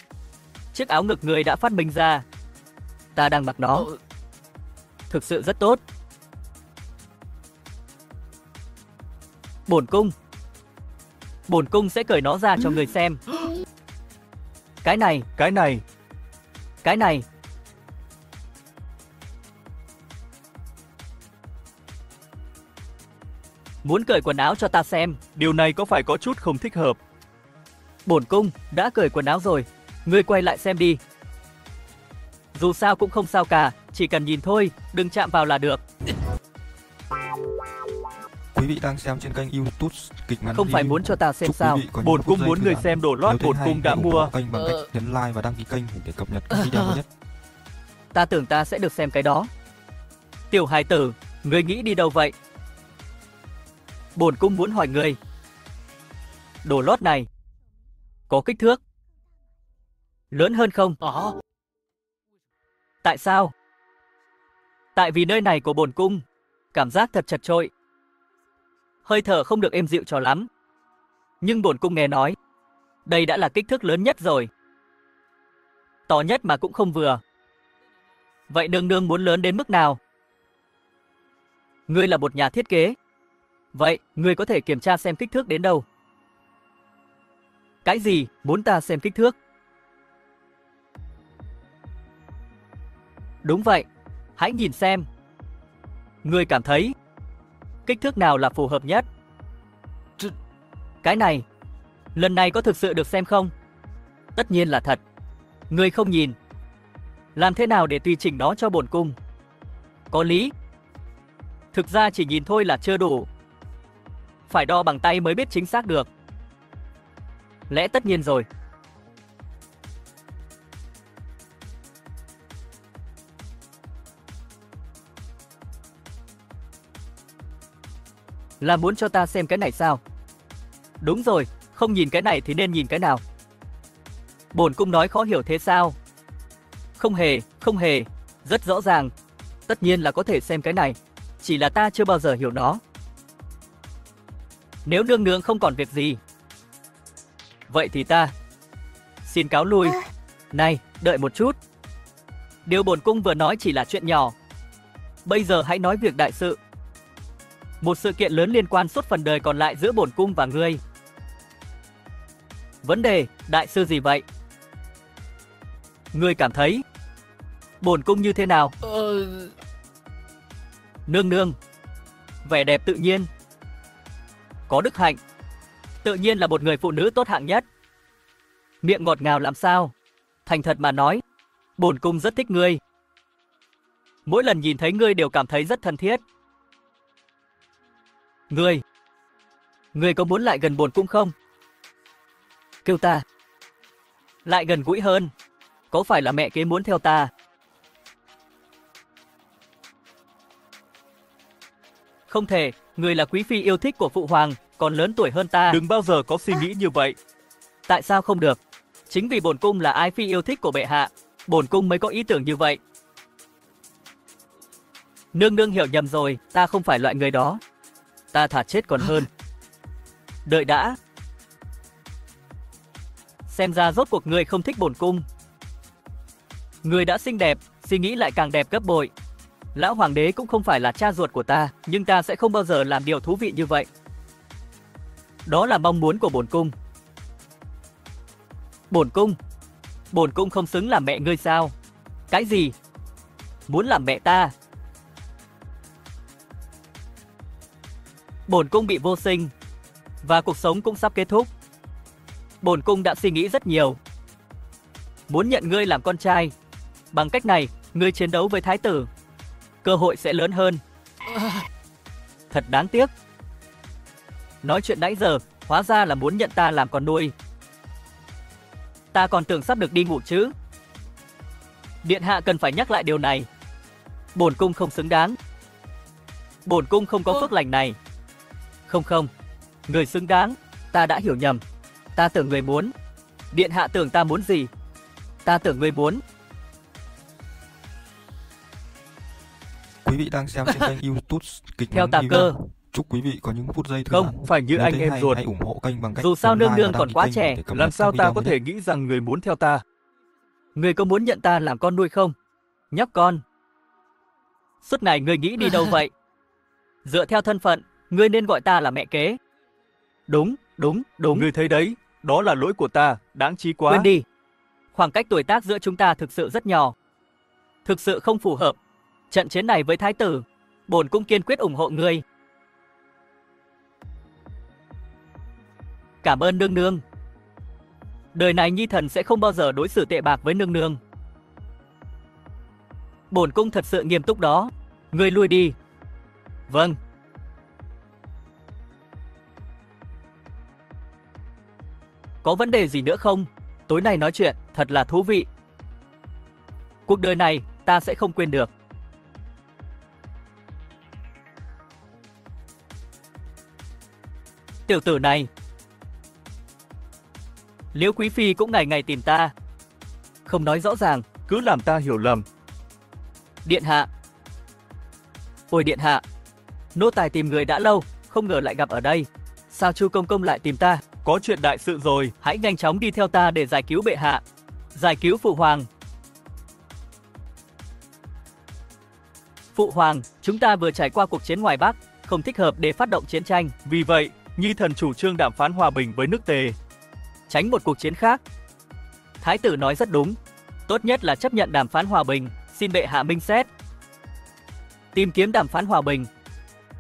A: Chiếc áo ngực ngươi đã phát minh ra, ta đang mặc nó. Thực sự rất tốt. Bổn cung sẽ cởi nó ra cho người xem. Cái này. Muốn cởi quần áo cho ta xem.
B: Điều này có phải có chút không thích hợp?
A: Bổn cung đã cởi quần áo rồi, ngươi quay lại xem đi. Dù sao cũng không sao cả, chỉ cần nhìn thôi, đừng chạm vào là được.
C: Quý vị đang xem trên kênh YouTube kịch ngắn
A: Không phải
C: review.
A: muốn cho ta xem
C: Chúc
A: sao?
C: quý vị có những
B: Bổn
C: phút
B: cung
C: giây
B: muốn
C: thư
B: người
C: giãn.
B: xem đồ lót
C: Nếu thấy
B: bổn
C: hay,
B: cung đã
C: hãy ủng
B: mua.
C: hộ kênh bằng cách nhấn like và đăng ký kênh để cập nhật các video mới nhất.
A: Ta tưởng ta sẽ được xem cái đó. Tiểu hài tử, ngươi nghĩ đi đâu vậy? Bổn cung muốn hỏi ngươi. Đồ lót này có kích thước lớn hơn không? Tại sao? Tại vì nơi này của bổn cung cảm giác thật chật chội. Hơi thở không được êm dịu cho lắm. Nhưng bổn cung nghe nói, đây đã là kích thước lớn nhất rồi. To nhất mà cũng không vừa. Vậy nương nương muốn lớn đến mức nào? Ngươi là một nhà thiết kế. Vậy, ngươi có thể kiểm tra xem kích thước đến đâu? Cái gì? Muốn ta xem kích thước? Đúng vậy. Hãy nhìn xem. Ngươi cảm thấy kích thước nào là phù hợp nhất? Cái này. Lần này có thực sự được xem không? Tất nhiên là thật. Ngươi không nhìn. Làm thế nào để tùy chỉnh nó cho bổn cung? Có lý. Thực ra chỉ nhìn thôi là chưa đủ. Phải đo bằng tay mới biết chính xác được. Lẽ tất nhiên rồi. Là muốn cho ta xem cái này sao? Đúng rồi, không nhìn cái này thì nên nhìn cái nào? Bổn cung nói khó hiểu thế sao? Không hề, rất rõ ràng. Tất nhiên là có thể xem cái này, chỉ là ta chưa bao giờ hiểu nó. Nếu nương nương không còn việc gì, vậy thì ta xin cáo lui. Này, đợi một chút. Điều bổn cung vừa nói chỉ là chuyện nhỏ. Bây giờ hãy nói việc đại sự. Một sự kiện lớn liên quan suốt phần đời còn lại giữa bổn cung và ngươi. Vấn đề, đại sự gì vậy? Ngươi cảm thấy bổn cung như thế nào? Nương nương, vẻ đẹp tự nhiên, có đức hạnh. Tự nhiên là một người phụ nữ tốt hạng nhất. Miệng ngọt ngào làm sao? Thành thật mà nói, bổn cung rất thích ngươi. Mỗi lần nhìn thấy ngươi đều cảm thấy rất thân thiết. Ngươi có muốn lại gần bổn cung không? Kêu ta lại gần gũi hơn. Có phải là mẹ kế muốn theo ta? Không thể, ngươi là quý phi yêu thích của phụ hoàng, còn lớn tuổi hơn ta.
B: Đừng bao giờ có suy nghĩ như vậy.
A: Tại sao không được? Chính vì bổn cung là ái phi yêu thích của bệ hạ, bổn cung mới có ý tưởng như vậy. Nương nương hiểu nhầm rồi, ta không phải loại người đó. Ta thà chết còn hơn. Đợi đã. Xem ra rốt cuộc ngươi không thích bổn cung. Ngươi đã xinh đẹp, suy nghĩ lại càng đẹp gấp bội. Lão hoàng đế cũng không phải là cha ruột của ta, nhưng ta sẽ không bao giờ làm điều thú vị như vậy. Đó là mong muốn của bổn cung. Bổn cung không xứng làm mẹ ngươi sao? Cái gì? Muốn làm mẹ ta? Bổn cung bị vô sinh và cuộc sống cũng sắp kết thúc. Bổn cung đã suy nghĩ rất nhiều. Muốn nhận ngươi làm con trai. Bằng cách này, ngươi chiến đấu với thái tử, cơ hội sẽ lớn hơn. Thật đáng tiếc. Nói chuyện nãy giờ, hóa ra là muốn nhận ta làm con nuôi. Ta còn tưởng sắp được đi ngủ chứ. Điện hạ cần phải nhắc lại điều này. Bổn cung không xứng đáng. Bổn cung không có phước lành này. Không, người xứng đáng. Ta đã hiểu nhầm. Ta tưởng người muốn. Điện hạ tưởng ta muốn gì? Ta tưởng người muốn.
C: Quý vị đang xem trên kênh YouTube Kịch
A: Theo
C: ngắn
A: Tà
C: review.
A: Cơ.
C: Chúc quý vị có những phút giây thư
B: Không,
C: giãn.
B: phải như
C: Nếu
B: anh
C: thấy
B: em
C: hay,
B: ruột.
C: hãy ủng hộ kênh bằng cách
A: Dù sao
C: nhấn
A: nương
C: like
A: nương
C: và
A: còn
C: đăng
A: quá
C: ký
A: trẻ,
C: kênh để cập
B: Làm
C: nhật
B: sao
C: các
B: ta
C: video
B: có
C: mới
B: thể
C: nhất.
B: nghĩ rằng người muốn theo ta?
A: Ngươi có muốn nhận ta làm con nuôi không? Nhóc con. Suốt ngày ngươi nghĩ đi đâu vậy? Dựa theo thân phận, ngươi nên gọi ta là mẹ kế. Đúng.
B: Ngươi thấy đấy, đó là lỗi của ta, đáng chí quá.
A: Quên đi. Khoảng cách tuổi tác giữa chúng ta thực sự rất nhỏ. Thực sự không phù hợp. Trận chiến này với thái tử, bổn cung kiên quyết ủng hộ ngươi. Cảm ơn nương nương. Đời này nhi thần sẽ không bao giờ đối xử tệ bạc với nương nương. Bổn cung thật sự nghiêm túc đó. Ngươi lui đi. Vâng. Có vấn đề gì nữa không? Tối nay nói chuyện thật là thú vị. Cuộc đời này ta sẽ không quên được. Tiểu tử này. Liễu quý phi cũng ngày ngày tìm ta. Không nói rõ ràng.
B: Cứ làm ta hiểu lầm.
A: Điện hạ. Ôi điện hạ. Nô tài tìm người đã lâu, không ngờ lại gặp ở đây. Sao Chu công công lại tìm ta?
B: Có chuyện đại sự rồi.
A: Hãy nhanh chóng đi theo ta để giải cứu bệ hạ. Giải cứu phụ hoàng. Phụ hoàng, chúng ta vừa trải qua cuộc chiến ngoài Bắc, không thích hợp để phát động chiến tranh.
B: Vì vậy, nhi thần chủ trương đàm phán hòa bình với nước Tề.
A: Tránh một cuộc chiến khác. Thái tử nói rất đúng. Tốt nhất là chấp nhận đàm phán hòa bình, xin bệ hạ minh xét. Tìm kiếm đàm phán hòa bình.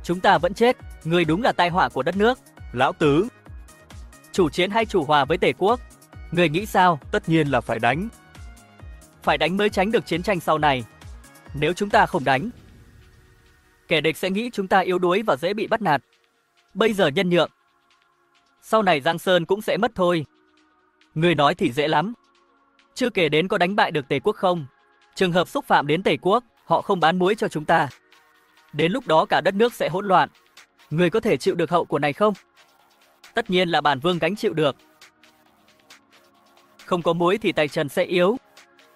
A: Chúng ta vẫn chết, người đúng là tai họa của đất nước.
B: Lão tứ.
A: Chủ chiến hay chủ hòa với Tề quốc? Người nghĩ sao?
B: Tất nhiên là phải đánh.
A: Phải đánh mới tránh được chiến tranh sau này. Nếu chúng ta không đánh, kẻ địch sẽ nghĩ chúng ta yếu đuối và dễ bị bắt nạt. Bây giờ nhân nhượng, sau này Giang Sơn cũng sẽ mất thôi. Người nói thì dễ lắm. Chưa kể đến có đánh bại được Tề quốc không. Trường hợp xúc phạm đến Tề quốc, họ không bán muối cho chúng ta. Đến lúc đó cả đất nước sẽ hỗn loạn. Người có thể chịu được hậu quả này không? Tất nhiên là bản vương gánh chịu được. Không có muối thì tay chân sẽ yếu.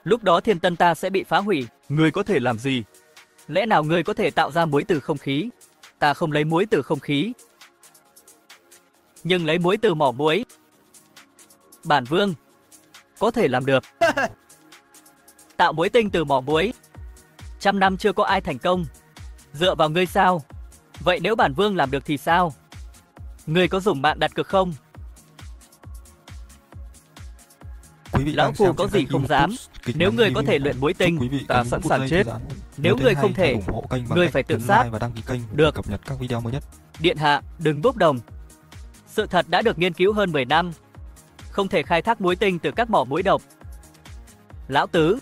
A: Lúc đó thiên tân ta sẽ bị phá hủy.
B: Người có thể làm gì?
A: Lẽ nào người có thể tạo ra muối từ không khí? Ta không lấy muối từ không khí, nhưng lấy muối từ mỏ muối. Bản vương có thể làm được. Tạo muối tinh từ mỏ muối. 100 năm chưa có ai thành công. Dựa vào ngươi sao? Vậy nếu bản vương làm được thì sao? Ngươi có dùng mạng đặt cược không?
C: Quý vị
A: Lão
C: đang
A: Phu
C: xem
A: có
C: trên
A: gì
C: kênh
A: không
C: YouTube
A: dám.
C: Kịch
A: Nếu
C: ngắn
A: ngươi có
C: review.
A: thể luyện muối
C: Chúc
A: tinh,
C: quý vị
B: ta
C: có những
B: sẵn
C: phút
B: sàng
C: giây
B: chết.
C: thư giãn.
A: Nếu
C: thấy
A: ngươi
C: hay,
A: không thể,
C: hãy ủng hộ kênh bằng
A: ngươi
C: cách
A: phải tự
C: nhấn
A: sát.
C: like và đăng ký kênh để
A: Được.
C: cập nhật các video mới nhất.
A: Điện hạ, đừng bốc đồng. Sự thật đã được nghiên cứu hơn 10 năm. Không thể khai thác muối tinh từ các mỏ muối độc. Lão Tứ,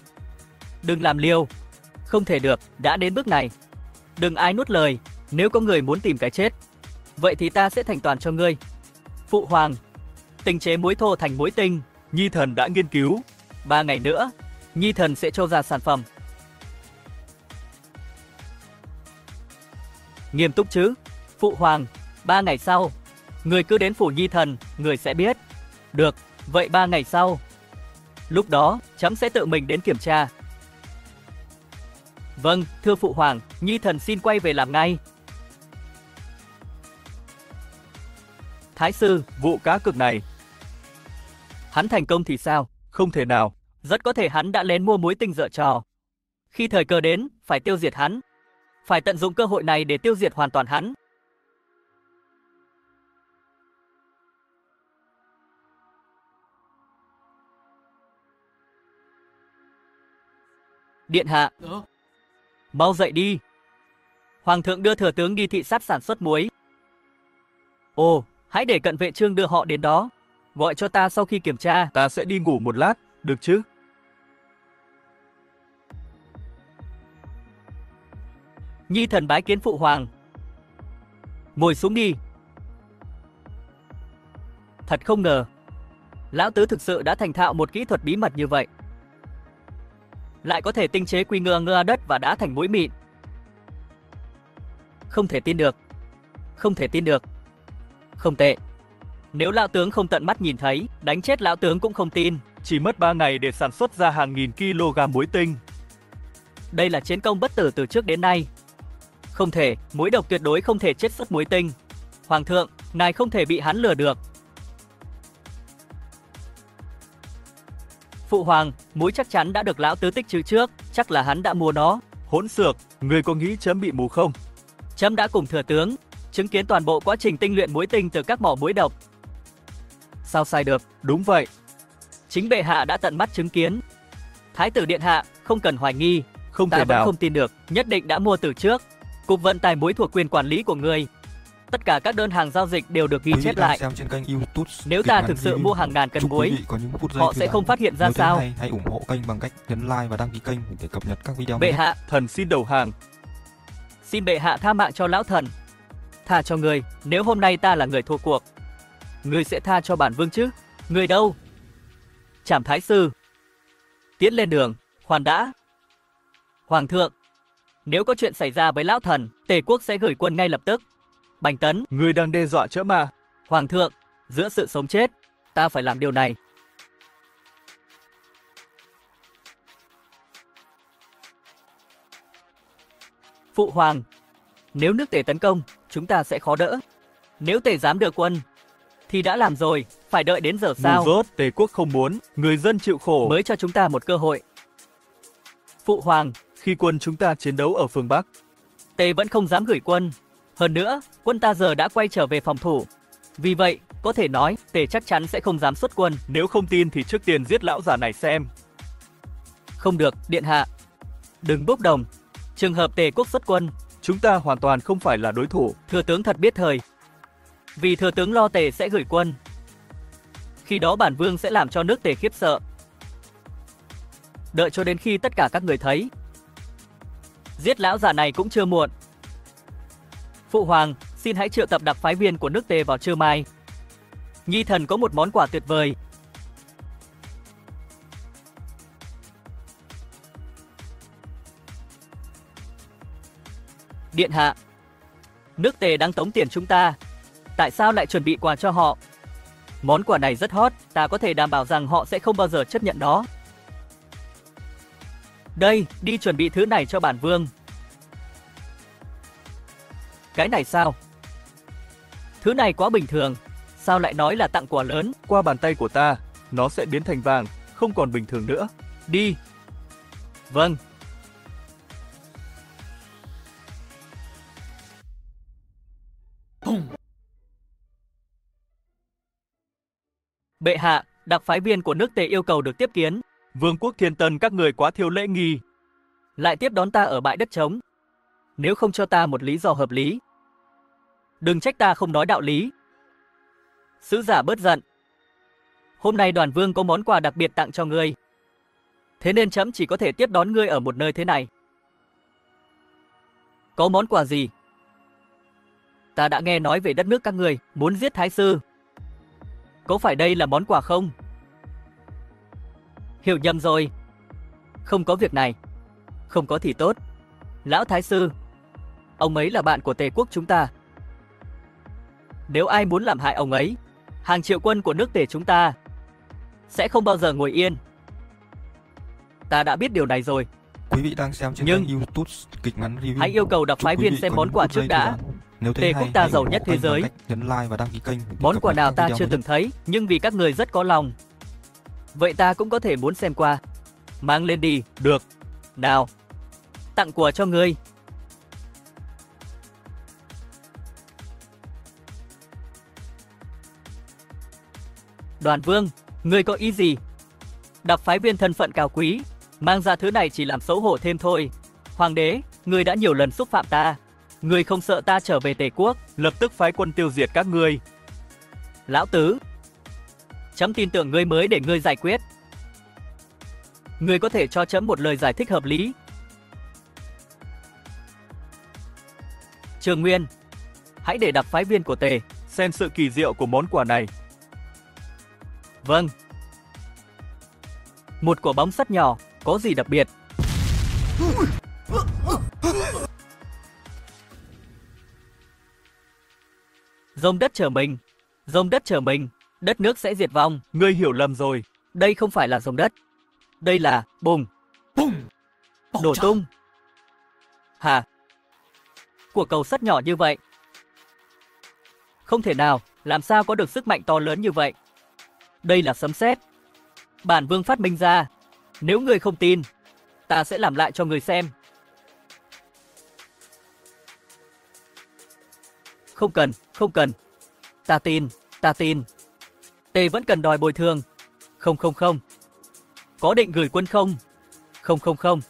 A: đừng làm liều. Không thể được, đã đến bước này. Đừng ai nuốt lời, nếu có người muốn tìm cái chết. Vậy thì ta sẽ thành toàn cho ngươi. Phụ hoàng, tinh chế muối thô thành muối tinh.
B: Nhi thần đã nghiên cứu.
A: 3 ngày nữa, Nhi thần sẽ cho ra sản phẩm. Nghiêm túc chứ? Phụ hoàng, 3 ngày sau, người cứ đến phủ Nhi thần, người sẽ biết. Được, vậy 3 ngày sau. Lúc đó, chấm sẽ tự mình đến kiểm tra. Vâng, thưa phụ hoàng, Nhi thần xin quay về làm ngay. Thái sư,
B: Vụ cá cược này,
A: hắn thành công thì sao?
B: không thể nào.
A: Rất có thể hắn đã lén mua muối tinh dở trò. Khi thời cơ đến, phải tiêu diệt hắn. Phải tận dụng cơ hội này để tiêu diệt hoàn toàn hắn. Điện hạ, mau dậy đi. Hoàng thượng đưa thừa tướng đi thị sát sản xuất muối. Ồ, hãy để cận vệ trương đưa họ đến đó. Gọi cho ta sau khi kiểm tra.
B: Ta sẽ đi ngủ một lát, được chứ?
A: Nhi thần bái kiến phụ hoàng. Ngồi xuống đi. Thật không ngờ, Lão Tứ thực sự đã thành thạo một kỹ thuật bí mật như vậy. Lại có thể tinh chế quy ngơ đất và đá thành muối mịn. Không thể tin được. Không thể tin được. Không tệ. Nếu lão tướng không tận mắt nhìn thấy, đánh chết lão tướng cũng không tin.
B: Chỉ mất 3 ngày để sản xuất ra hàng nghìn kg muối tinh.
A: Đây là chiến công bất tử từ trước đến nay. Không thể, muối độc tuyệt đối không thể chiết xuất muối tinh. Hoàng thượng, ngài không thể bị hắn lừa được. Phụ hoàng, muối chắc chắn đã được lão tứ tích trữ trước, chắc là hắn đã mua nó.
B: Hỗn xược, người có nghĩ chấm bị mù không?
A: Chấm đã cùng thừa tướng chứng kiến toàn bộ quá trình tinh luyện muối tinh từ các mỏ muối độc. Sao sai được?
B: Đúng vậy.
A: Chính bệ hạ đã tận mắt chứng kiến. Thái tử điện hạ, không cần hoài nghi.
B: Không
A: Ta
B: thể
A: vẫn
B: nào.
A: không tin được, nhất định đã mua từ trước. Cục vận tải muối thuộc quyền quản lý của người. Tất cả các đơn hàng giao dịch đều được ghi
C: Quý vị
A: chép
C: đang
A: lại.
C: xem trên kênh YouTube
A: Nếu
C: Kịch
A: ta
C: Ngắn
A: thực sự
C: Review.
A: mua hàng ngàn cân
C: Chúc quý
A: muối,
C: vị có những phút giây
A: họ
C: thư
A: sẽ
C: giãn.
A: không phát hiện ra
C: Nếu thấy
A: sao.
C: hay, hãy ủng hộ kênh bằng cách nhấn like và đăng ký kênh để cập nhật các video
A: Bệ
C: mới nhất.
A: hạ,
B: Thần xin đầu hàng.
A: xin bệ hạ tha mạng cho lão thần. Tha cho người, nếu hôm nay ta là người thua cuộc. Người sẽ tha cho bản vương chứ? Người đâu? Trảm thái sư. Tiến lên đường, khoan đã. Hoàng thượng, nếu có chuyện xảy ra với lão thần, Tề quốc sẽ gửi quân ngay lập tức. Bành Tấn,
B: Người đang đe dọa chấm mà.
A: Hoàng thượng, giữa sự sống chết, ta phải làm điều này. Phụ hoàng, nếu nước Tề tấn công, chúng ta sẽ khó đỡ. Nếu Tề dám đưa quân, thì đã làm rồi, phải đợi đến giờ
B: Ngu
A: sao
B: dốt, Tề quốc không muốn, người dân chịu khổ.
A: mới cho chúng ta một cơ hội. Phụ hoàng,
B: Khi quân chúng ta chiến đấu ở phương Bắc,
A: Tề vẫn không dám gửi quân. Hơn nữa, quân ta giờ đã quay trở về phòng thủ. Vì vậy, có thể nói, Tề chắc chắn sẽ không dám xuất quân.
B: nếu không tin thì trước tiên giết lão già này xem.
A: Không được, điện hạ. Đừng bốc đồng. Trường hợp Tề quốc xuất quân,
B: Chúng ta hoàn toàn không phải là đối thủ.
A: thừa tướng thật biết thời. Vì thừa tướng lo Tề sẽ gửi quân. Khi đó bản vương sẽ làm cho nước Tề khiếp sợ. Đợi cho đến khi tất cả các người thấy. Giết lão già này cũng chưa muộn. Phụ hoàng, xin hãy triệu tập đặc phái viên của nước Tề vào trưa mai. Nhi thần có một món quà tuyệt vời. Điện hạ, nước Tề đang tống tiền chúng ta. Tại sao lại chuẩn bị quà cho họ? Món quà này rất hot, ta có thể đảm bảo rằng họ sẽ không bao giờ chấp nhận đó. Đây, đi chuẩn bị thứ này cho bản vương. Cái này sao? Thứ này quá bình thường, sao lại nói là tặng quà lớn?
B: Qua bàn tay của ta, nó sẽ biến thành vàng, không còn bình thường nữa.
A: Đi. Vâng. Bệ hạ, đặc phái viên của nước Tề yêu cầu được tiếp kiến.
B: Vương quốc Thiên Tân các người quá thiếu lễ nghi.
A: Lại tiếp đón ta ở bãi đất trống. Nếu không cho ta một lý do hợp lý, đừng trách ta không nói đạo lý. Sứ giả bớt giận. Hôm nay Đoàn Vương có món quà đặc biệt tặng cho ngươi. Thế nên trẫm chỉ có thể tiếp đón ngươi ở một nơi thế này. Có món quà gì? Ta đã nghe nói về đất nước các ngươi muốn giết Thái sư. Có phải đây là món quà không? Hiểu nhầm rồi. Không có việc này. Không có thì tốt. Lão Thái sư, ông ấy là bạn của Tề quốc chúng ta. Nếu ai muốn làm hại ông ấy, hàng triệu quân của nước Tề chúng ta sẽ không bao giờ ngồi yên. Ta đã biết điều này rồi.
C: Quý vị đang xem trên
A: Nhưng
C: kênh YouTube kịch ngắn review.
A: hãy yêu cầu đặc phái viên xem món quà trước đã.
C: Nếu thấy
A: Tề
C: hay,
A: quốc ta
C: hãy
A: giàu
C: ủng
A: nhất
C: hộ
A: thế
C: kênh bằng
A: giới.
C: cách nhấn like và đăng ký kênh để
A: Món
C: cập
A: quà
C: nhật
A: nào
C: các
A: ta
C: video
A: chưa
C: mới
A: từng
C: nhất.
A: thấy, nhưng vì các người rất có lòng, vậy ta cũng có thể muốn xem qua. Mang lên đi.
B: Được.
A: Nào, tặng quà cho ngươi. Đoàn Vương, ngươi có ý gì? Đặc phái viên thân phận cao quý, mang ra thứ này chỉ làm xấu hổ thêm thôi. Hoàng đế, ngươi đã nhiều lần xúc phạm ta. Ngươi không sợ ta trở về Tề quốc?
B: Lập tức phái quân tiêu diệt các ngươi.
A: Lão tứ, trẫm tin tưởng ngươi mới để ngươi giải quyết. Ngươi có thể cho trẫm một lời giải thích hợp lý. Trường Nguyên, hãy để đặc phái viên của Tề
B: Xem sự kỳ diệu của món quà này.
A: Vâng. Một quả bóng sắt nhỏ, có gì đặc biệt? Rông đất trở mình, rông đất trở mình, đất nước sẽ diệt vong.
B: Ngươi hiểu lầm rồi.
A: Đây không phải là rông đất. Đây là bùng, nổ tung. Hả? Của cầu sắt nhỏ như vậy? Không thể nào, làm sao có được sức mạnh to lớn như vậy? Đây là sấm sét. Bản vương phát minh ra. Nếu ngươi không tin, ta sẽ làm lại cho ngươi xem. Không cần, không cần. Ta tin, ta tin. Tề vẫn cần đòi bồi thường. Không không không. Có định gửi quân không? Không không không.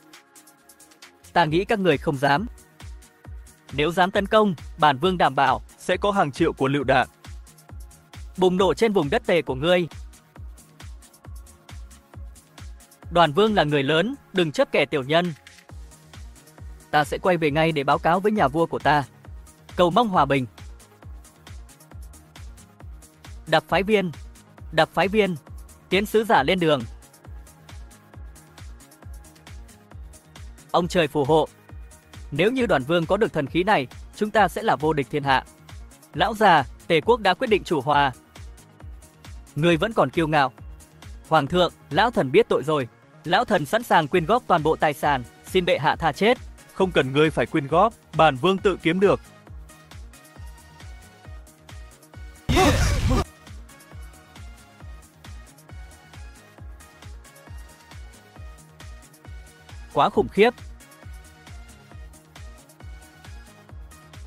A: Ta nghĩ các người không dám. Nếu dám tấn công, bản vương đảm bảo
B: Sẽ có hàng triệu của lựu đạn.
A: bùng nổ trên vùng đất Tề của ngươi. Đoàn Vương là người lớn, đừng chấp kẻ tiểu nhân. Ta sẽ quay về ngay để báo cáo với nhà vua của ta. Cầu mong hòa bình. Đặc phái viên, tiến sứ giả lên đường. Ông trời phù hộ. Nếu như Đoàn Vương có được thần khí này, chúng ta sẽ là vô địch thiên hạ. Lão già, Tề quốc đã quyết định chủ hòa. Ngươi vẫn còn kiêu ngạo. Hoàng thượng, lão thần biết tội rồi. Lão thần sẵn sàng quyên góp toàn bộ tài sản, xin bệ hạ tha chết.
B: Không cần ngươi phải quyên góp, bản vương tự kiếm được.
A: Quá khủng khiếp.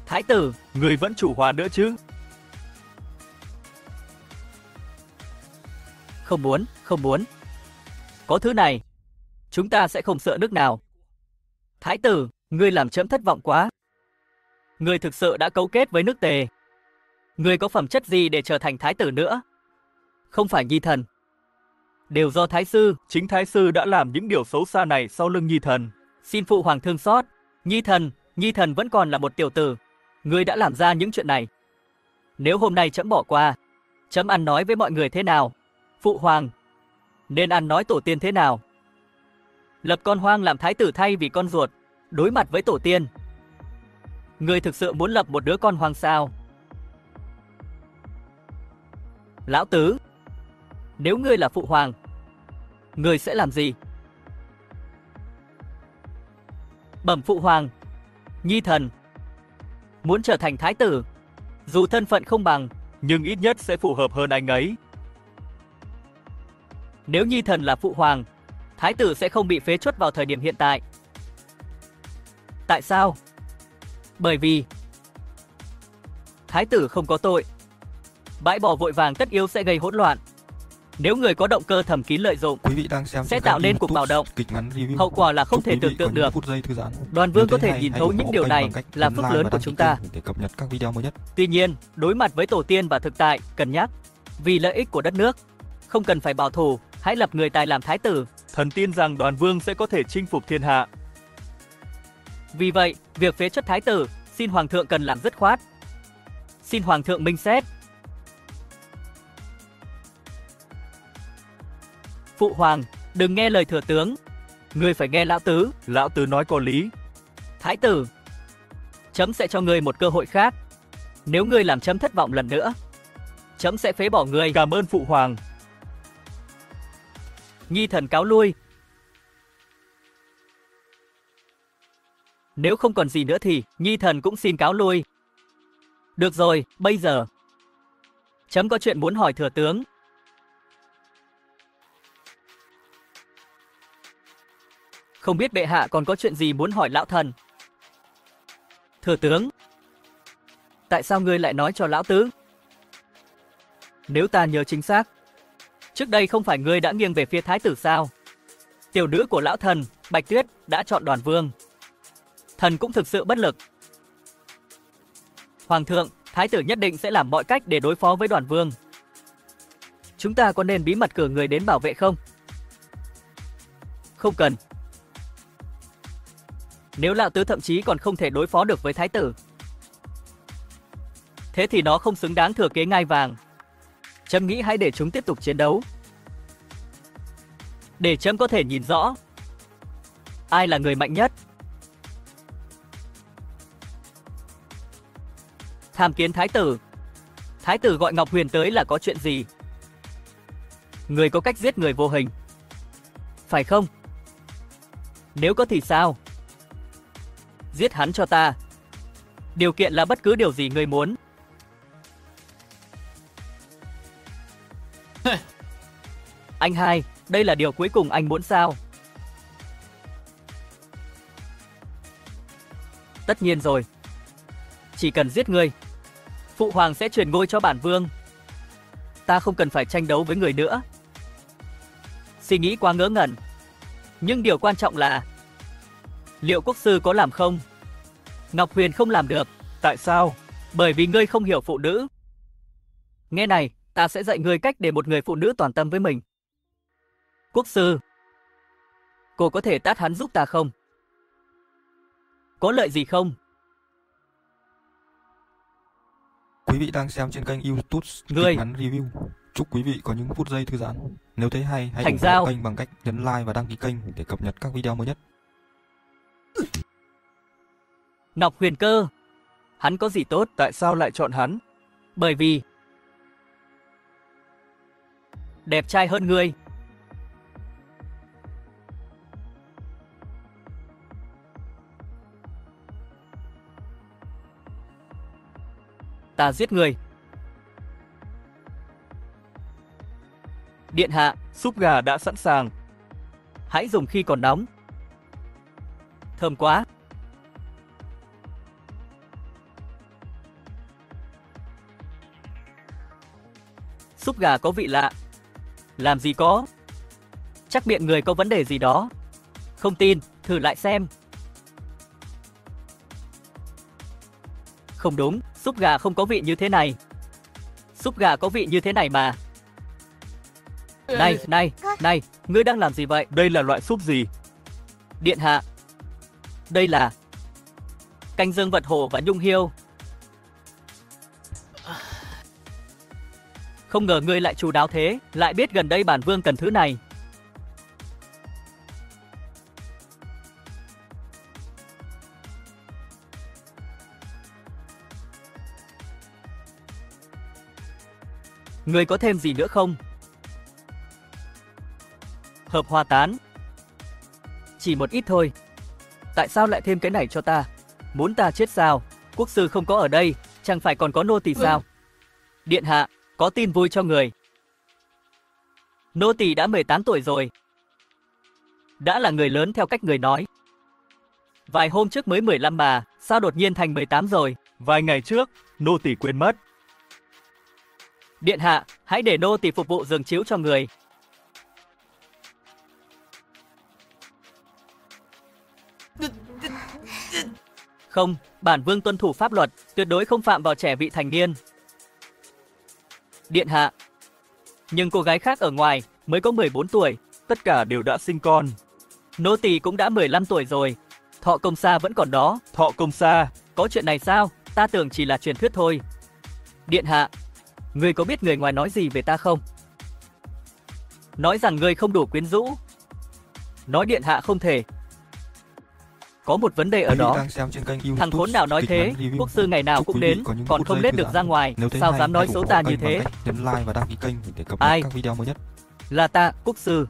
A: Thái tử,
B: Ngươi vẫn chủ hòa nữa chứ?
A: không muốn, không muốn. Có thứ này, chúng ta sẽ không sợ nước nào. Thái tử, ngươi làm trẫm thất vọng quá. Ngươi thực sự đã cấu kết với nước Tề. Ngươi có phẩm chất gì để trở thành thái tử nữa? Không phải nhi thần. Đều do thái sư.
B: Chính thái sư đã làm những điều xấu xa này sau lưng nhi thần.
A: Xin phụ hoàng thương xót. Nhi thần vẫn còn là một tiểu tử. Ngươi đã làm ra những chuyện này. Nếu hôm nay trẫm bỏ qua, trẫm ăn nói với mọi người thế nào? Phụ hoàng, nên ăn nói tổ tiên thế nào? Lập con hoang làm thái tử thay vì con ruột, đối mặt với tổ tiên. Ngươi thực sự muốn lập một đứa con hoang sao? Lão tứ, nếu ngươi là phụ hoàng, ngươi sẽ làm gì? Bẩm phụ hoàng, nhi thần muốn trở thành thái tử, dù thân phận không bằng,
B: Nhưng ít nhất sẽ phù hợp hơn anh ấy.
A: nếu nhi thần là phụ hoàng, thái tử sẽ không bị phế truất vào thời điểm hiện tại. Tại sao? Bởi vì thái tử không có tội. Bãi bỏ vội vàng tất yếu sẽ gây hỗn loạn. Nếu người có động cơ thầm kín lợi dụng,
C: Quý vị đang xem
A: sẽ
C: trên
A: tạo
C: kênh
A: nên
C: YouTube
A: cuộc bạo động.
C: Kịch ngắn review.
A: Hậu quả là không
C: Chúc
A: thể
C: quý vị
A: tưởng tượng
C: có những
A: được.
C: phút giây thư giãn.
A: Đoàn Vương
C: Nếu
A: có
C: thấy
A: thể
C: hay,
A: nhìn
C: hãy
A: thấu
C: ủng
A: những
C: hộ
A: điều
C: kênh
A: này
C: bằng cách
A: là
C: nhấn
A: phước
C: like
A: lớn
C: và
A: của
C: đăng ký
A: chúng ta.
C: kênh để cập nhật các video mới nhất.
A: Tuy nhiên, đối mặt với tổ tiên và thực tại, cân nhắc Vì lợi ích của đất nước, không cần phải bảo thủ, hãy lập người tài làm thái tử.
B: Thần tin rằng Đoàn Vương sẽ có thể chinh phục thiên hạ.
A: Vì vậy, việc phế truất thái tử, xin Hoàng thượng cần làm dứt khoát. Xin Hoàng thượng minh xét. Phụ Hoàng, đừng nghe lời thừa tướng. Ngươi phải nghe lão tứ.
B: Lão tứ nói có lý.
A: Thái tử, chấm sẽ cho ngươi một cơ hội khác. Nếu ngươi làm chấm thất vọng lần nữa, chấm sẽ phế bỏ ngươi.
B: Cảm ơn Phụ Hoàng.
A: Nhi thần cáo lui. Nếu không còn gì nữa thì Nhi thần cũng xin cáo lui. Được rồi, bây giờ chấm có chuyện muốn hỏi thừa tướng. Không biết bệ hạ còn có chuyện gì muốn hỏi lão thần. Thừa tướng, tại sao ngươi lại nói cho lão tứ? Nếu ta nhớ chính xác, trước đây không phải ngươi đã nghiêng về phía thái tử sao? Tiểu nữ của lão thần, Bạch Tuyết, đã chọn Đoàn Vương. Thần cũng thực sự bất lực. Hoàng thượng, thái tử nhất định sẽ làm mọi cách để đối phó với Đoàn Vương. Chúng ta có nên bí mật cử người đến bảo vệ không? Không cần. Nếu lão tứ thậm chí còn không thể đối phó được với thái tử, thế thì nó không xứng đáng thừa kế ngai vàng. Chấm nghĩ hãy để chúng tiếp tục chiến đấu, để chấm có thể nhìn rõ ai là người mạnh nhất. Tham kiến thái tử. Thái tử gọi Ngọc Huyền tới là có chuyện gì? Người có cách giết người vô hình, phải không? Nếu có thì sao? Giết hắn cho ta. Điều kiện là bất cứ điều gì ngươi muốn. Anh hai, đây là điều cuối cùng anh muốn sao? Tất nhiên rồi. Chỉ cần giết ngươi, Phụ Hoàng sẽ truyền ngôi cho bản vương. Ta không cần phải tranh đấu với người nữa. Suy nghĩ quá ngớ ngẩn. Nhưng điều quan trọng là liệu quốc sư có làm không? Ngọc Huyền không làm được.
B: Tại sao?
A: Bởi vì ngươi không hiểu phụ nữ. Nghe này, ta sẽ dạy ngươi cách để một người phụ nữ toàn tâm với mình. Quốc sư, cô có thể tát hắn giúp ta không? Có lợi gì không?
C: Quý vị đang xem trên kênh YouTube
A: Người
C: Kịch Ngắn Review. Chúc quý vị có những phút giây thư giãn. Nếu thấy hay, hãy
A: Thành
C: ủng
A: Giao
C: hộ kênh bằng cách nhấn like và đăng ký kênh để cập nhật các video mới nhất.
A: Ngọc Huyền Cơ, hắn có gì tốt?
B: Tại sao lại chọn hắn?
A: Bởi vì đẹp trai hơn ngươi. Ta giết người. Điện hạ,
B: Súp gà đã sẵn sàng.
A: hãy dùng khi còn nóng. Thơm quá. Súp gà có vị lạ. Làm gì có. Chắc miệng người có vấn đề gì đó. Không tin, thử lại xem. Không đúng, súp gà không có vị như thế này. Súp gà có vị như thế này mà. Này, ngươi đang làm gì vậy?
B: Đây là loại súp gì?
A: Điện hạ, đây là canh dương vật hổ và nhung hiêu. Không ngờ ngươi lại chu đáo thế, lại biết gần đây bản vương cần thứ này. Ngươi có thêm gì nữa không? Hợp hoa tán. Chỉ một ít thôi. Tại sao lại thêm cái này cho ta? Muốn ta chết sao? Quốc sư không có ở đây, chẳng phải còn có nô tỳ sao? Điện hạ, có tin vui cho người. Nô tỳ đã 18 tuổi rồi. Đã là người lớn theo cách người nói. Vài hôm trước mới 15 mà, sao đột nhiên thành 18 rồi?
B: Vài ngày trước, nô tỳ quên mất.
A: Điện hạ, hãy để nô tỳ phục vụ giường chiếu cho người. Không, bản vương tuân thủ pháp luật, tuyệt đối không phạm vào trẻ vị thành niên. Điện hạ, Nhưng cô gái khác ở ngoài mới có 14 tuổi.
B: Tất cả đều đã sinh con.
A: Nô tỳ cũng đã 15 tuổi rồi. Thọ công xa vẫn còn đó.
B: Thọ công xa.
A: Có chuyện này sao? Ta tưởng chỉ là truyền thuyết thôi. Điện hạ, người có biết người ngoài nói gì về ta không? Nói rằng người không đủ quyến rũ. Nói điện hạ không thể. Có một vấn đề ở đó. Thằng khốn nào nói thế? Quốc sư ngày nào cũng đến, còn không lết được ra ngoài. Sao dám nói xấu ta như thế?
C: Nhấn like và đăng ký kênh để cập nhật
A: Ai?
C: các video mới nhất.
A: Là ta, quốc sư.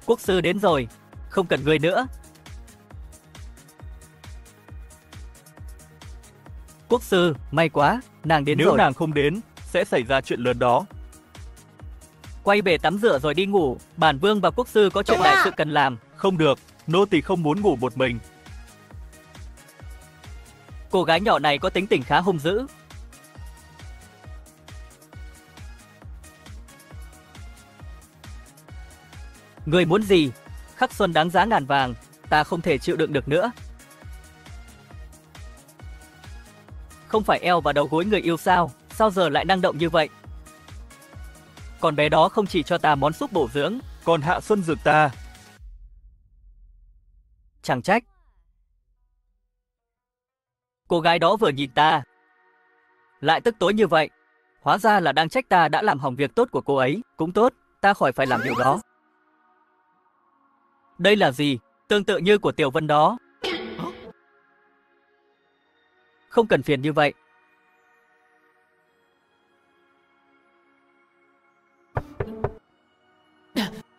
A: Quốc sư đến rồi, không cần người nữa. Quốc sư, may quá, nàng đến
B: Nếu
A: rồi.
B: nàng không đến, sẽ xảy ra chuyện lớn đó.
A: Quay về tắm rửa rồi đi ngủ. Bản vương và quốc sư có chuyện đại sự cần làm.
B: Không được, nô tỳ không muốn ngủ một mình.
A: Cô gái nhỏ này có tính tình khá hung dữ. Người muốn gì? Khắc xuân đáng giá ngàn vàng. Ta không thể chịu đựng được nữa. Không phải eo và đầu gối người yêu sao? Sao giờ lại năng động như vậy? Còn bé đó không chỉ cho ta món súp bổ dưỡng,
B: Còn hạ xuân dược ta.
A: chẳng trách. Cô gái đó vừa nhìn ta, lại tức tối như vậy. Hóa ra là đang trách ta đã làm hỏng việc tốt của cô ấy. Cũng tốt, ta khỏi phải làm điều đó. Đây là gì? Tương tự như của Tiểu Vân đó. Không cần phiền như vậy.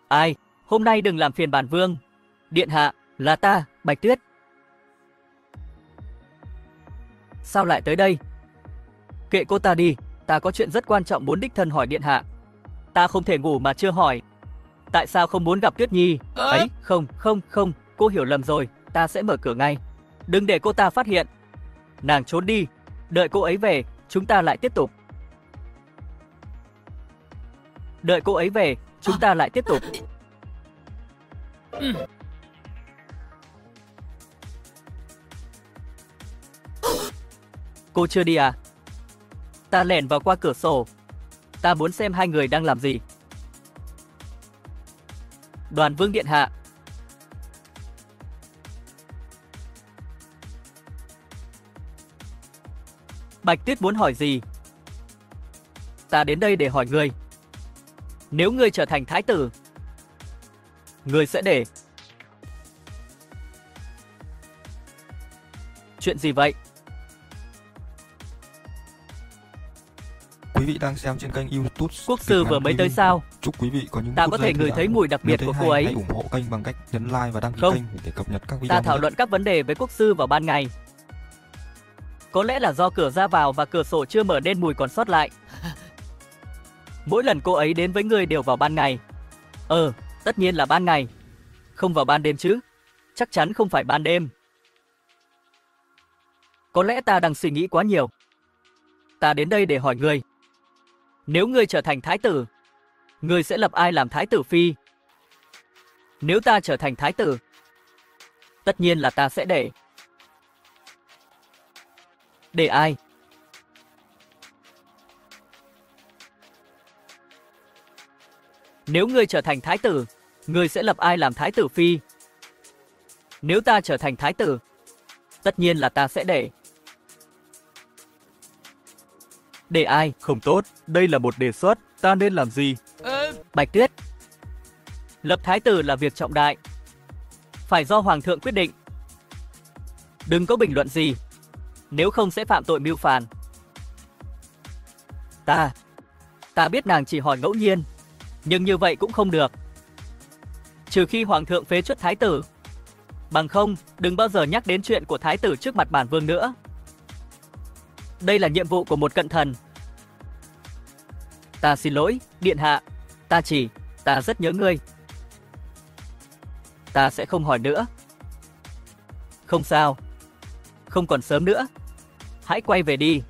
A: Ai? Hôm nay đừng làm phiền bản vương. Điện hạ, là ta, Bạch Tuyết. Sao lại tới đây? Kệ cô ta đi, ta có chuyện rất quan trọng muốn đích thân hỏi điện hạ. Ta không thể ngủ mà chưa hỏi. Tại sao không muốn gặp Tuyết Nhi? Ấy, không, cô hiểu lầm rồi, ta sẽ mở cửa ngay. Đừng để cô ta phát hiện. Nàng trốn đi, đợi cô ấy về, chúng ta lại tiếp tục. Đợi cô ấy về, chúng ta lại tiếp tục. Cô chưa đi à? Ta lẻn vào qua cửa sổ. Ta muốn xem hai người đang làm gì. Đoàn vương điện hạ. Bạch Tuyết muốn hỏi gì? Ta đến đây để hỏi ngươi. Nếu ngươi trở thành thái tử, ngươi sẽ để... Chuyện gì vậy?
C: Quý vị đang xem trên kênh YouTube
A: Quốc sư vừa mới tới sao?
C: Chúc quý vị có những
A: Ta
C: phút
A: có
C: giây
A: thể
C: thư
A: ngửi
C: giãn.
A: thấy mùi đặc biệt
C: Nếu
A: của
C: thấy
A: cô
C: hay,
A: ấy.
C: hãy ủng hộ kênh bằng cách nhấn like và đăng ký
A: Không.
C: kênh để cập nhật các video
A: Ta
C: mới
A: thảo
C: nhất.
A: luận các vấn đề với quốc sư vào ban ngày. Có lẽ là do cửa ra vào và cửa sổ chưa mở nên mùi còn sót lại. Mỗi lần cô ấy đến với ngươi đều vào ban ngày. Tất nhiên là ban ngày. Không vào ban đêm chứ. Chắc chắn không phải ban đêm. Có lẽ ta đang suy nghĩ quá nhiều. Ta đến đây để hỏi ngươi. Nếu ngươi trở thành thái tử, ngươi sẽ lập ai làm thái tử phi? Nếu ta trở thành thái tử, tất nhiên là ta sẽ để... Để ai? Nếu ngươi trở thành thái tử, ngươi sẽ lập ai làm thái tử phi? Nếu ta trở thành thái tử, tất nhiên là ta sẽ để... Để ai?
B: Không tốt, đây là một đề xuất, ta nên làm gì?
A: Bạch Tuyết. Lập thái tử là việc trọng đại. Phải do hoàng thượng quyết định. Đừng có bình luận gì, nếu không sẽ phạm tội mưu phản. Ta biết nàng chỉ hỏi ngẫu nhiên, nhưng như vậy cũng không được. Trừ khi hoàng thượng phế truất thái tử. Bằng không, đừng bao giờ nhắc đến chuyện của thái tử trước mặt bản vương nữa. Đây là nhiệm vụ của một cận thần. Ta xin lỗi, điện hạ. Ta rất nhớ ngươi. Ta sẽ không hỏi nữa. Không sao. Không còn sớm nữa. Hãy quay về đi.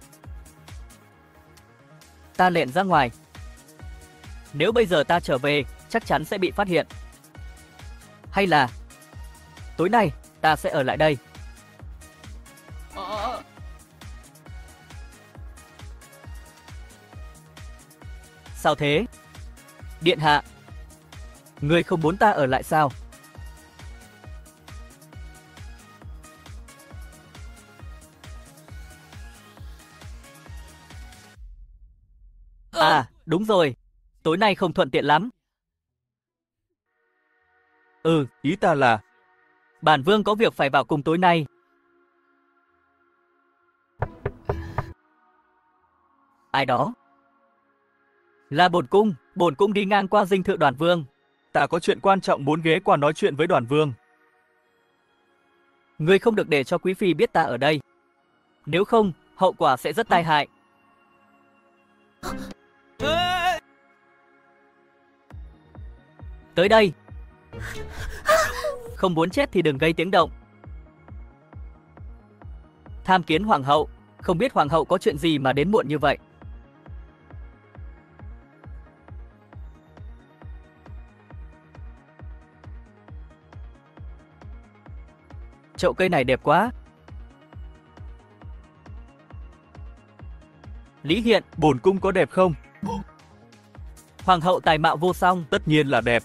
A: Ta lẻn ra ngoài. Nếu bây giờ ta trở về, chắc chắn sẽ bị phát hiện. Hay là tối nay ta sẽ ở lại đây. Sao thế? Điện hạ, người không muốn ta ở lại sao? À, đúng rồi, tối nay không thuận tiện lắm.
B: Ý ta là
A: Bản vương có việc phải vào cung tối nay. Ai đó? Là bổn cung đi ngang qua dinh thự Đoàn Vương.
B: ta có chuyện quan trọng muốn ghé qua nói chuyện với Đoàn Vương.
A: Ngươi không được để cho quý phi biết ta ở đây. Nếu không, hậu quả sẽ rất tai hại. Tới đây. Không muốn chết thì đừng gây tiếng động. Tham kiến hoàng hậu, không biết hoàng hậu có chuyện gì mà đến muộn như vậy. Chậu cây này đẹp quá. Lý Hiện,
B: Bổn cung có đẹp không?
A: hoàng hậu tài mạo vô song.
B: Tất nhiên là đẹp.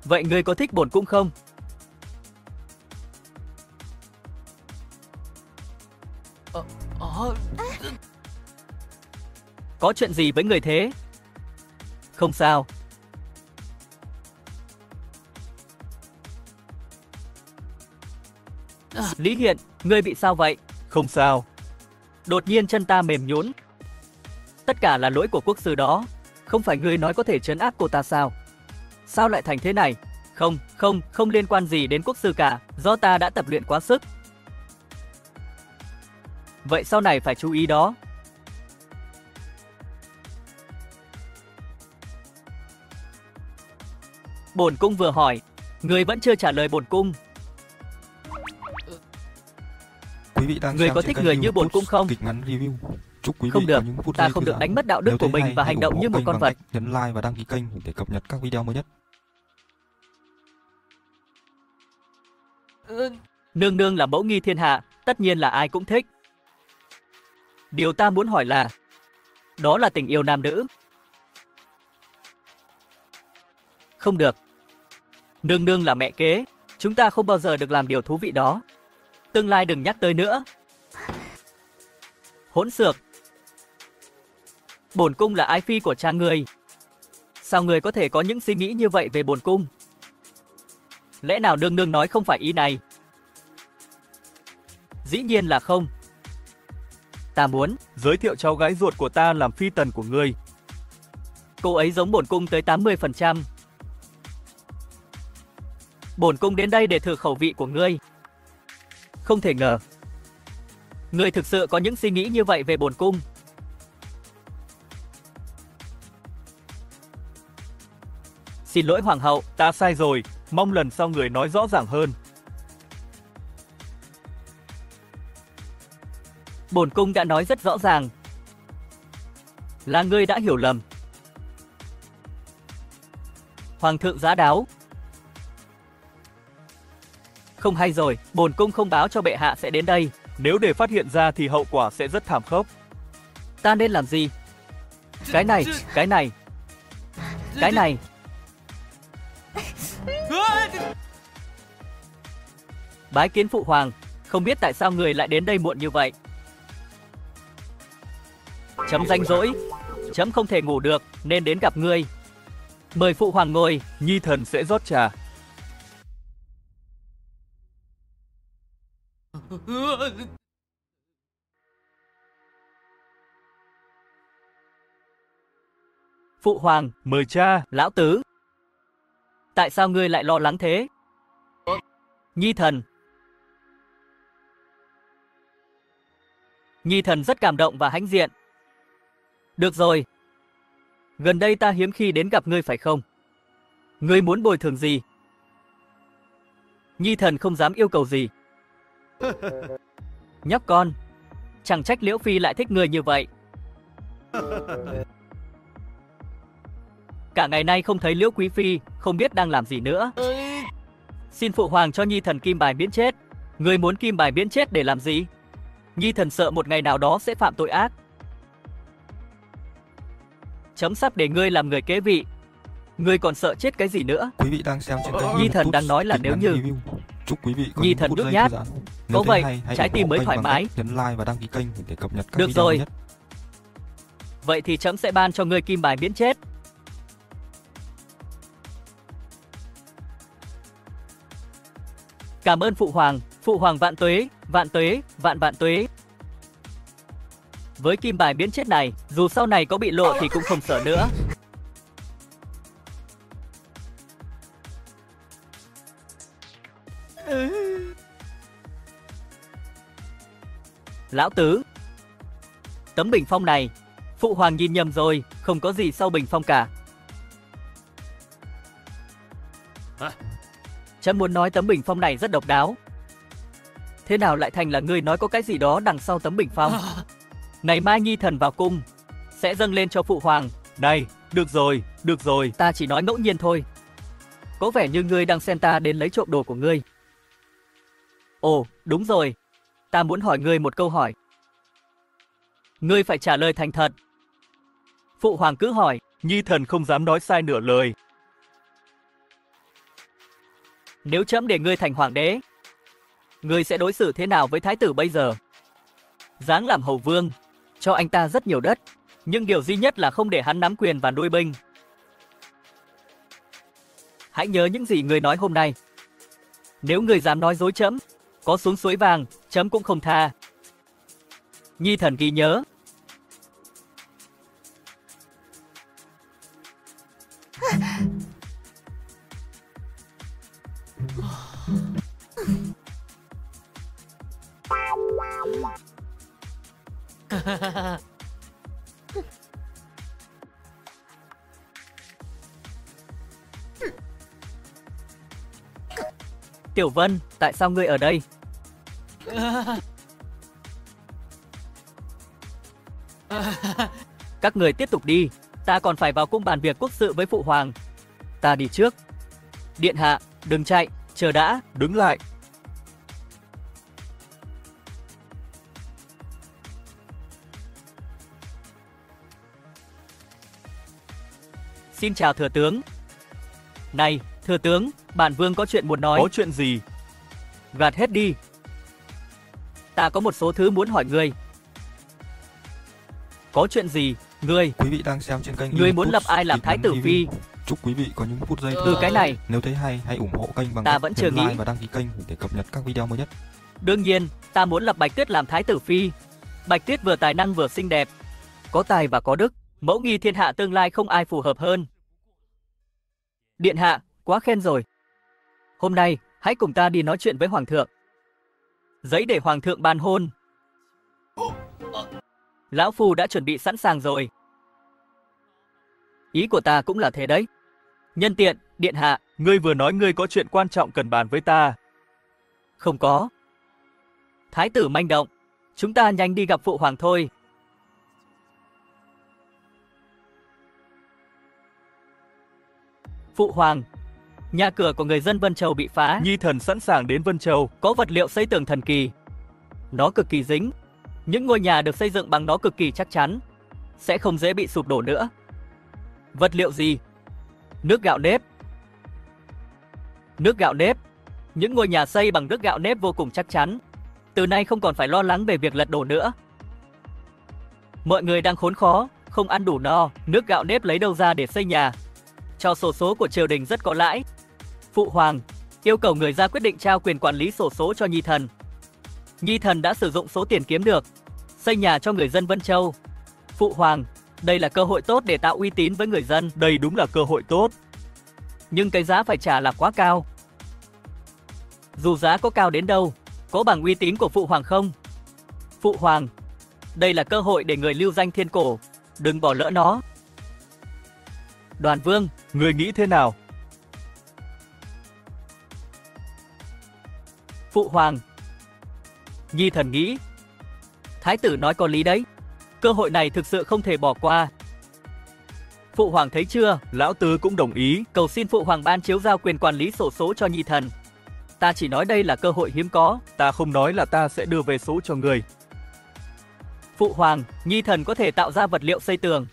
A: Vậy ngươi có thích bổn cung không? Có chuyện gì với người thế? Không sao. Lý Hiện, ngươi bị sao vậy?
B: Không sao.
A: Đột nhiên chân ta mềm nhũn. Tất cả là lỗi của quốc sư đó. Không phải ngươi nói có thể trấn áp cô ta sao? Sao lại thành thế này? Không liên quan gì đến quốc sư cả. Do ta đã tập luyện quá sức. Vậy sau này phải chú ý đó. Bổn cung vừa hỏi, ngươi vẫn chưa trả lời bổn cung.
C: Quý vị đang
A: Người
C: xem
A: có
C: trên
A: thích
C: kênh
A: người như
C: YouTube
A: bổn cung không?
C: Kịch ngắn review. Chúc quý vị
A: Không được,
C: có những phút
A: ta
C: giây
A: không
C: thư
A: được
C: giãn.
A: đánh mất đạo đức
C: Nếu
A: của
C: thấy
A: mình
C: hay,
A: và
C: hãy
A: hành động
C: ủng
A: như
C: hộ
A: một
C: kênh
A: con
C: bằng
A: vật.
C: cách nhấn like và đăng ký kênh để cập nhật các video mới nhất.
A: Nương nương là mẫu nghi thiên hạ, tất nhiên là ai cũng thích. Điều ta muốn hỏi là, đó là tình yêu nam nữ. Không được. Nương nương là mẹ kế, chúng ta không bao giờ được làm điều thú vị đó. Tương lai đừng nhắc tới nữa. Hỗn xược. Bổn cung là ái phi của cha ngươi. Sao ngươi có thể có những suy nghĩ như vậy về bổn cung? Lẽ nào nương nương nói không phải ý này? Dĩ nhiên là không. Ta muốn
B: Giới thiệu cháu gái ruột của ta làm phi tần của ngươi.
A: cô ấy giống bổn cung tới 80%. Bổn cung đến đây để thử khẩu vị của ngươi. Không thể ngờ ngươi thực sự có những suy nghĩ như vậy về bổn cung. Xin lỗi hoàng hậu,
B: Ta sai rồi, mong lần sau người nói rõ ràng hơn.
A: bổn cung đã nói rất rõ ràng. Là ngươi đã hiểu lầm. Hoàng thượng giá đáo. Không hay rồi, bổn cung không báo cho bệ hạ sẽ đến đây.
B: Nếu để phát hiện ra thì hậu quả sẽ rất thảm khốc.
A: Ta nên làm gì? Cái này. Bái kiến phụ hoàng, không biết tại sao người lại đến đây muộn như vậy. Chấm rảnh rỗi, chấm không thể ngủ được nên đến gặp ngươi. Mời phụ hoàng ngồi.
B: Nhi thần sẽ rót trà.
A: Phụ hoàng,
B: Mời cha.
A: lão tứ. Tại sao ngươi lại lo lắng thế? Nhi thần rất cảm động và hãnh diện. Được rồi. Gần đây ta hiếm khi đến gặp ngươi phải không? Ngươi muốn bồi thường gì? Nhi thần không dám yêu cầu gì. Nhóc con, chẳng trách Liễu Phi lại thích ngươi như vậy. Cả ngày nay không thấy Liễu Quý Phi, không biết đang làm gì nữa. Xin phụ hoàng cho Nhi thần kim bài miễn chết. Ngươi muốn kim bài miễn chết để làm gì? Nhi thần sợ một ngày nào đó sẽ phạm tội ác. Chấm sắp để ngươi làm người kế vị. Ngươi còn sợ chết cái gì nữa?
C: Quý vị đang xem trên kênh
A: Nhi thần
C: YouTube
A: đang nói là
C: kịch
A: nếu
C: ngắn
A: như
C: review. Chúc quý vị có
A: Nhi
C: những
A: thần
C: phút
A: nhút
C: giây
A: nhát.
C: thư giãn.
A: Có
C: Nếu thấy
A: vậy,
C: hay, hãy
A: trái
C: ủng
A: tim
C: hộ
A: mới
C: kênh
A: thoải
C: bằng
A: mái.
C: cách nhấn like và đăng ký kênh để cập nhật các
A: Được
C: video
A: rồi.
C: mới nhất.
A: Vậy thì chấm sẽ ban cho ngươi kim bài miễn chết. Cảm ơn Phụ Hoàng vạn tuế, vạn tuế, vạn vạn tuế. Với kim bài miễn chết này, dù sau này có bị lộ thì cũng không sợ nữa. Lão Tứ, tấm bình phong này, Phụ Hoàng nhìn nhầm rồi, không có gì sau bình phong cả. Chấm muốn nói tấm bình phong này rất độc đáo. Thế nào lại thành là ngươi nói có cái gì đó đằng sau tấm bình phong? Ngày mai Nhi thần vào cung, sẽ dâng lên cho Phụ Hoàng.
B: Này, được rồi.
A: Ta chỉ nói ngẫu nhiên thôi. Có vẻ như ngươi đang xem ta đến lấy trộm đồ của ngươi. Ồ, đúng rồi. Ta muốn hỏi ngươi một câu hỏi. Ngươi phải trả lời thành thật. Phụ Hoàng cứ hỏi.
B: Nhi thần không dám nói sai nửa lời.
A: Nếu chấm để ngươi thành hoàng đế, ngươi sẽ đối xử thế nào với thái tử bây giờ? Giáng làm hầu vương, cho anh ta rất nhiều đất, nhưng điều duy nhất là không để hắn nắm quyền và nuôi binh. Hãy nhớ những gì ngươi nói hôm nay. Nếu ngươi dám nói dối chấm, có xuống suối vàng, chấm cũng không tha. Nhi thần ghi nhớ. Tiểu Vân, tại sao ngươi ở đây? Các người tiếp tục đi, ta còn phải vào cung bàn việc quốc sự với Phụ Hoàng. Ta đi trước. Điện hạ, đừng chạy, chờ đã.
B: Đứng lại.
A: Xin chào thừa tướng. Này, thừa tướng, bản vương có chuyện muốn nói.
B: Có chuyện gì?
A: Gạt hết đi. Ta có một số thứ muốn hỏi ngươi. Có chuyện gì, ngươi?
C: Quý vị đang xem trên kênh
A: Ngươi
C: YouTube
A: muốn lập ai làm
C: kịch
A: thái
C: ngắn
A: tử
C: review.
A: phi?
C: Chúc quý vị có những phút giây
A: Từ cái này,
C: Nếu thấy hay, hãy ủng hộ kênh bằng
A: ta
C: cách
A: vẫn chưa
C: nhấn like
A: nghĩ.
C: và đăng ký kênh để cập nhật các video mới nhất.
A: đương nhiên, ta muốn lập Bạch Tuyết làm thái tử phi. Bạch Tuyết vừa tài năng vừa xinh đẹp, có tài và có đức, mẫu nghi thiên hạ tương lai không ai phù hợp hơn. Điện hạ, quá khen rồi. Hôm nay, hãy cùng ta đi nói chuyện với Hoàng thượng. Giấy để Hoàng thượng ban hôn. Lão Phu đã chuẩn bị sẵn sàng rồi. Ý của ta cũng là thế đấy. Nhân tiện, điện hạ.
B: Ngươi vừa nói ngươi có chuyện quan trọng cần bàn với ta.
A: Không có. Thái tử manh động. Chúng ta nhanh đi gặp Phụ Hoàng thôi. Phụ Hoàng, nhà cửa của người dân Vân Châu bị phá.
B: Nhi thần sẵn sàng đến Vân Châu.
A: Có vật liệu xây tường thần kỳ. Nó cực kỳ dính. Những ngôi nhà được xây dựng bằng nó cực kỳ chắc chắn, sẽ không dễ bị sụp đổ nữa. Vật liệu gì? Nước gạo nếp. Nước gạo nếp. Những ngôi nhà xây bằng nước gạo nếp vô cùng chắc chắn. Từ nay không còn phải lo lắng về việc lật đổ nữa. Mọi người đang khốn khó, không ăn đủ no, nước gạo nếp lấy đâu ra để xây nhà? Cho sổ số của triều đình rất có lãi. Phụ Hoàng yêu cầu người ra quyết định trao quyền quản lý sổ số cho Nhi thần. Nhi thần đã sử dụng số tiền kiếm được, xây nhà cho người dân Vân Châu. Phụ Hoàng, đây là cơ hội tốt để tạo uy tín với người dân.
B: Đây đúng là cơ hội tốt.
A: Nhưng cái giá phải trả là quá cao. Dù giá có cao đến đâu, có bằng uy tín của Phụ Hoàng không? Phụ Hoàng, đây là cơ hội để người lưu danh thiên cổ, đừng bỏ lỡ nó. Đoàn Vương,
B: Ngươi nghĩ thế nào?
A: Phụ Hoàng, Nhi thần nghĩ Thái tử nói có lý đấy. Cơ hội này thực sự không thể bỏ qua. Phụ Hoàng thấy chưa?
B: Lão Tứ cũng đồng ý.
A: Cầu xin Phụ Hoàng ban chiếu giao quyền quản lý sổ số cho Nhi thần. Ta chỉ nói đây là cơ hội hiếm có.
B: Ta không nói là ta sẽ đưa về số cho ngươi.
A: Phụ Hoàng, Nhi thần có thể tạo ra vật liệu xây tường.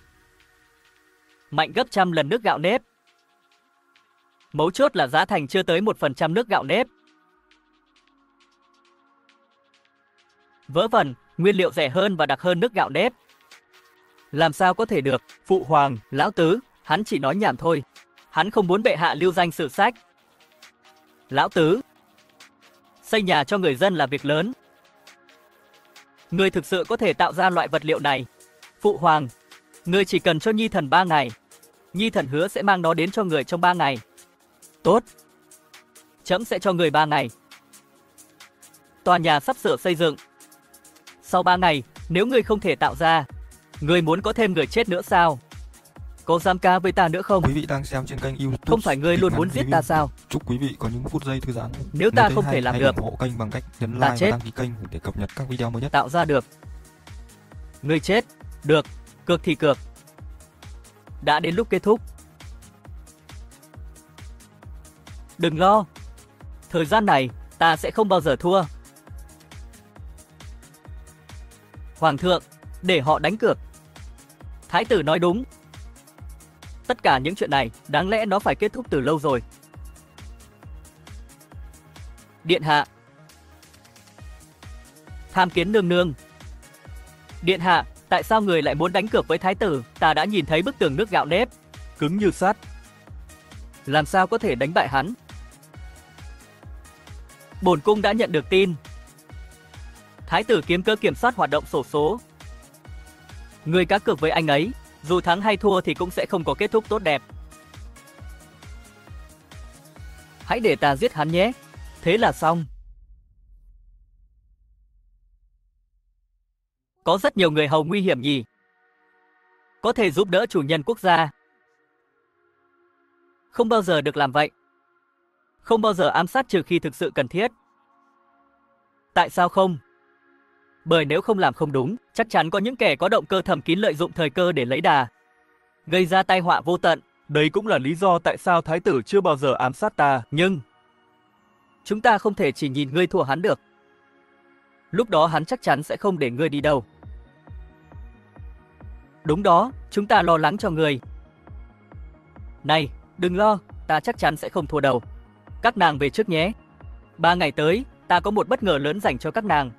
A: mạnh gấp trăm lần nước gạo nếp. Mấu chốt là giá thành chưa tới 1% nước gạo nếp. Vớ vẩn, nguyên liệu rẻ hơn và đặc hơn nước gạo nếp. Làm sao có thể được?
B: Phụ hoàng,
A: Lão Tứ, hắn chỉ nói nhảm thôi. Hắn không muốn bệ hạ lưu danh sử sách. Lão Tứ, xây nhà cho người dân là việc lớn. Ngươi thực sự có thể tạo ra loại vật liệu này. Phụ hoàng, ngươi chỉ cần cho Nhi thần 3 ngày. Nhi thần hứa sẽ mang nó đến cho người trong 3 ngày. Tốt. Trẫm sẽ cho người 3 ngày. Tòa nhà sắp sửa xây dựng. Sau 3 ngày, nếu ngươi không thể tạo ra, ngươi muốn có thêm người chết nữa sao? Có dám ca với ta nữa không?
C: Quý vị đang xem trên kênh YouTube.
A: Không phải ngươi luôn muốn giết ta sao?
C: Chúc quý vị có những phút giây thư giãn.
A: Nếu ta không
C: hay,
A: thể làm
C: hãy
A: được,
C: ủng hộ kênh bằng cách nhấn
A: ta
C: like
A: chết.
C: và đăng ký kênh để cập nhật các video mới nhất.
A: Tạo ra được. Ngươi chết. Được. Cược thì cược. Đã đến lúc kết thúc. Đừng lo. Thời gian này, ta sẽ không bao giờ thua. Hoàng thượng, để họ đánh cược. Thái tử nói đúng. Tất cả những chuyện này, đáng lẽ nó phải kết thúc từ lâu rồi. Điện hạ. Tham kiến nương nương. Điện hạ, tại sao người lại muốn đánh cược với thái tử? Ta đã nhìn thấy bức tường nước gạo nếp.
B: cứng như sắt.
A: Làm sao có thể đánh bại hắn? Bổn cung đã nhận được tin. Thái tử kiếm cớ kiểm soát hoạt động xổ số. Người cá cược với anh ấy, dù thắng hay thua thì cũng sẽ không có kết thúc tốt đẹp. Hãy để ta giết hắn nhé. Thế là xong. Có rất nhiều người hầu nguy hiểm nhỉ? Có thể giúp đỡ chủ nhân quốc gia. Không bao giờ được làm vậy. Không bao giờ ám sát trừ khi thực sự cần thiết. Tại sao không? Bởi nếu không làm không đúng, chắc chắn có những kẻ có động cơ thầm kín lợi dụng thời cơ để lấy đà, gây ra tai họa vô tận.
B: Đấy cũng là lý do tại sao thái tử chưa bao giờ ám sát ta.
A: Nhưng chúng ta không thể chỉ nhìn ngươi thua hắn được. Lúc đó hắn chắc chắn sẽ không để ngươi đi đâu. Đúng đó, chúng ta lo lắng cho ngươi. Này, đừng lo, ta chắc chắn sẽ không thua đâu. Các nàng về trước nhé. 3 ngày tới, ta có một bất ngờ lớn dành cho các nàng.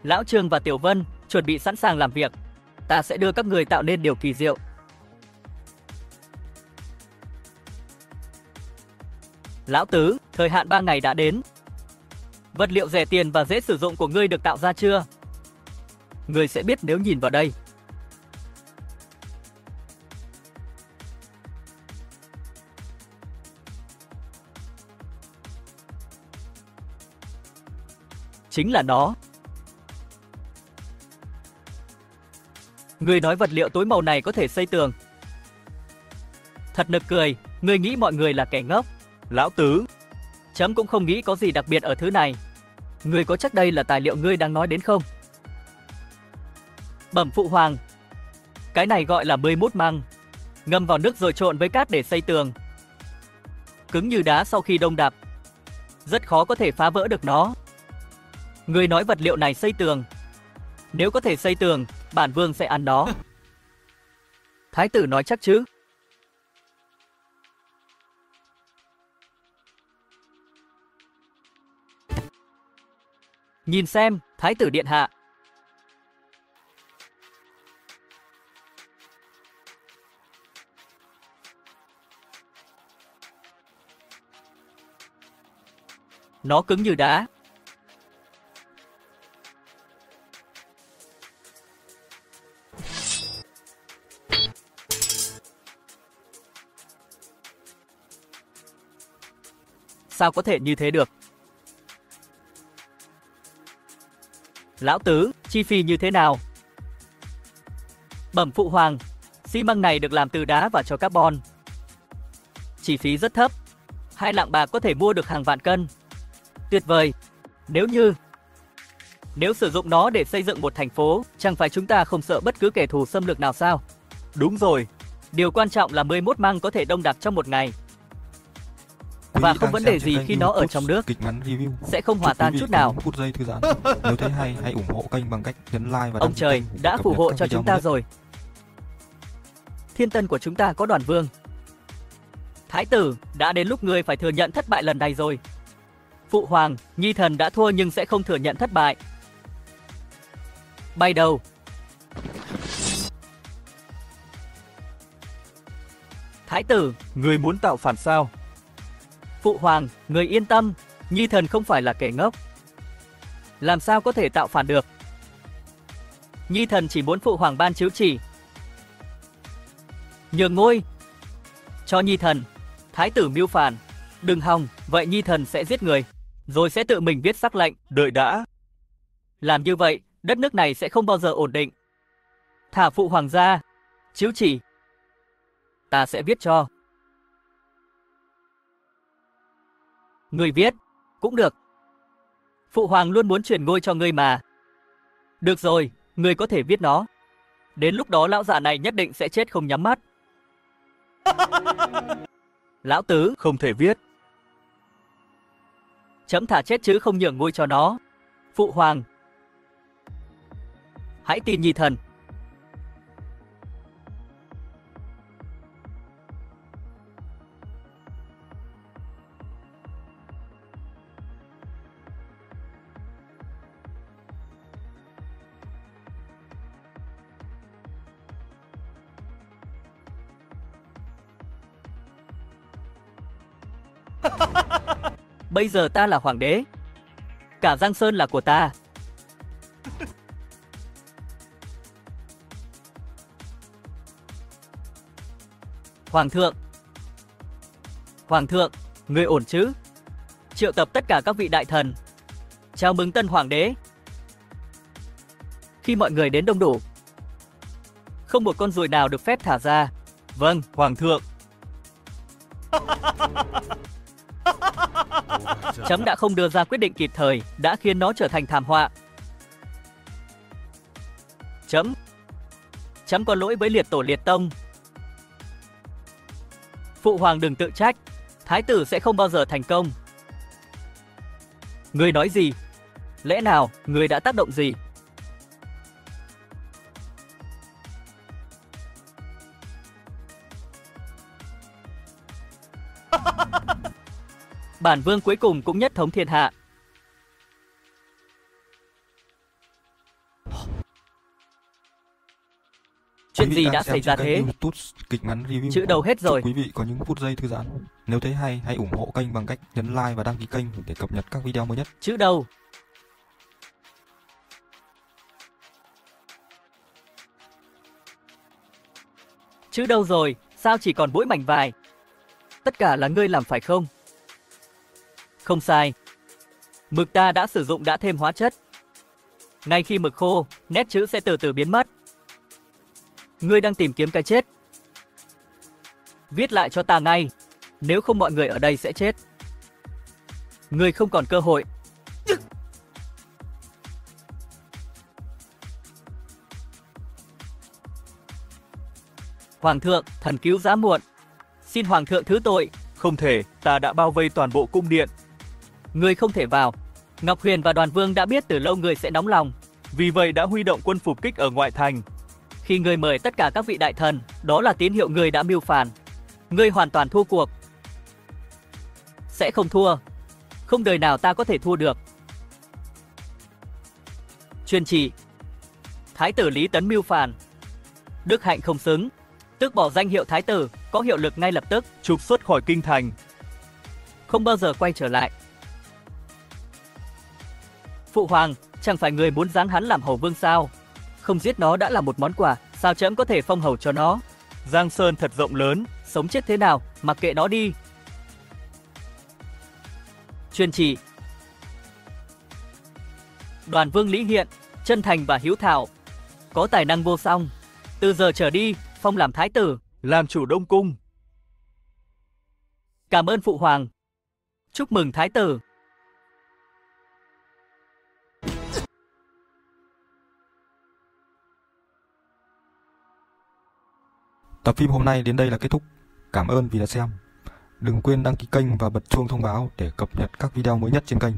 A: Lão Trương và Tiểu Vân chuẩn bị sẵn sàng làm việc. Ta sẽ đưa các người tạo nên điều kỳ diệu. Lão Tứ, thời hạn 3 ngày đã đến. Vật liệu rẻ tiền và dễ sử dụng của ngươi được tạo ra chưa? Ngươi sẽ biết nếu nhìn vào đây. Chính là nó. Ngươi nói vật liệu tối màu này có thể xây tường. Thật nực cười, ngươi nghĩ mọi người là kẻ ngốc.
B: Lão Tứ,
A: Chấm cũng không nghĩ có gì đặc biệt ở thứ này. Ngươi có chắc đây là tài liệu ngươi đang nói đến không? Bẩm phụ hoàng. Cái này gọi là 11 măng. Ngâm vào nước rồi trộn với cát để xây tường. Cứng như đá sau khi đông đạp. Rất khó có thể phá vỡ được nó. Ngươi nói vật liệu này xây tường. Nếu có thể xây tường, bản vương sẽ ăn nó. Thái tử nói chắc chứ? Nhìn xem, Thái tử điện hạ. Nó cứng như đá. Sao có thể như thế được? Lão Tứ, chi phí như thế nào? Bẩm phụ hoàng, xi măng này được làm từ đá và cho carbon. Chi phí rất thấp. 2 lạng bạc có thể mua được hàng vạn cân. Tuyệt vời. Nếu sử dụng nó để xây dựng một thành phố, chẳng phải chúng ta không sợ bất cứ kẻ thù xâm lược nào sao?
B: đúng rồi.
A: Điều quan trọng là 11 măng có thể đông đặc trong một ngày.
C: Quý
A: Và
C: vị
A: không
C: đang
A: vấn
C: xem
A: đề
C: trên
A: gì
C: kênh
A: khi nó ở
C: YouTube
A: trong nước.
C: Kịch ngắn review.
A: Sẽ không hòa
C: Chúc
A: tan
C: quý vị
A: chút
C: có
A: nào.
C: những phút giây thư giãn. Nếu thấy hay, hãy ủng hộ kênh bằng cách nhấn like và đăng
A: Ông
C: ký
A: trời
C: kênh để
A: đã
C: cập
A: phù
C: nhật
A: hộ
C: các
A: cho
C: video
A: chúng
C: mới
A: ta
C: nhất.
A: rồi. Thiên tân của chúng ta có Đoàn Vương. Thái tử, đã đến lúc ngươi phải thừa nhận thất bại lần này rồi. Phụ hoàng, Nhi thần đã thua nhưng sẽ không thừa nhận thất bại. Bay đầu. Thái tử,
B: Người muốn tạo phản sao?
A: phụ hoàng, người yên tâm, Nhi thần không phải là kẻ ngốc. Làm sao có thể tạo phản được? Nhi thần chỉ muốn phụ hoàng ban chiếu chỉ. Nhường ngôi. Cho Nhi thần. Thái tử mưu phản. Đừng hòng, vậy Nhi thần sẽ giết người. Rồi sẽ tự mình viết sắc lệnh.
B: Đợi đã.
A: Làm như vậy, đất nước này sẽ không bao giờ ổn định. Thả phụ hoàng ra. Chiếu chỉ. Ta sẽ viết cho. Người viết. Cũng được. Phụ hoàng luôn muốn chuyển ngôi cho ngươi mà. Được rồi, ngươi có thể viết nó. Đến lúc đó lão già này nhất định sẽ chết không nhắm mắt. Lão tứ,
B: Không thể viết.
A: chấm thả chết chứ không nhường ngôi cho nó. Phụ hoàng, hãy tin Nhi thần. Bây giờ ta là hoàng đế. Cả Giang Sơn là của ta. Hoàng thượng. Hoàng thượng, ngươi ổn chứ? Triệu tập tất cả các vị đại thần. Chào mừng tân hoàng đế. Khi mọi người đến đông đủ, không một con ruồi nào được phép thả ra. Vâng,
B: Hoàng thượng.
A: chấm đã không đưa ra quyết định kịp thời, đã khiến nó trở thành thảm họa. Chấm có lỗi với liệt tổ liệt tông. Phụ hoàng đừng tự trách, thái tử sẽ không bao giờ thành công. Ngươi nói gì? Lẽ nào ngươi đã tác động gì? Bản vương cuối cùng cũng nhất thống thiên hạ. Chuyện
C: Quý vị
A: gì
C: đang
A: đã
C: xem
A: xảy ra
C: trên kênh
A: thế?
C: YouTube Kịch ngắn review.
A: Chữ đâu hết rồi?
C: Chúc quý vị có những phút giây thư giãn. Nếu thấy hay, hãy ủng hộ kênh bằng cách nhấn like và đăng ký kênh để cập nhật các video mới nhất.
A: Chữ đâu? Chữ đâu rồi? Sao chỉ còn mỗi mảnh vải? Tất cả là ngươi làm phải không? Không sai. Mực ta đã sử dụng đã thêm hóa chất. Ngay khi mực khô, nét chữ sẽ từ từ biến mất. Ngươi đang tìm kiếm cái chết. Viết lại cho ta ngay, nếu không mọi người ở đây sẽ chết. Ngươi không còn cơ hội. Hoàng thượng, thần cứu giá muộn. Xin hoàng thượng thứ tội.
B: Không thể, ta đã bao vây toàn bộ cung điện.
A: Ngươi không thể vào. Ngọc Huyền và Đoàn Vương đã biết từ lâu ngươi sẽ nóng lòng.
B: Vì vậy đã huy động quân phục kích ở ngoại thành.
A: Khi ngươi mời tất cả các vị đại thần, đó là tín hiệu ngươi đã mưu phản. Ngươi hoàn toàn thua cuộc. Sẽ không thua. Không đời nào ta có thể thua được. Truyền chỉ. Thái tử Lý Tấn mưu phản. Đức hạnh không xứng. Tước bỏ danh hiệu thái tử, có hiệu lực ngay lập tức.
B: Trục xuất khỏi kinh thành.
A: Không bao giờ quay trở lại. Phụ hoàng, chẳng phải người muốn giáng hắn làm hầu vương sao? Không giết nó đã là một món quà, sao trẫm có thể phong hầu cho nó?
B: Giang Sơn thật rộng lớn.
A: Sống chết thế nào, mặc kệ nó đi. Truyền chỉ. Đoàn Vương Lý Hiện, chân thành và hiếu thảo, có tài năng vô song. Từ giờ trở đi, phong làm thái tử,
B: Làm chủ Đông Cung.
A: cảm ơn phụ hoàng. Chúc mừng thái tử.
C: Tập phim hôm nay đến đây là kết thúc. Cảm ơn vì đã xem. Đừng quên đăng ký kênh và bật chuông thông báo để cập nhật các video mới nhất trên kênh.